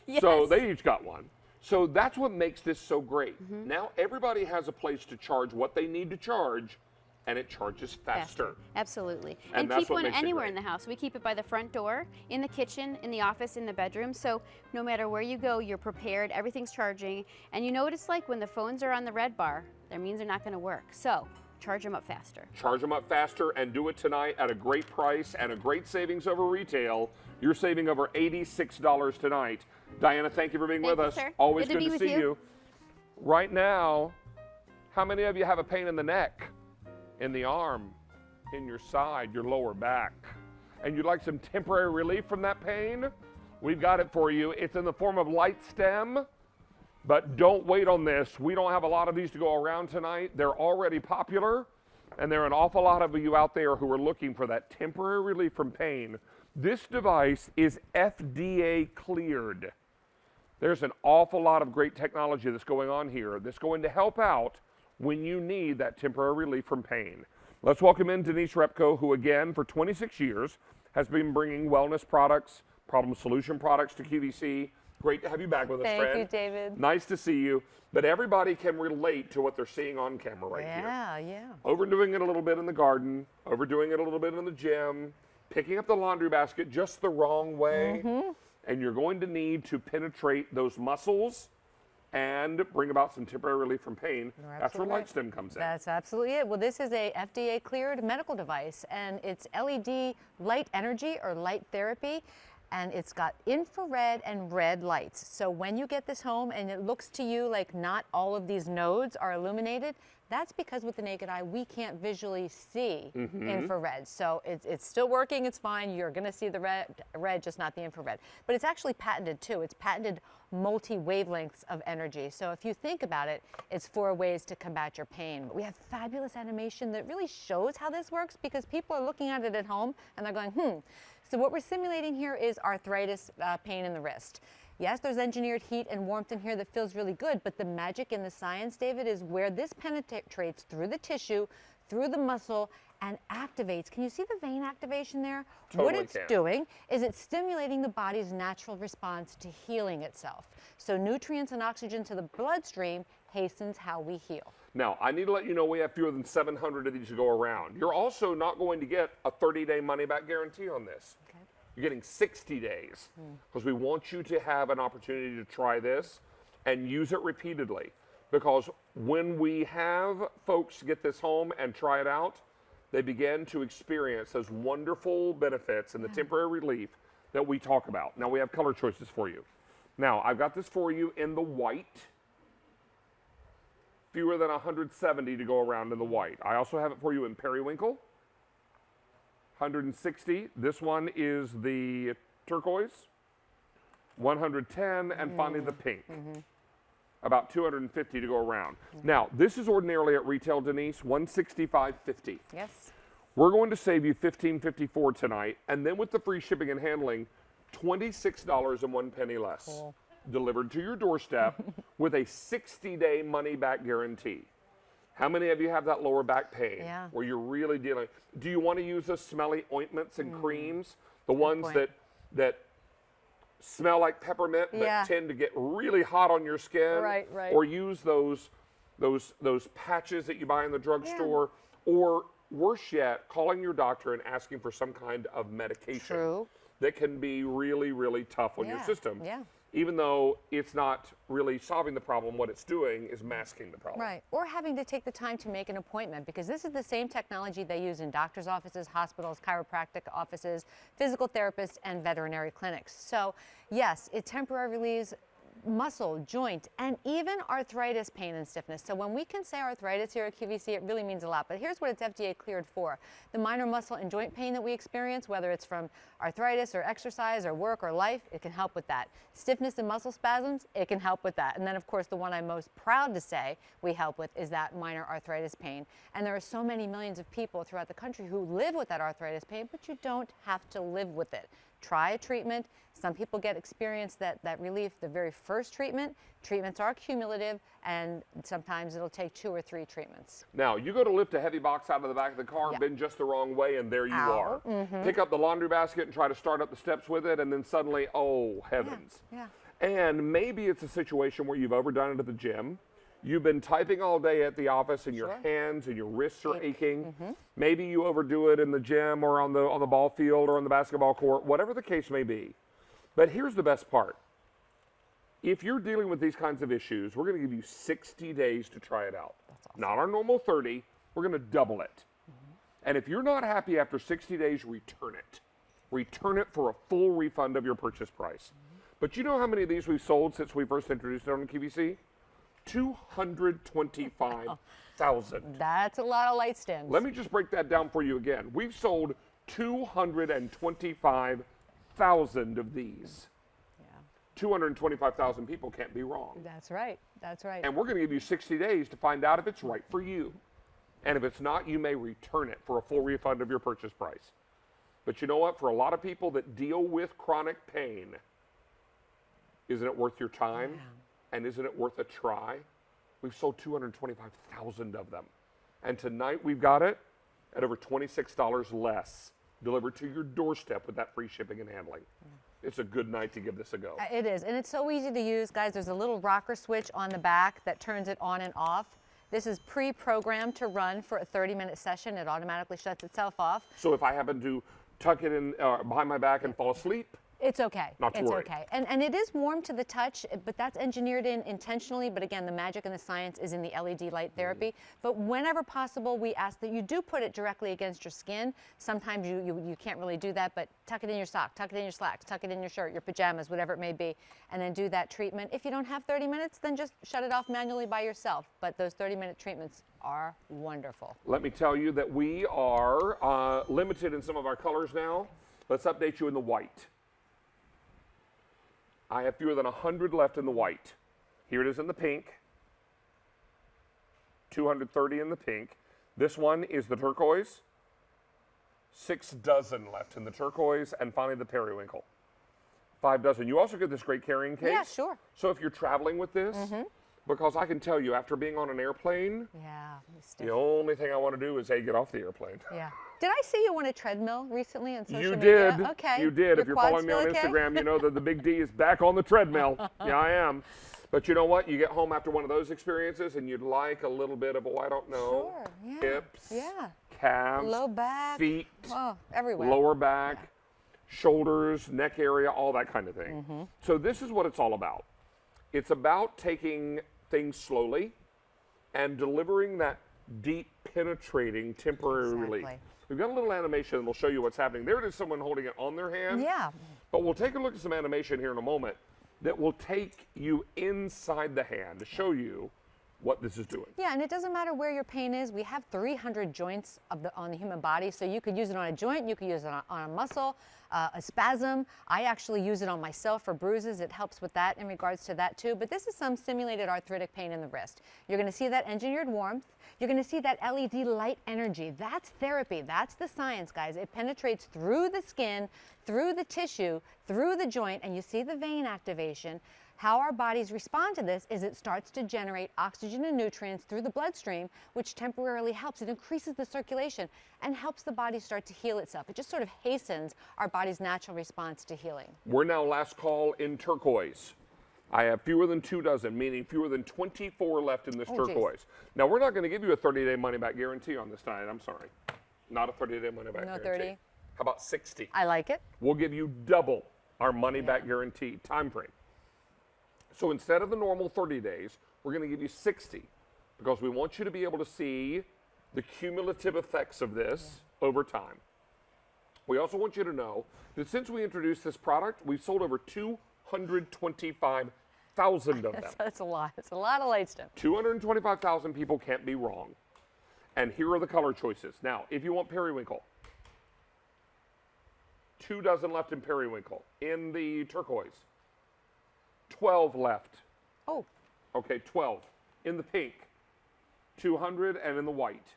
Yes. So they each got one. So that's what makes this so great. Now everybody has a place to charge what they need to charge, and it charges faster. Absolutely. And that's keep what one makes it anywhere great. in the house. We keep it by the front door, in the kitchen, in the office, in the bedroom. So no matter where you go, you're prepared. Everything's charging. And you know what it's like when the phones are on the red bar? That means they're not going to work. So charge them up faster. Charge them up faster and do it tonight at a great price and a great savings over retail. You're saving over $86 tonight. Diana, thank you for being with you, us. sir. Always Good to good be to with see you. you. Right now, how many of you have a pain in the neck, in the arm, in your side, your lower back, and you'd like some temporary relief from that pain? We've got it for you. It's in the form of light stem, but don't wait on this. We don't have a lot of these to go around tonight. They're already popular, and there are an awful lot of you out there who are looking for that temporary relief from pain. This device is FDA cleared. There's an awful lot of great technology that's going on here that's going to help out when you need that temporary relief from pain. Let's welcome in Denise Repko, who again, for 26 years, has been bringing wellness products, problem solution products to QVC. Great to have you back with us, friend. Thank you, David. Nice to see you. But everybody can relate to what they're seeing on camera right here. Yeah. Overdoing it a little bit in the garden, overdoing it a little bit in the gym, picking up the laundry basket just the wrong way. And you're going to need to penetrate those muscles and bring about some temporary relief from pain. That's where LightStem comes in. That's absolutely it. Well, this is a FDA cleared medical device, and it's LED light energy or light therapy. And it's got infrared and red lights. So when you get this home and it looks to you like not all of these nodes are illuminated, that's because with the naked eye, we can't visually see infrared. So it's still working, it's fine. You're gonna see the red, just not the infrared. But it's actually patented too. It's patented multi-wavelengths of energy. So if you think about it, it's 4 ways to combat your pain. But we have fabulous animation that really shows how this works because people are looking at it at home and they're going, So what we're simulating here is arthritis pain in the wrist. Yes, there's engineered heat and warmth in here that feels really good, but the magic in the science, David, is where this penetrates through the tissue, through the muscle, and activates. Can you see the vein activation there? Totally What it's doing is it's stimulating the body's natural response to healing itself. So nutrients and oxygen to the bloodstream hastens how we heal. Now, I need to let you know we have fewer than 700 of these to go around. You're also not going to get a 30-day money-back guarantee on this. Okay. You're getting 60 days because we want you to have an opportunity to try this and use it repeatedly. Because when we have folks get this home and try it out, they begin to experience those wonderful benefits and the temporary relief that we talk about. Now, we have color choices for you. Now, I've got this for you in the white. Fewer than 170 to go around in the white. I also have it for you in periwinkle. 160. This one is the turquoise. 110, and finally the pink. About 250 to go around. Now, this is ordinarily at retail, Denise, $165.50. Yes. We're going to save you $15.54 tonight, and then with the free shipping and handling, $26.01 less. Cool. Delivered to your doorstep with a 60-day money-back guarantee. How many of you have that lower back pain where you're really dealing? Do you want to use those smelly ointments and creams, the ones that smell like peppermint but tend to get really hot on your skin? Right. Or use those patches that you buy in the drugstore, or worse yet, calling your doctor and asking for some kind of medication that can be really, really tough on your system. Even though it's not really solving the problem, what it's doing is masking the problem. Right, or having to take the time to make an appointment, because this is the same technology they use in doctor's offices, hospitals, chiropractic offices, physical therapists, and veterinary clinics. So yes, it temporarily relieves muscle, joint, and even arthritis, pain, and stiffness. So when we can say arthritis here at QVC, it really means a lot. But here's what it's FDA cleared for. The minor muscle and joint pain that we experience, whether it's from arthritis or exercise or work or life, it can help with that. Stiffness and muscle spasms, it can help with that. And then, of course, the one I'm most proud to say we help with is that minor arthritis pain. And there are so many millions of people throughout the country who live with that arthritis pain, but you don't have to live with it. Try a treatment. Some people experience that relief the very first treatment. Treatments are cumulative, and sometimes it'll take 2 or 3 treatments. Now, you go to lift a heavy box out of the back of the car, bend just the wrong way, and there you are. Pick up the laundry basket and try to start up the steps with it, and then suddenly, oh, heavens. And maybe it's a situation where you've overdone it at the gym. You've been typing all day at the office, and your hands and your wrists are aching. Maybe you overdo it in the gym or on the ball field or on the basketball court, whatever the case may be. But here's the best part. If you're dealing with these kinds of issues, we're going to give you 60 days to try it out. That's awesome. Not our normal 30. We're going to double it. And if you're not happy after 60 days, return it. Return it for a full refund of your purchase price. But you know how many of these we've sold since we first introduced it on QVC? 225,000. That's a lot of light stands. Let me just break that down for you again. We've sold 225,000 of these. 225,000 people can't be wrong. That's right. That's right. And we're going to give you 60 days to find out if it's right for you. And if it's not, you may return it for a full refund of your purchase price. But you know what? For a lot of people that deal with chronic pain, isn't it worth your time? And isn't it worth a try? We've sold 225,000 of them. And tonight we've got it at over $26 less, delivered to your doorstep with that free shipping and handling. It's a good night to give this a go. It is, and it's so easy to use, guys. There's a little rocker switch on the back that turns it on and off. This is pre-programmed to run for a 30-minute session. It automatically shuts itself off. So if I happen to tuck it in behind my back and fall asleep, it's okay. Not it's worried. okay. And it is warm to the touch, but that's engineered in intentionally. But again, the magic and the science is in the LED light therapy. But whenever possible, we ask that you do put it directly against your skin. Sometimes you can't really do that, but tuck it in your sock, tuck it in your slacks, tuck it in your shirt, your pajamas, whatever it may be, and then do that treatment. If you don't have 30 minutes, then just shut it off manually by yourself. But those 30-minute treatments are wonderful. let me tell you that we are limited in some of our colors now. Let's update you in the white. I have fewer than 100 left in the white. Here it is in the pink. 230 in the pink. This one is the turquoise. 6 dozen left in the turquoise, and finally the periwinkle. 5 dozen. You also get this great carrying case. Yeah, sure. So if you're traveling with this, because I can tell you, after being on an airplane, the only thing I want to do is, get off the airplane. Yeah. Did I see you on a treadmill recently on social You media? did. Okay. You did. If you're following me on Instagram, you know that the big D is back on the treadmill. Yeah, I am. But you know what? You get home after one of those experiences and you'd like a little bit of, I don't know, hips, calves, low back, feet, everywhere. lower back, shoulders, neck area, all that kind of thing. So this is what it's all about. It's about taking things slowly and delivering that deep, penetrating, temporary relief. We've got a little animation that will show you what's happening. There it is, someone holding it on their hand. Yeah. But we'll take a look at some animation here in a moment that will take you inside the hand to show you what this is doing. Yeah, and it doesn't matter where your pain is. We have 300 joints on the human body, so you could use it on a joint, you could use it on a muscle, a spasm. I actually use it on myself for bruises. It helps with that in regards to that too. But this is some simulated arthritic pain in the wrist. You're going to see that engineered warmth. You're going to see that LED light energy. That's therapy. That's the science, guys. It penetrates through the skin, through the tissue, through the joint, and you see the vein activation. How our bodies respond to this is it starts to generate oxygen and nutrients through the bloodstream, which temporarily helps. It increases the circulation and helps the body start to heal itself. It just sort of hastens our body's natural response to healing. We're now last call in turquoise. I have fewer than 2 dozen, meaning fewer than 24 left in this turquoise. Geez. Now, we're not going to give you a 30-day money-back guarantee on this tonight. I'm sorry. Not a 30-day money-back guarantee. 30? How about 60? I like it. We'll give you double our money-back guarantee time frame. So instead of the normal 30 days, we're going to give you 60 because we want you to be able to see the cumulative effects of this over time. We also want you to know that since we introduced this product, we've sold over 225,000 225,000 of them. That's a lot. It's a lot of light stuff. 225,000 people can't be wrong. And here are the color choices. Now, if you want periwinkle, 2 dozen left in periwinkle. In the turquoise, 12 left. Oh. Okay, 12. In the pink, 200, and in the white.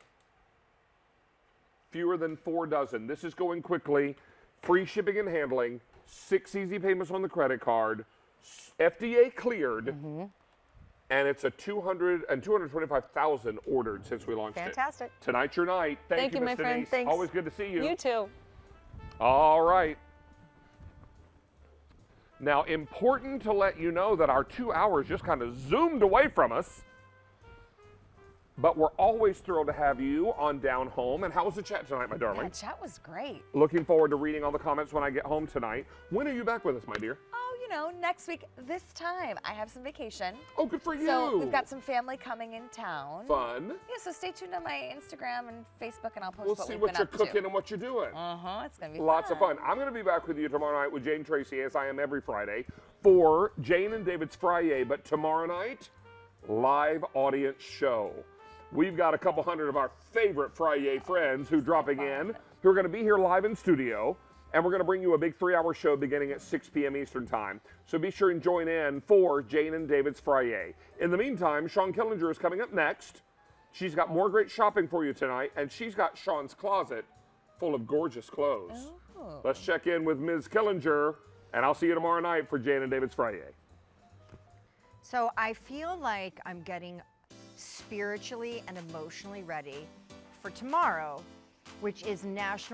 Fewer than 4 dozen. This is going quickly. Free shipping and handling. 6 easy payments on the credit card. FDA cleared. And it's a 225,000 ordered since we launched it. Fantastic. Tonight's your night. Thank you, my Miss friend. Denise. Thanks. Always good to see you. You too. All right. Now, important to let you know that our 2 hours just kind of zoomed away from us. But we're always thrilled to have you on Down Home. And how was the chat tonight, my darling? Yeah, chat was great. Looking forward to reading all the comments when I get home tonight. When are you back with us, my dear? Oh, you know, next week, this time, I have some vacation. Oh, good for you. So we've got some family coming in town. Fun. Yeah, so stay tuned on my Instagram and Facebook, and I'll post We'll what see we've what been you're up to. cooking and what you're doing. It's going to be Lots of fun. I'm going to be back with you tomorrow night with Jane Tracy, as I am every Friday, for Jane and David's Friday. But tomorrow night, live audience show. We've got a couple hundred of our favorite Friday friends who are dropping in, who are going to be here live in studio. And we're going to bring you a big 3-hour show beginning at 6 p.m. Eastern Time. So be sure and join in for Jane and David's Friday. In the meantime, Sean Killinger is coming up next. She's got more great shopping for you tonight, and she's got Sean's closet full of gorgeous clothes. Oh. Let's check in with Ms. Killinger, and I'll see you tomorrow night for Jane and David's Friday. So I feel like I'm getting spiritually and emotionally ready for tomorrow, which is National